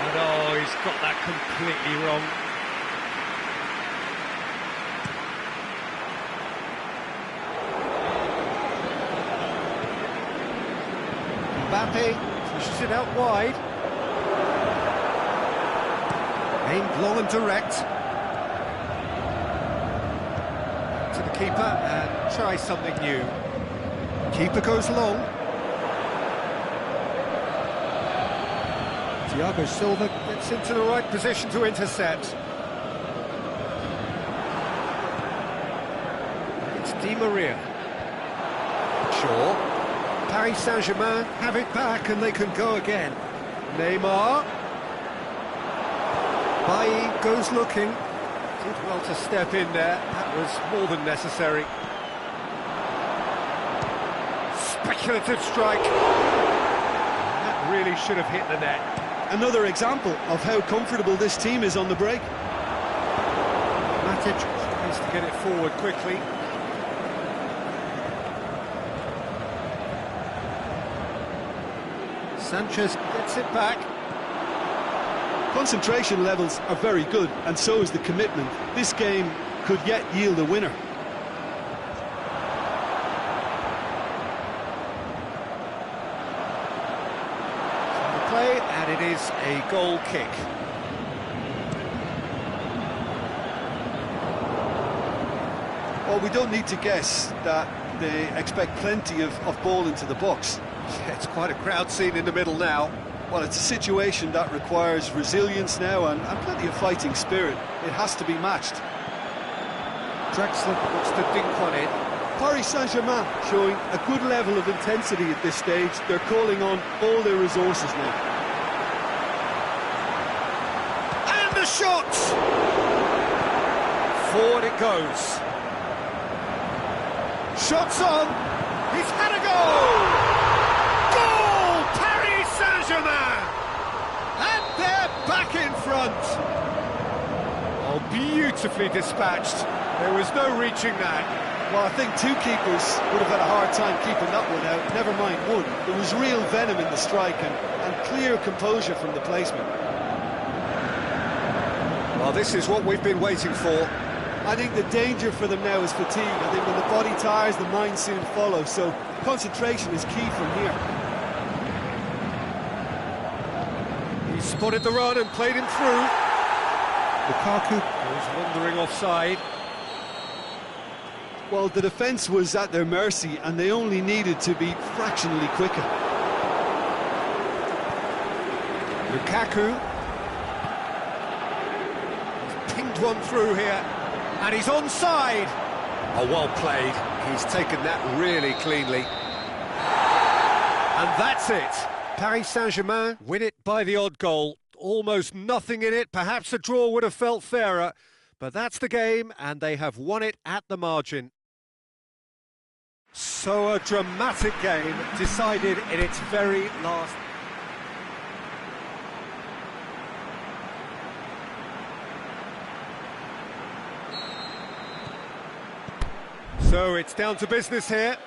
And oh, he's got that completely wrong. Mbappe pushes it out wide. Aimed long and direct. To the keeper and try something new. Keeper goes long. Thiago Silva gets into the right position to intercept. It's Di Maria. Shaw. Paris Saint-Germain have it back and they can go again. Neymar. Bailly goes looking. Did well to step in there. That was more than necessary. Speculative strike. That really should have hit the net. Another example of how comfortable this team is on the break. Matic tries to get it forward quickly. Sanchez gets it back. Concentration levels are very good, and so is the commitment. This game could yet yield a winner. is a goal kick. Well, we don't need to guess that they expect plenty of ball into the box. Yeah, it's quite a crowd scene in the middle now. Well, it's a situation that requires resilience now and plenty of fighting spirit. It has to be matched. Drexler wants to dink one in. Paris Saint-Germain showing a good level of intensity at this stage. They're calling on all their resources now. And the shot! Forward it goes. Shots on! He's had a goal! Goal! Paris Saint-Germain! And they're back in front! Oh, beautifully dispatched. There was no reaching that. Well, I think two keepers would have had a hard time keeping that one out, never mind one. There was real venom in the strike and clear composure from the placement. Well, this is what we've been waiting for. I think the danger for them now is fatigue. I think when the body tires, the mind soon follows, so concentration is key from here. He spotted the run and played him through. Lukaku was wandering offside. Well, the defence was at their mercy and they only needed to be fractionally quicker. Lukaku. He's pinged one through here. And he's onside. Oh, well played. He's taken that really cleanly. And that's it. Paris Saint-Germain win it by the odd goal. Almost nothing in it. Perhaps a draw would have felt fairer. But that's the game, and they have won it at the margin. So a dramatic game decided in its very last... So it's down to business here.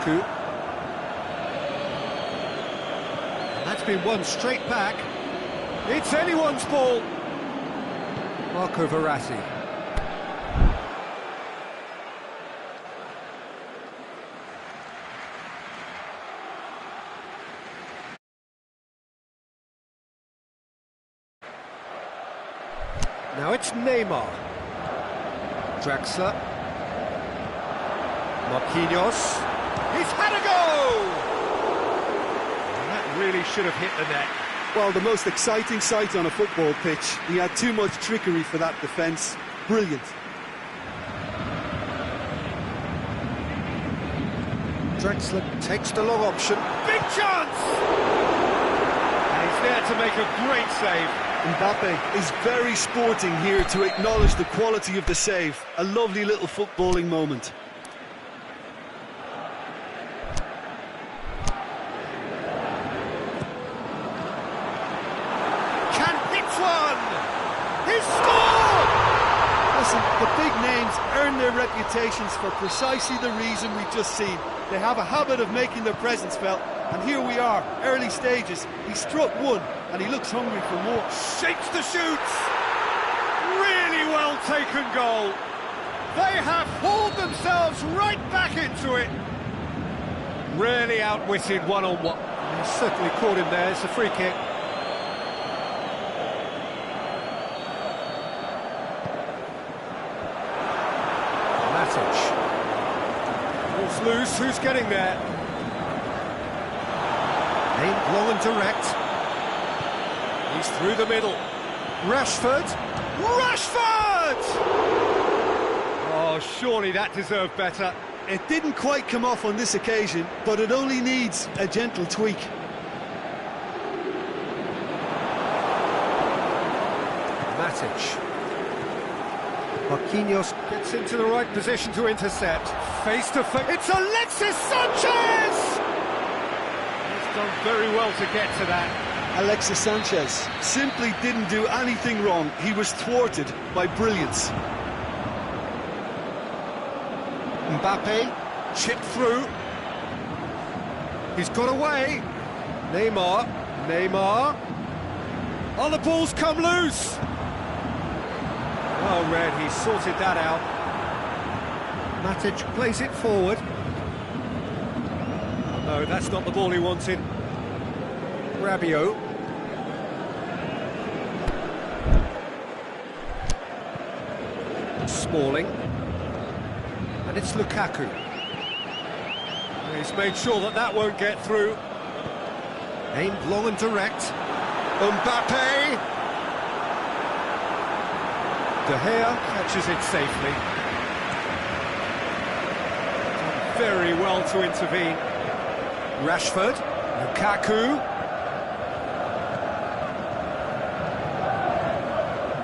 Lukaku. And that's been won straight back. It's anyone's ball. Marco Verratti. Now it's Neymar. Draxler. Marquinhos. He's had a go! And that really should have hit the net. Well, the most exciting sight on a football pitch. He had too much trickery for that defence. Brilliant. Draxler takes the long option. Big chance! And he's there to make a great save. Mbappe is very sporting here to acknowledge the quality of the save. A lovely little footballing moment. Can hit one! He scored! Listen, the big names earn their reputations for precisely the reason we've just seen. They have a habit of making their presence felt, and here we are, early stages. He struck one, and he looks hungry for more. Shapes the shoots! Really well taken goal. They have hauled themselves right back into it. Really outwitted one-on-one. He certainly caught him there, it's a free kick. Matic. Ball's loose, who's getting there? Aimed long and direct. He's through the middle. Rashford! Rashford! Oh, surely that deserved better. It didn't quite come off on this occasion, but it only needs a gentle tweak. Matic. Marquinhos gets into the right position to intercept. Face to face. It's Alexis Sanchez! He's done very well to get to that. Alexis Sanchez simply didn't do anything wrong. He was thwarted by brilliance. Mbappe, chipped through. He's got away. Neymar. Oh, the ball's come loose. Well read, he sorted that out. Matic plays it forward. No, that's not the ball he wanted. Rabiot. Smalling. And it's Lukaku. He's made sure that that won't get through. Aimed long and direct. Mbappe! De Gea catches it safely. Done very well to intervene. Rashford. Lukaku.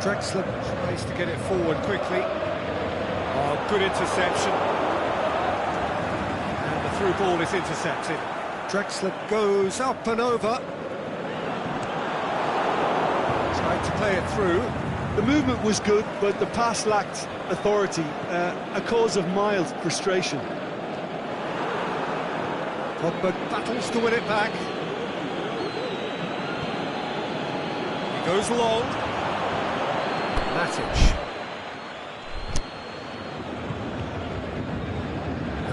Draxler tries to get it forward quickly. Oh, good interception. And the through ball is intercepted. Draxler goes up and over. Tried to play it through. The movement was good, but the pass lacked authority, a cause of mild frustration. Pogba battles to win it back. He goes long. Matic.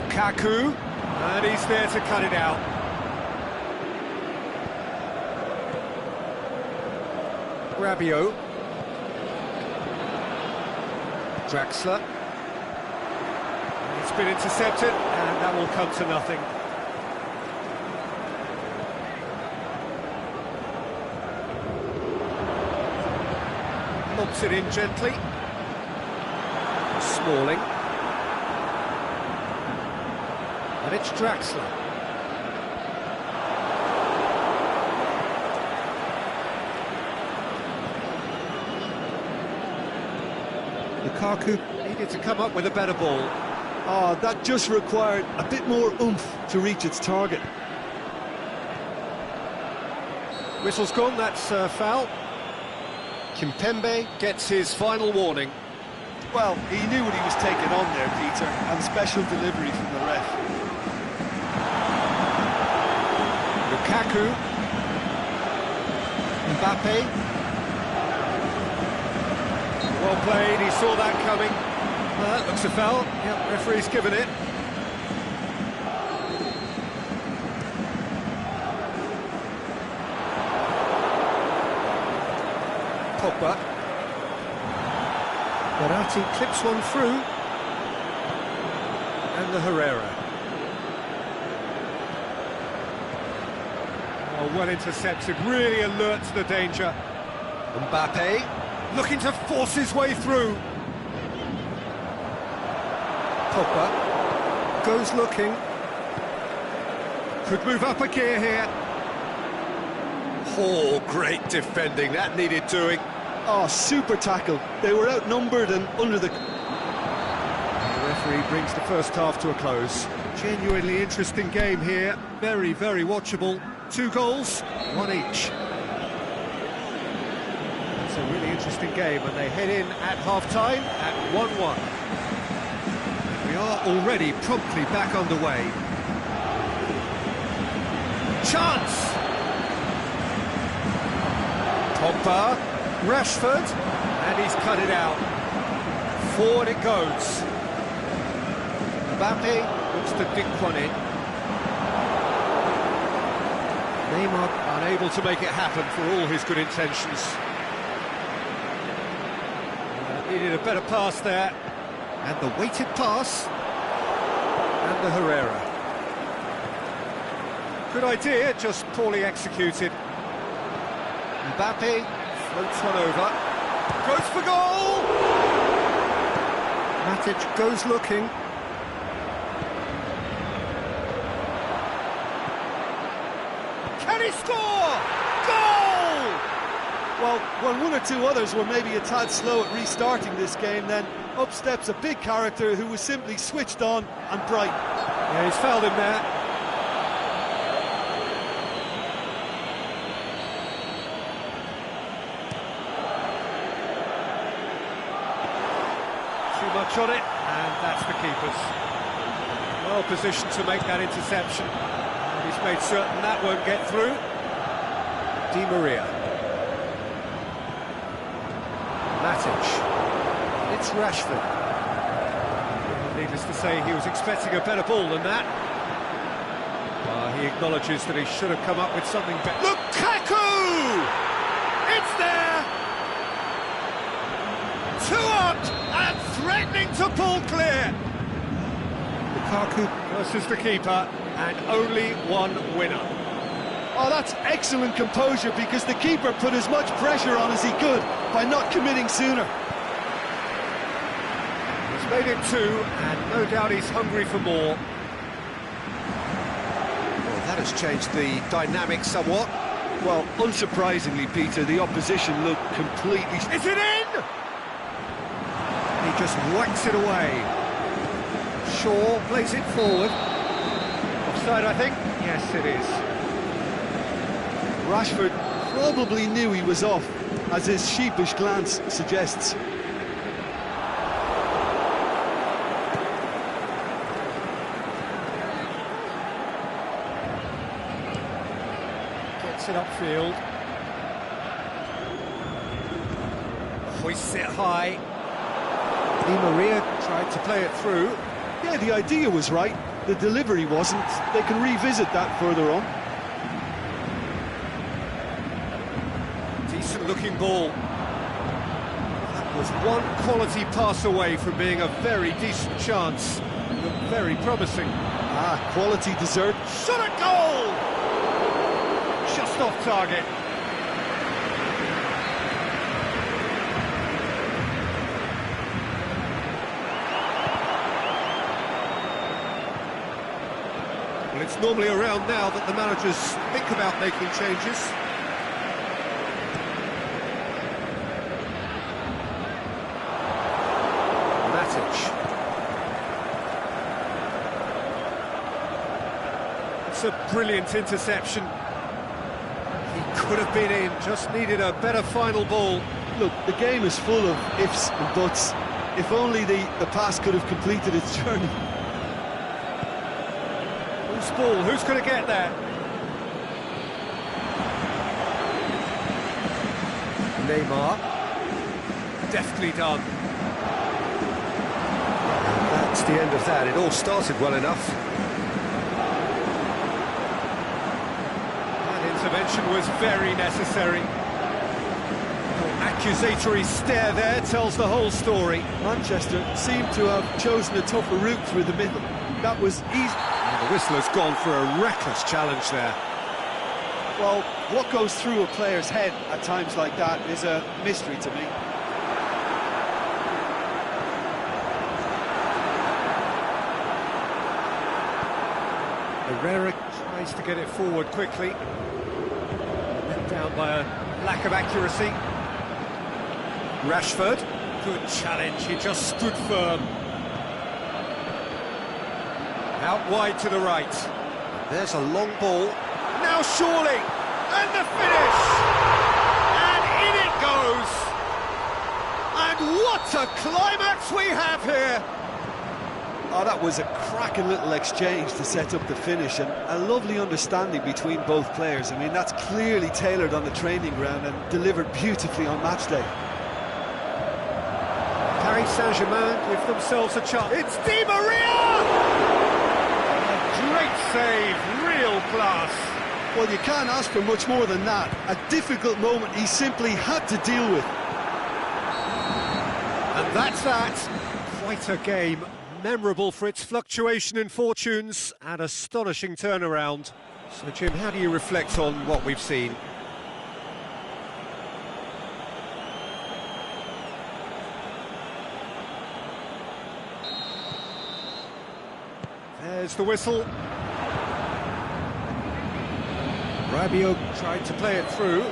Lukaku, and he's there to cut it out. Rabiot. Draxler. It's been intercepted, and that will come to nothing. Lobs it in gently. Smalling. And it's Draxler. Lukaku needed to come up with a better ball. Oh, that just required a bit more oomph to reach its target. Whistle's gone, that's a foul. Kimpembe gets his final warning. Well, he knew what he was taking on there, Peter, and special delivery from the ref. Lukaku. Mbappe. Well played, he saw that coming. Looks a foul. Yep, referee's given it. Pogba. Verratti clips one through. And the Herrera. Oh, well intercepted, really alert to the danger. Mbappe looking to force his way through. Pogba goes looking. Could move up a gear here. Oh, great defending, that needed doing. Oh, super tackle. They were outnumbered and under the... The referee brings the first half to a close. Genuinely interesting game here. Very, very watchable. 2 goals, 1 each. It's a really interesting game, and they head in at half-time at 1-1. We are already promptly back underway. Chance! Pogba, Rashford, and he's cut it out. Forward it goes. Mbappe looks to dink one in. Neymar unable to make it happen for all his good intentions. Needed a better pass there. And the weighted pass. And the Herrera. Good idea, just poorly executed. Mbappe floats one over. Goes for goal! Matic goes looking. Can he score? Goal! Well, when 1 or 2 others were maybe a tad slow at restarting this game, then up steps a big character who was simply switched on and bright. Yeah, he's fouled him there. Too much on it, and that's the keeper's. Well positioned to make that interception. And he's made certain that won't get through. Di Maria. Matic. It's Rashford. Needless to say, he was expecting a better ball than that. He acknowledges that he should have come up with something better. Lukaku! It's there! 2 up and threatening to pull clear. Lukaku versus the keeper, and only 1 winner. Oh, that's excellent composure, because the keeper put as much pressure on as he could by not committing sooner. He's made it 2, and no doubt he's hungry for more. Well, that has changed the dynamic somewhat. Well, unsurprisingly, Peter, the opposition looked completely... Is it in? He just whacks it away. Shaw plays it forward. Offside, I think? Yes, it is. Rashford probably knew he was off, as his sheepish glance suggests. Gets it upfield. Hoists it high. Di Maria tried to play it through. Yeah, the idea was right, the delivery wasn't. They can revisit that further on. Decent looking ball. That was 1 quality pass away from being a very decent chance. Looked very promising. Quality dessert. Shot at goal! Just off target. Well, it's normally around now that the managers think about making changes. Matic. It's a brilliant interception. He could have been in, just needed a better final ball. Look, the game is full of ifs and buts. If only the pass could have completed its journey. Who's ball? Who's going to get there? Neymar. Deftly done. And that's the end of that. It all started well enough. That intervention was very necessary. Accusatory stare there tells the whole story. Manchester seemed to have chosen a tougher route through the middle. That was easy. And the whistler's gone for a reckless challenge there. Well, what goes through a player's head at times like that is a mystery to me. Herrera tries to get it forward quickly. Let down by a lack of accuracy. Rashford, good challenge, he just stood firm. Out wide to the right. There's a long ball. Now surely, and the finish! And in it goes! And what a climax we have here! Oh, that was a cracking little exchange to set up the finish, and a lovely understanding between both players. I mean, that's clearly tailored on the training ground and delivered beautifully on match day. Paris Saint-Germain give themselves a chance. It's Di Maria! A great save, real class. Well, you can't ask for much more than that. A difficult moment he simply had to deal with. And that's that. Quite a game. Memorable for its fluctuation in fortunes and astonishing turnaround. So, Jim, how do you reflect on what we've seen? There's the whistle. Rabiot tried to play it through.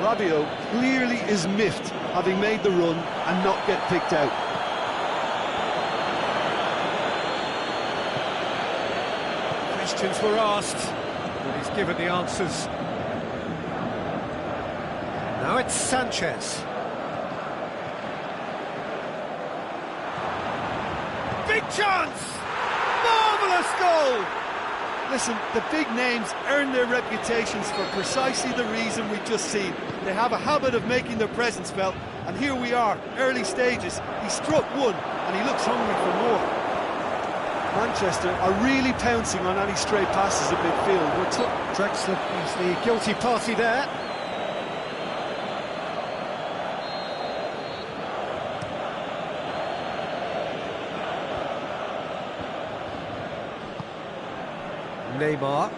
Rabiot clearly is miffed, having made the run and not get picked out. Questions were asked, but he's given the answers. Now it's Sanchez. Big chance! Marvellous goal! Listen, the big names earn their reputations for precisely the reason we've just seen. They have a habit of making their presence felt, and here we are, early stages. He struck one, and he looks hungry for more. Manchester are really pouncing on any stray passes at midfield. Drexler is the guilty party there. Neymar.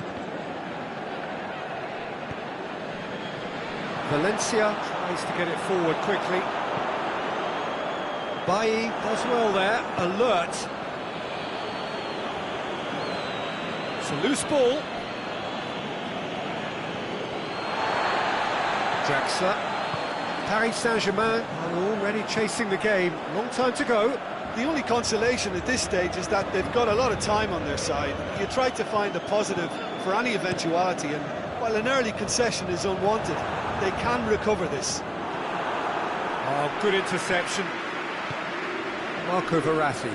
Valencia tries to get it forward quickly. Bailly does well there, alert. It's a loose ball. Drexler. Paris Saint-Germain are already chasing the game. Long time to go. The only consolation at this stage is that they've got a lot of time on their side. You try to find a positive for any eventuality, and while an early concession is unwanted, they can recover this. Oh, good interception. Marco Verratti.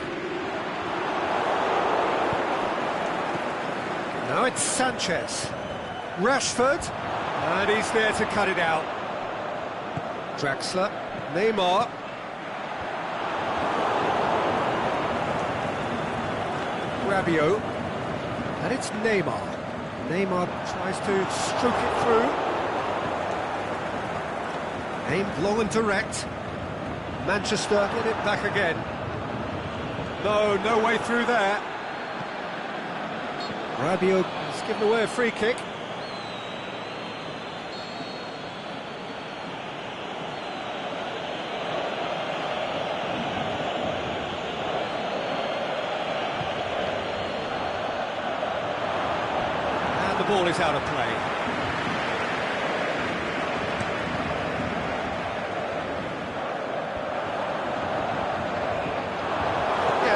Now it's Sanchez. Rashford. And he's there to cut it out. Drexler. Neymar. Rabiot. And it's Neymar. Neymar tries to stroke it through. Aimed long and direct. Manchester get it back again. No way through there. Rabiot has given away a free kick. And the ball is out of play.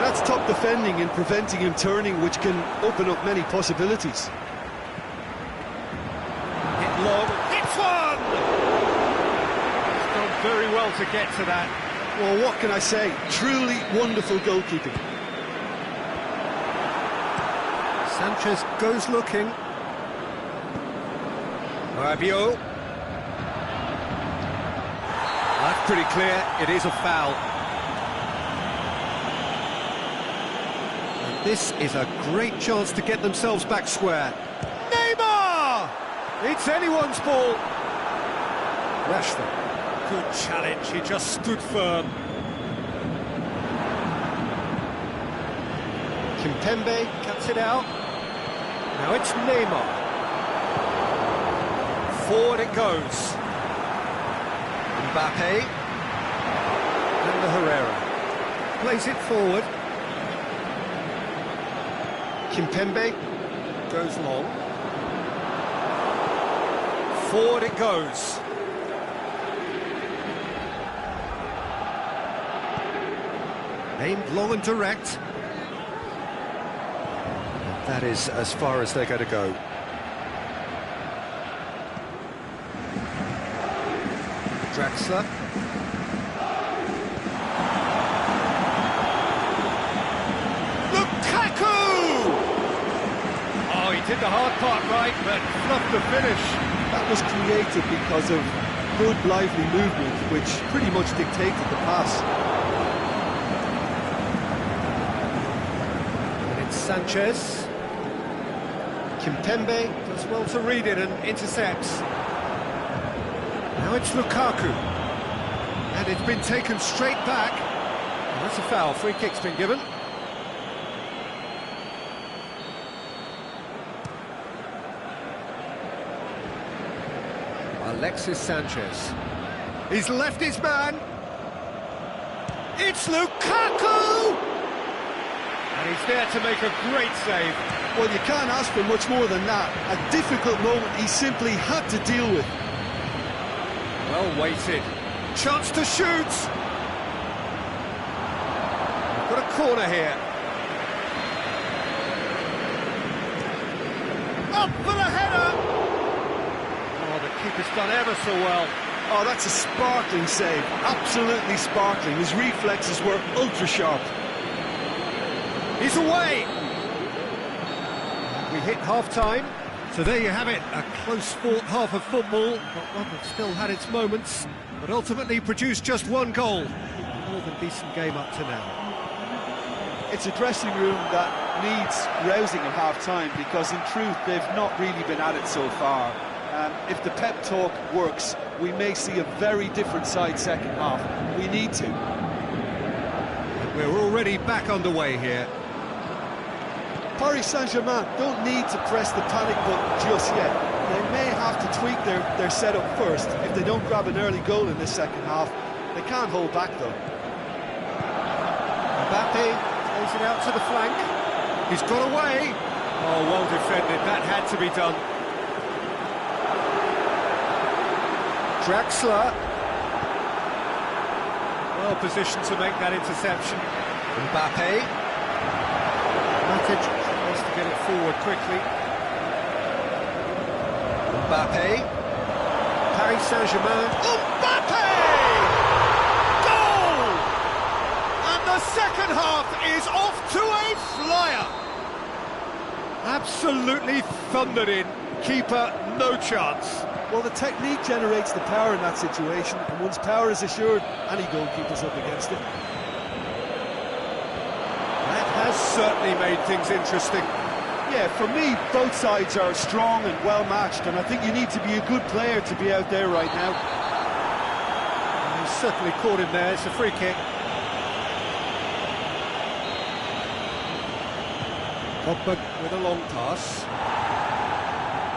That's top defending and preventing him turning, which can open up many possibilities. Hit long, hits one! He's done very well to get to that. Well, what can I say? Truly wonderful goalkeeping. Sanchez goes looking. Rabiot. pretty clear, it is a foul. And this is a great chance to get themselves back square. Neymar! It's anyone's ball. Rashford. Good challenge, he just stood firm. Kimpembe cuts it out. Now it's Neymar. Forward it goes. Mbappe. And the Herrera. Plays it forward. Kimpembe goes long. Forward it goes. Aimed long and direct. That is as far as they're going to go. Draxler. Lukaku! Oh, he did the hard part right, but fluffed the finish. That was created because of good, lively movement, which pretty much dictated the pass. And it's Sanchez. Kimpembe does well to read it and intercepts. Now it's Lukaku. And it's been taken straight back. And that's a foul. Free kick's been given. Alexis Sanchez. He's left his man. It's Lukaku! And he's there to make a great save. Well, you can't ask for much more than that. A difficult moment he simply had to deal with. Well weighted. Chance to shoot! We've got a corner here. Up for the header! Oh, the keeper's done ever so well. Oh, that's a sparkling save. Absolutely sparkling. His reflexes were ultra-sharp. He's away! We hit half-time. So there you have it, a close-fought half of football, but one that still had its moments, but ultimately produced just one goal. More than decent game up to now. It's a dressing room that needs rousing at half-time, because in truth they've not really been at it so far. If the pep talk works, we may see a very different side second half. We need to. And we're already back underway here. Paris Saint-Germain don't need to press the panic button just yet. They may have to tweak their setup first. If they don't grab an early goal in this second half, they can't hold back though. Mbappe plays it out to the flank. He's got away. Oh, well defended. That had to be done. Draxler. Well positioned to make that interception. Mbappe. Matic tries to get it forward quickly. Mbappe. Paris Saint-Germain. Mbappe! Goal! And the second half is off to a flyer. Absolutely thundered in. Keeper, no chance. Well, the technique generates the power in that situation, and once power is assured, any goalkeeper's up against it. That has certainly made things interesting. Yeah, for me, both sides are strong and well-matched, and I think you need to be a good player to be out there right now. He's certainly caught him there. It's a free kick. Pogba with a long pass.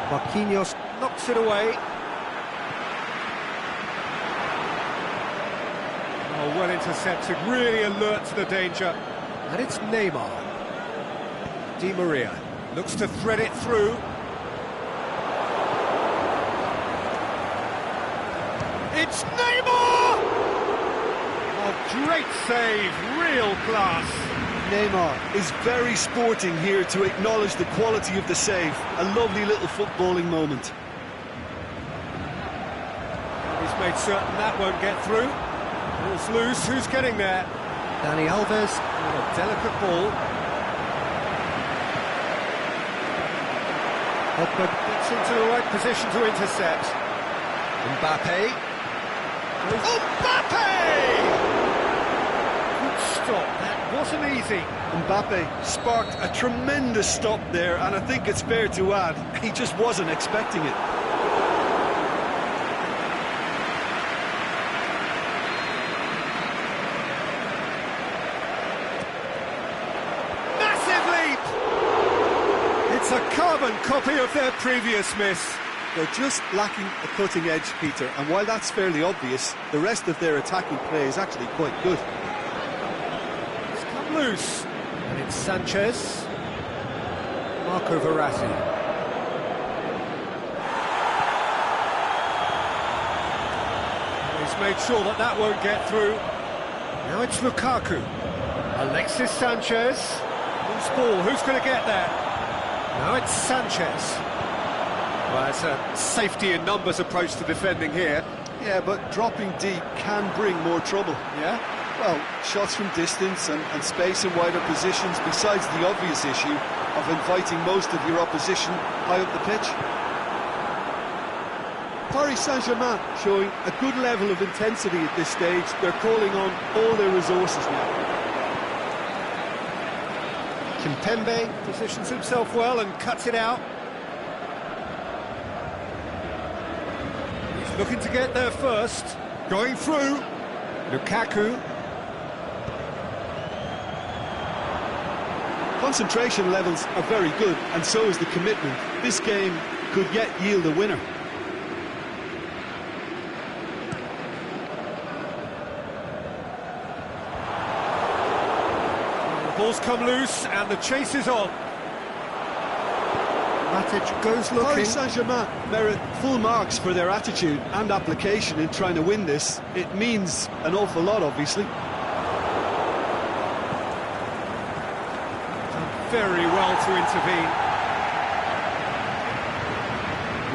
Marquinhos knocks it away. Oh, well intercepted, really alert to the danger. And it's Neymar. Di Maria looks to thread it through. It's Neymar! Oh, great save, real class. Neymar is very sporting here to acknowledge the quality of the save. A lovely little footballing moment. He's made certain that won't get through. Ball's loose, who's getting there? Dani Alves, with a delicate ball. Pogba gets into the right position to intercept. Mbappe. Mbappe! Mbappe! Good stop, that wasn't easy. Mbappe sparked a tremendous stop there, and I think it's fair to add, he just wasn't expecting it. Massive leap! It's a carbon copy of their previous miss. They're just lacking a cutting edge, Peter, and while that's fairly obvious, the rest of their attacking play is actually quite good. It's come loose. And it's Sanchez. Marco Verratti. He's made sure that that won't get through. Now it's Lukaku. Alexis Sanchez. Who's ball? Who's going to get there? Now it's Sanchez. Well, it's a safety in numbers approach to defending here. Yeah, but dropping deep can bring more trouble. Yeah? Well, shots from distance and space in wider positions, besides the obvious issue of inviting most of your opposition high up the pitch. Paris Saint-Germain showing a good level of intensity at this stage. They're calling on all their resources now. Kimpembe positions himself well and cuts it out. He's looking to get there first. Going through. Lukaku. Concentration levels are very good, and so is the commitment. This game could yet yield a winner. The ball's come loose and the chase is on. Matic goes looking. Paris Saint-Germain merit full marks for their attitude and application in trying to win this. It means an awful lot, obviously. Very well to intervene.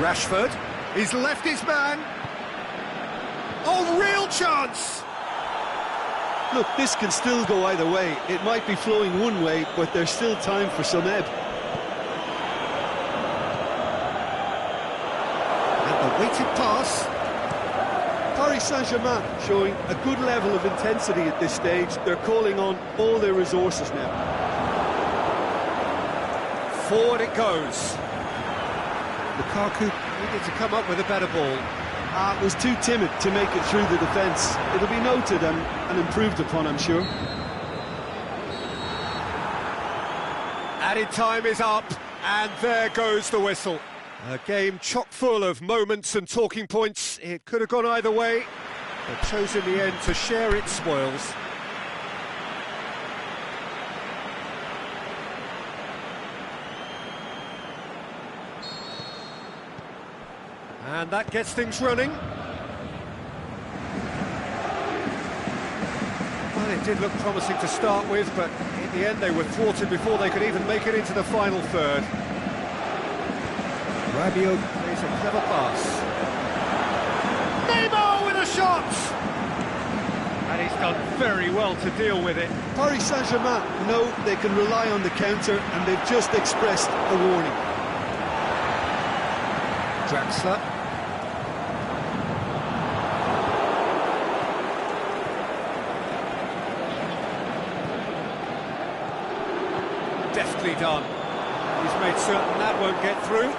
Rashford, he's left his man. Oh, real chance! Look, this can still go either way. It might be flowing one way, but there's still time for some ebb. And the weighted pass. Paris Saint-Germain showing a good level of intensity at this stage. They're calling on all their resources now. Forward it goes. Lukaku needed to come up with a better ball. It was too timid to make it through the defence. It'll be noted and improved upon, I'm sure. Added time is up, and there goes the whistle. A game chock full of moments and talking points. It could have gone either way, but chose in the end to share its spoils. And that gets things running. Well, it did look promising to start with, but in the end they were thwarted before they could even make it into the final third. Rabiot plays a clever pass. Neymar with a shot! And he's done very well to deal with it. Paris Saint-Germain know they can rely on the counter, and they've just expressed a warning. Draxler. Deftly done. He's made certain that won't get through.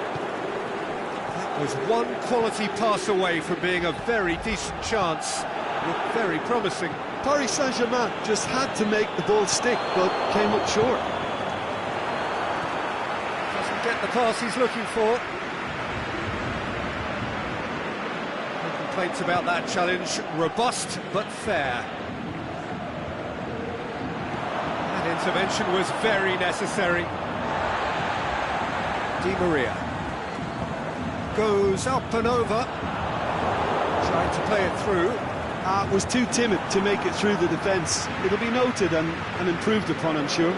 That was one quality pass away from being a very decent chance. Looked very promising. Paris Saint-Germain just had to make the ball stick, but came up short. Doesn't get the pass he's looking for. No complaints about that challenge. Robust but fair. Intervention was very necessary. Di Maria goes up and over, trying to play it through. Was too timid to make it through the defence. It'll be noted and improved upon, I'm sure.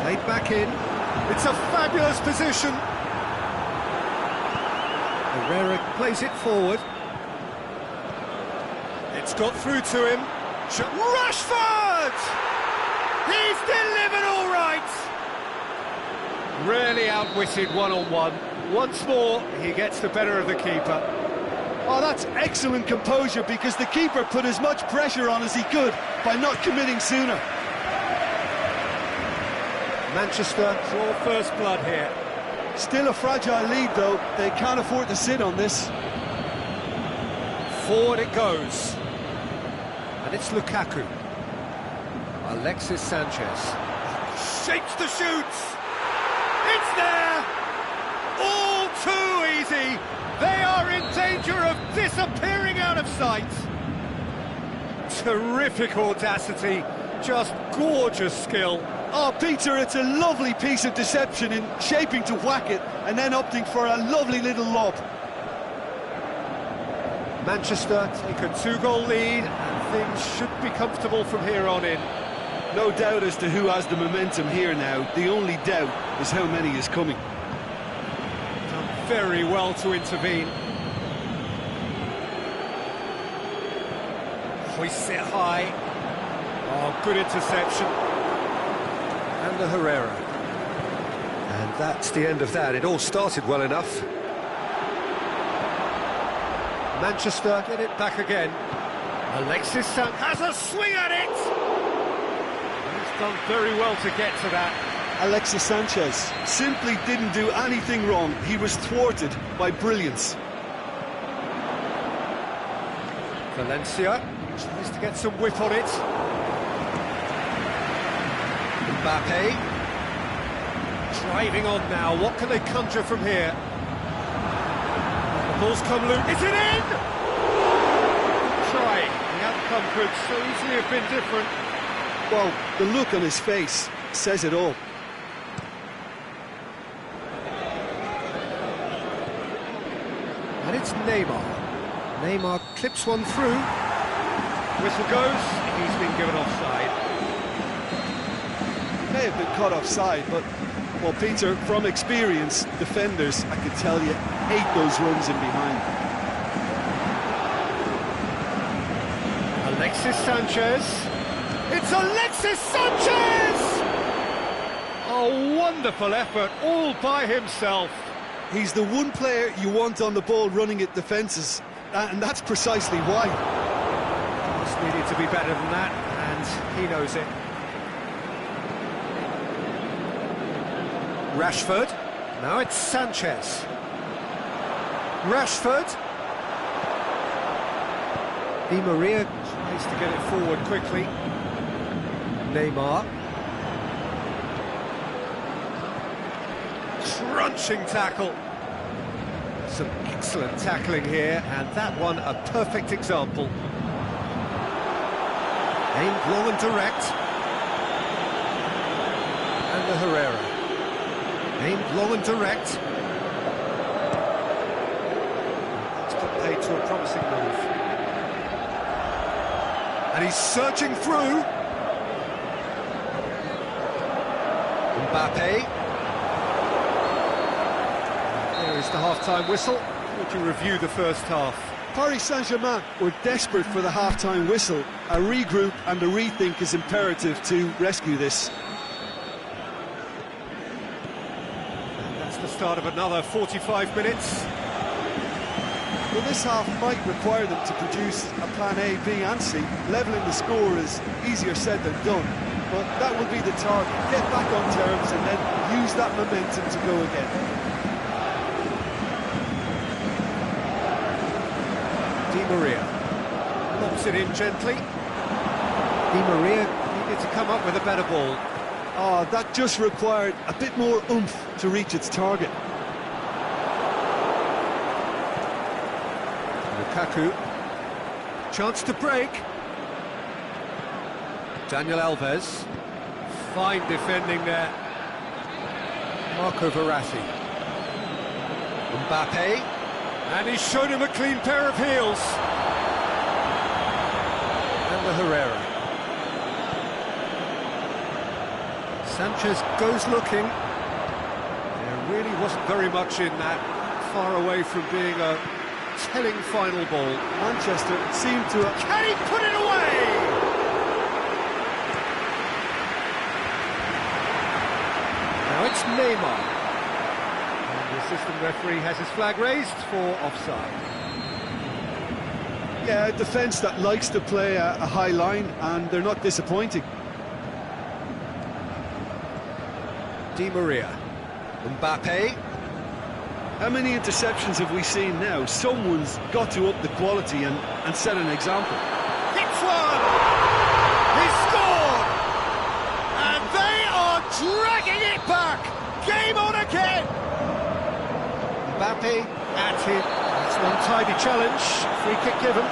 Played back in. It's a fabulous position. Herrera plays it forward. It's got through to him. Rashford! He's delivered all right! Really outwitted one-on-one. Once more, he gets the better of the keeper. Oh, that's excellent composure, because the keeper put as much pressure on as he could by not committing sooner. Manchester draw first blood here. Still a fragile lead, though. They can't afford to sit on this. Forward it goes. And it's Lukaku. Alexis Sanchez. Shapes the shoots. It's there! All too easy. They are in danger of disappearing out of sight. Terrific audacity. Just gorgeous skill. Oh, Peter, it's a lovely piece of deception in shaping to whack it and then opting for a lovely little lob. Manchester take a 2-goal lead and things should be comfortable from here on in. No doubt as to who has the momentum here now. The only doubt is how many is coming. Done very well to intervene. Hoists it high. Oh, good interception. And the Herrera. And that's the end of that. It all started well enough. Manchester get it back again. Alexis Sanchez has a swing at it! He's done very well to get to that. Alexis Sanchez simply didn't do anything wrong. He was thwarted by brilliance. Valencia tries to get some whip on it. Mbappe driving on now. What can they conjure from here? The ball's come loose. Is it in? Try. The outcome could so easily have been different. Well, the look on his face says it all. And it's Neymar. Neymar clips one through. Whistle goes. He's been given offside. May have been caught offside, but, well, Peter, from experience, defenders, I can tell you, hate those runs in behind. Alexis Sanchez. It's Alexis Sanchez! A wonderful effort, all by himself. He's the one player you want on the ball running at defences, and that's precisely why. Just needed to be better than that, and he knows it. Rashford. Now it's Sanchez. Rashford. Di Maria tries to get it forward quickly. Neymar. Crunching tackle. Some excellent tackling here, and that one a perfect example. Aimed long and direct. And the Herrera. Aimed long and direct. That's got paid to a promising move. And he's searching through. Mbappe. There is the half-time whistle. Would you review the first half? Paris Saint-Germain were desperate for the half-time whistle. A regroup and a rethink is imperative to rescue this. The start of another 45 minutes. Well, this half might require them to produce a plan A, B and C. Levelling the score is easier said than done, but that will be the target. Get back on terms and then use that momentum to go again. Di Maria lobs it in gently. Di Maria needed to come up with a better ball. Oh, that just required a bit more oomph to reach its target. Lukaku. Chance to break. Daniel Alves. Fine defending there. Marco Verratti. Mbappe. And he's shown him a clean pair of heels. And the Herrera. Sanchez goes looking. There really wasn't very much in that, far away from being a telling final ball. Manchester seemed to have... Can he put it away? Now it's Neymar. And with assistant referee has his flag raised for offside. Yeah, a defence that likes to play a high line, and they're not disappointing. Di Maria. Mbappe. How many interceptions have we seen now? Someone's got to up the quality and set an example. Hits one! He scored! And they are dragging it back! Game on again! Mbappe at him. That's one tidy challenge. Free kick given.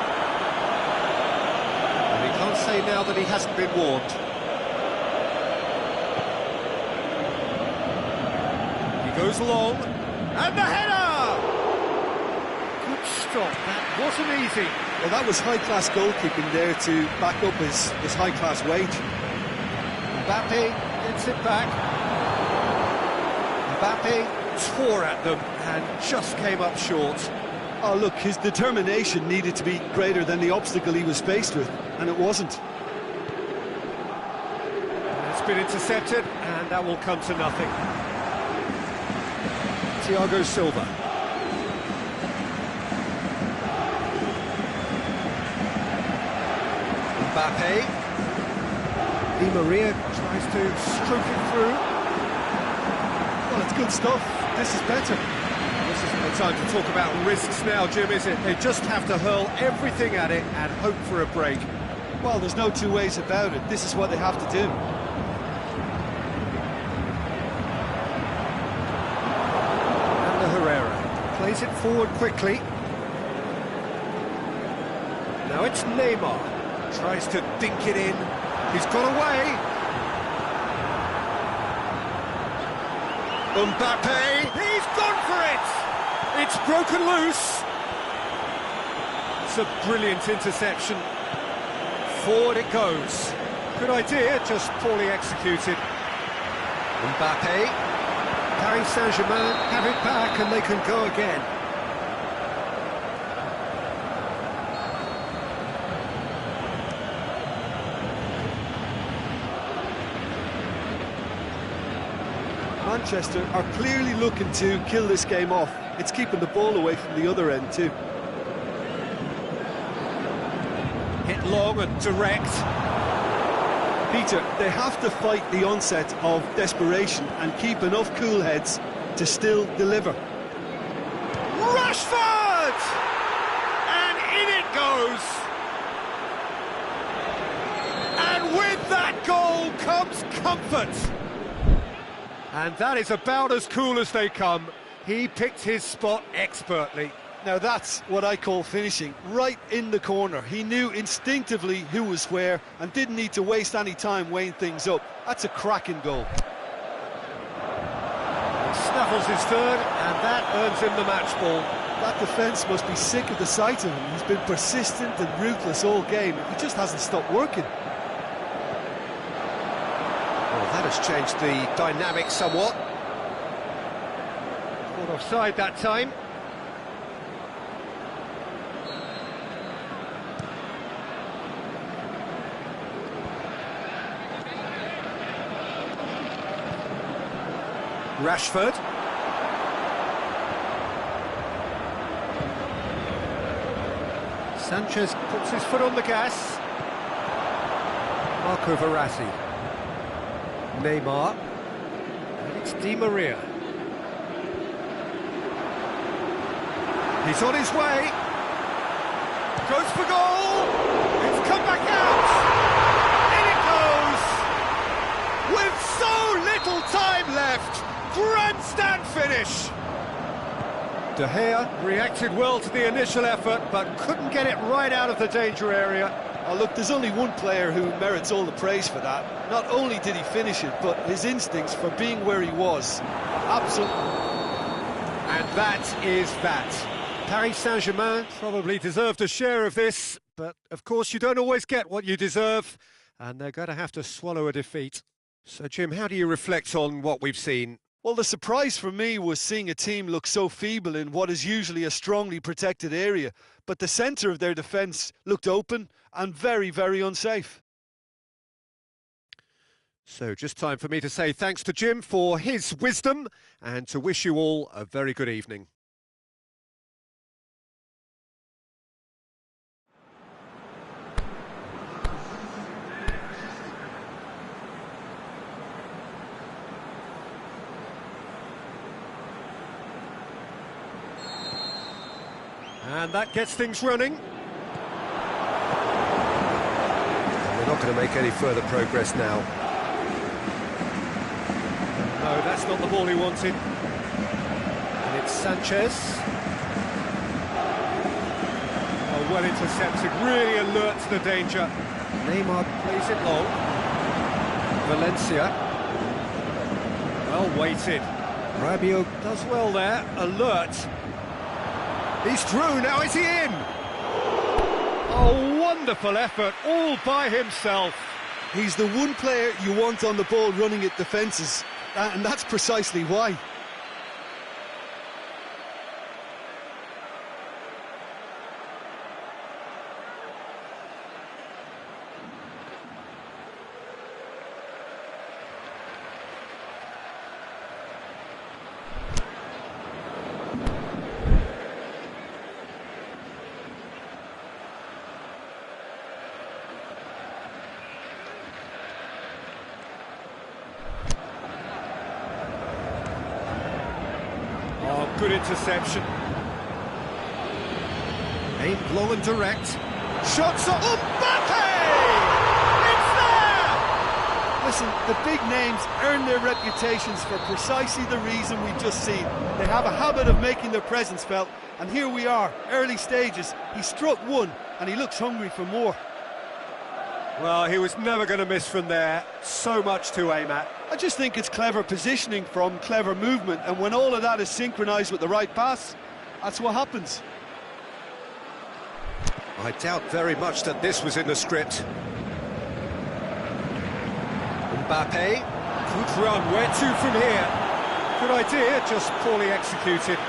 And he can't say now that he hasn't been warned. He goes long. And the header! Good stop. That wasn't easy. Well, that was high-class goalkeeping there to back up his high-class wage. Mbappe gets it back. Mbappe tore at them and just came up short. Oh, look, his determination needed to be greater than the obstacle he was faced with, and it wasn't. It's been intercepted, and that will come to nothing. Thiago Silva. Mbappe. Di Maria tries to stroke it through. Well, it's good stuff. This is better. This isn't the time to talk about risks now, Jim, is it? They just have to hurl everything at it and hope for a break. Well, there's no two ways about it. This is what they have to do. Plays it forward quickly. Now it's Neymar. Tries to dink it in. He's got away. Mbappe. He's gone for it. It's broken loose. It's a brilliant interception. Forward it goes. Good idea, just poorly executed. Mbappe. Paris Saint-Germain have it back and they can go again. Manchester are clearly looking to kill this game off. It's keeping the ball away from the other end too. Hit long and direct. Peter, they have to fight the onset of desperation and keep enough cool heads to still deliver. Rashford! And in it goes! And with that goal comes comfort! And that is about as cool as they come. He picked his spot expertly. Now that's what I call finishing, right in the corner. He knew instinctively who was where and didn't need to waste any time weighing things up. That's a cracking goal. He snuffles his third, and that earns him the match ball. That defence must be sick of the sight of him. He's been persistent and ruthless all game. He just hasn't stopped working. Well, that has changed the dynamic somewhat. Caught offside that time. Rashford. Sanchez puts his foot on the gas. Marco Verratti. Neymar. And it's Di Maria. He's on his way. Goes for goal. It's come back out. In it goes. With so little time left. Grandstand finish! De Gea reacted well to the initial effort, but couldn't get it right out of the danger area. Oh, look, there's only one player who merits all the praise for that. Not only did he finish it, but his instincts for being where he was. Absolutely. And that is that. Paris Saint-Germain probably deserved a share of this, but of course you don't always get what you deserve, and they're going to have to swallow a defeat. So, Jim, how do you reflect on what we've seen? Well, the surprise for me was seeing a team look so feeble in what is usually a strongly protected area. But the centre of their defence looked open and very, very unsafe. So just time for me to say thanks to Jim for his wisdom and to wish you all a very good evening. And that gets things running. We're not going to make any further progress now. No, that's not the ball he wanted. And it's Sanchez. Oh, well intercepted, really alert to the danger. Neymar plays it long. Valencia. Well weighted. Rabiot does well there, alert. He's through, now is he in? Oh, wonderful effort, all by himself. He's the one player you want on the ball running at defences, and that's precisely why. Good interception. Aimed long and direct. Shots up. Mbappe! It's there! Listen, the big names earn their reputations for precisely the reason we've just seen. They have a habit of making their presence felt, and here we are, early stages. He struck one, and he looks hungry for more. Well, he was never going to miss from there. So much to aim at. I just think it's clever positioning from clever movement, and when all of that is synchronised with the right pass, that's what happens. I doubt very much that this was in the script. Mbappe. Good run, where to from here? Good idea, just poorly executed.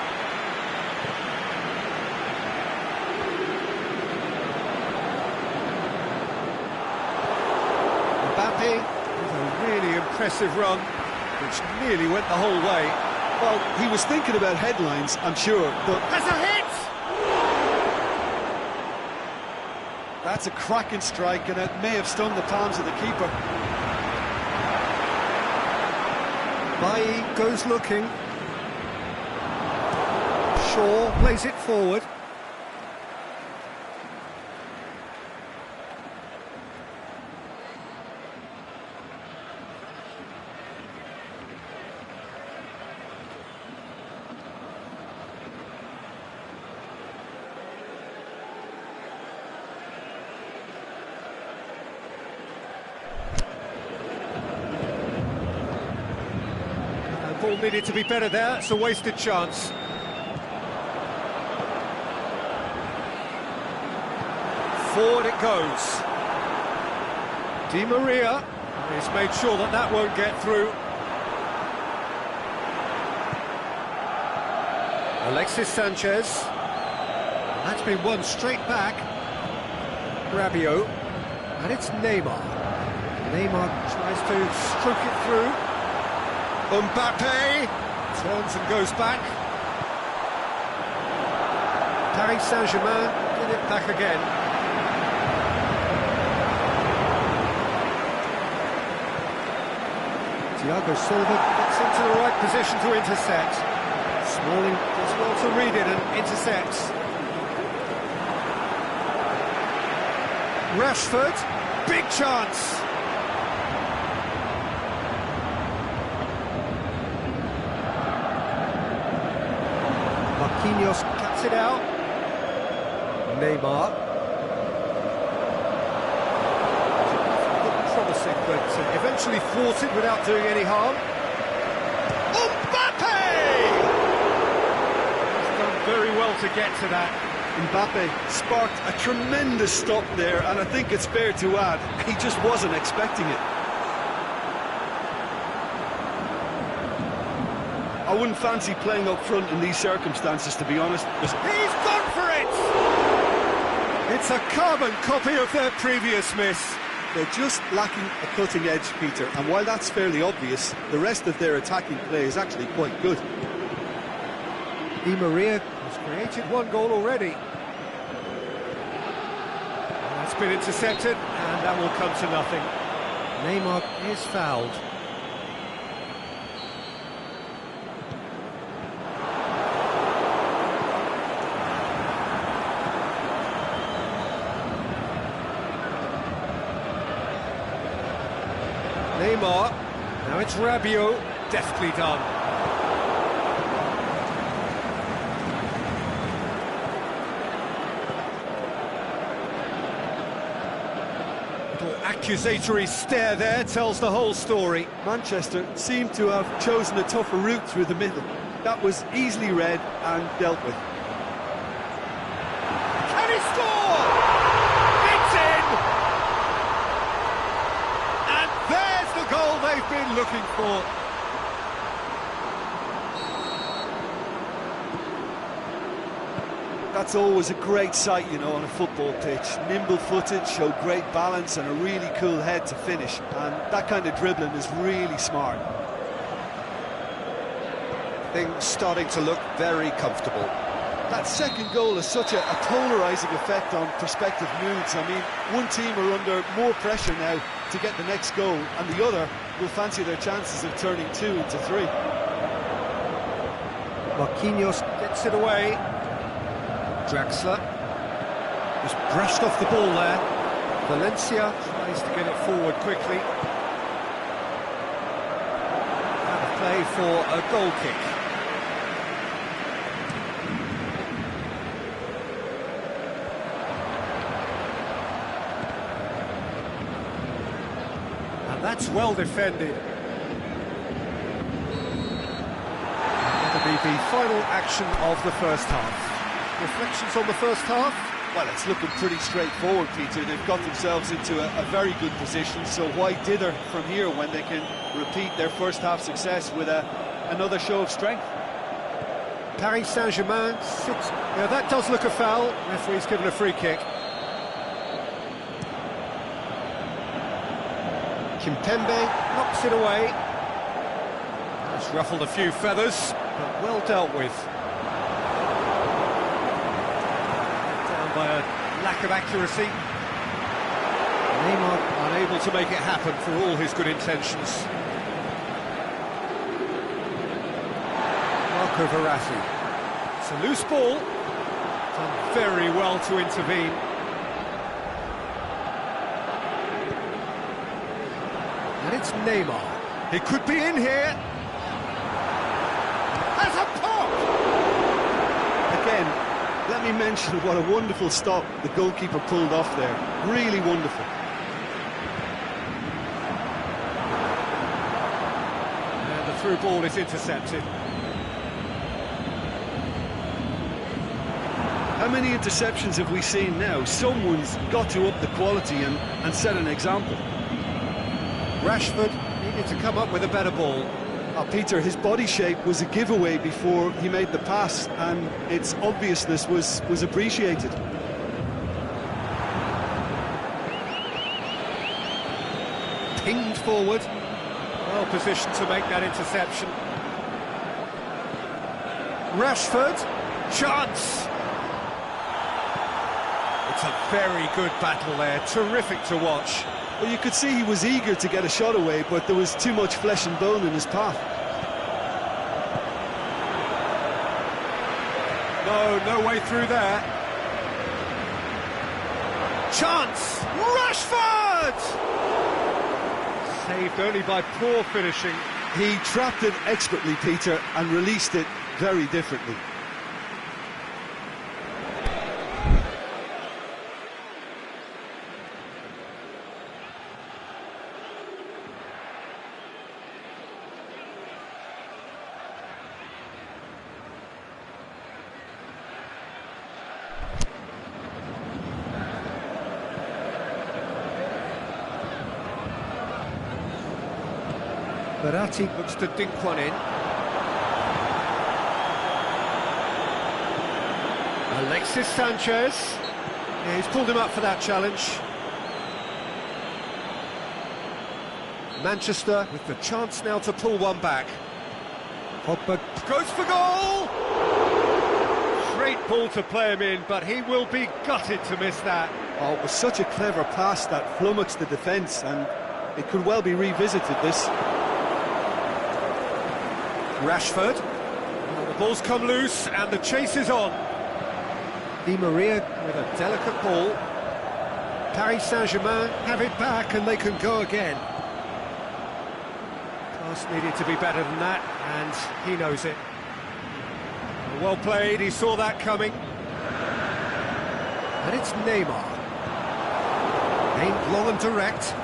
Mbappe with a really impressive run, which nearly went the whole way. Well, he was thinking about headlines, I'm sure, but... That's a hit! That's a cracking strike, and it may have stung the palms of the keeper. Bailly goes looking. Shaw plays it forward. Ball needed to be better there, it's a wasted chance. Forward it goes. Di Maria has made sure that that won't get through. Alexis Sanchez. That's been won straight back. Rabiot. And it's Neymar. Neymar tries to stroke it through. Mbappe turns and goes back. Paris Saint-Germain get it back again. Thiago Silva gets into the right position to intercept. Smalling does well to read it and intercepts. Rashford, big chance. Marquinhos cuts it out. Neymar. Looked promising, but eventually thwarted without doing any harm. Mbappe! He's done very well to get to that. Mbappe sparked a tremendous stop there, and I think it's fair to add, he just wasn't expecting it. I wouldn't fancy playing up front in these circumstances, to be honest. He's gone for it! It's a carbon copy of their previous miss. They're just lacking a cutting edge, Peter, and while that's fairly obvious, the rest of their attacking play is actually quite good. Di Maria has created one goal already. That's been intercepted, and that will come to nothing. Neymar is fouled. Neymar, now it's Rabiot, deftly done. Little accusatory stare there tells the whole story. Manchester seem to have chosen a tougher route through the middle. That was easily read and dealt with. Can he score? It's in! And there's the goal they've been looking for. That's always a great sight, you know, on a football pitch. Nimble-footed, showed great balance and a really cool head to finish. And that kind of dribbling is really smart. Things starting to look very comfortable. That second goal has such a polarising effect on prospective moods. I mean, one team are under more pressure now to get the next goal, and the other will fancy their chances of turning 2 into 3. Marquinhos gets it away. Draxler just brushed off the ball there. Valencia tries to get it forward quickly. And a play for a goal kick. And that's well defended. That'll be the final action of the first half. Reflections on the first half? Well, it's looking pretty straightforward, Peter. They've got themselves into a very good position, so why dither from here when they can repeat their first half success with another show of strength? Paris Saint-Germain sits... Yeah, that does look a foul. Referee's given a free kick. Kimpembe knocks it away. That's ruffled a few feathers, but well dealt with. By a lack of accuracy. Neymar unable to make it happen for all his good intentions. Marco Verratti. It's a loose ball. Done very well to intervene. And it's Neymar. He could be in here. Has a pop! Again, let me mention what a wonderful stop the goalkeeper pulled off there. Really wonderful. And the through ball is intercepted. How many interceptions have we seen now? Someone's got to up the quality and set an example. Rashford needed to come up with a better ball. Peter, his body shape was a giveaway before he made the pass, and its obviousness was appreciated. Pinged forward. Well positioned to make that interception. Rashford. Chance. It's a very good battle there. Terrific to watch. Well, you could see he was eager to get a shot away, but there was too much flesh and bone in his path. No way through there. Chance! Rashford! Saved only by poor finishing. He trapped it expertly, Peter, and released it very differently. Verratti looks to dink one in. Alexis Sanchez. Yeah, he's pulled him up for that challenge. Manchester with the chance now to pull one back. Pogba goes for goal! Great ball to play him in, but he will be gutted to miss that. Oh, it was such a clever pass that flummoxed the defence, and it could well be revisited, this. Rashford. Oh, the ball's come loose, and the chase is on. Di Maria with a delicate ball. Paris Saint-Germain have it back, and they can go again. Pass needed to be better than that, and he knows it. Well played, he saw that coming. And it's Neymar. Aimed long and direct.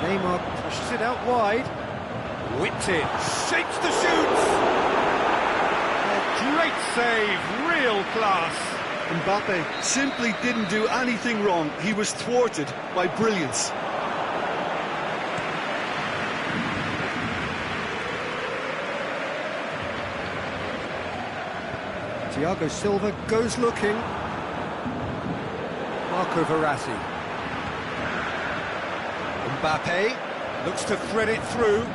Neymar pushes it out wide. Whipped it, shapes the shoots! A great save, real class. Mbappe simply didn't do anything wrong. He was thwarted by brilliance. Thiago Silva goes looking. Marco Verratti. Mbappe looks to thread it through.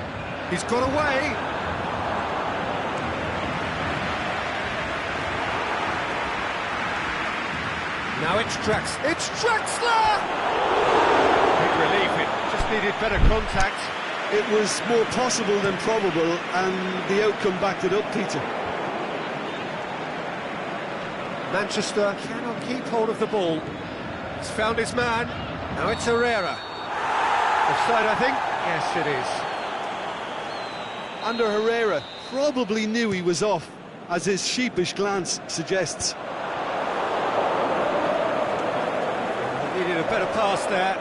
He's got away. Now it's Draxler. It's Draxler! Big relief, it just needed better contact. It was more possible than probable, and the outcome backed it up, Peter. Manchester cannot keep hold of the ball. He's found his man. Now it's Herrera. Offside, I think? Yes, it is. Under Herrera probably knew he was off, as his sheepish glance suggests. Needed a better pass there.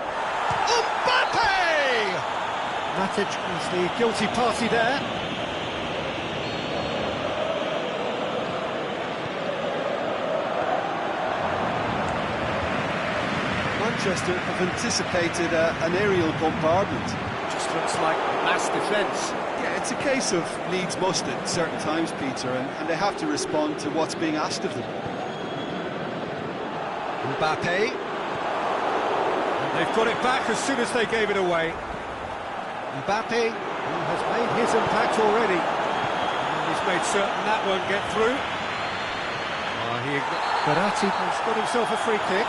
Mbappe! Matic was the guilty party there. Manchester have anticipated an aerial bombardment. Just looks like mass defence. Yeah, it's a case of needs must at certain times, Peter, and they have to respond to what's being asked of them. Mbappe. And they've got it back as soon as they gave it away. Mbappe, who has made his impact already. And he's made certain that won't get through. Verratti has got himself a free kick.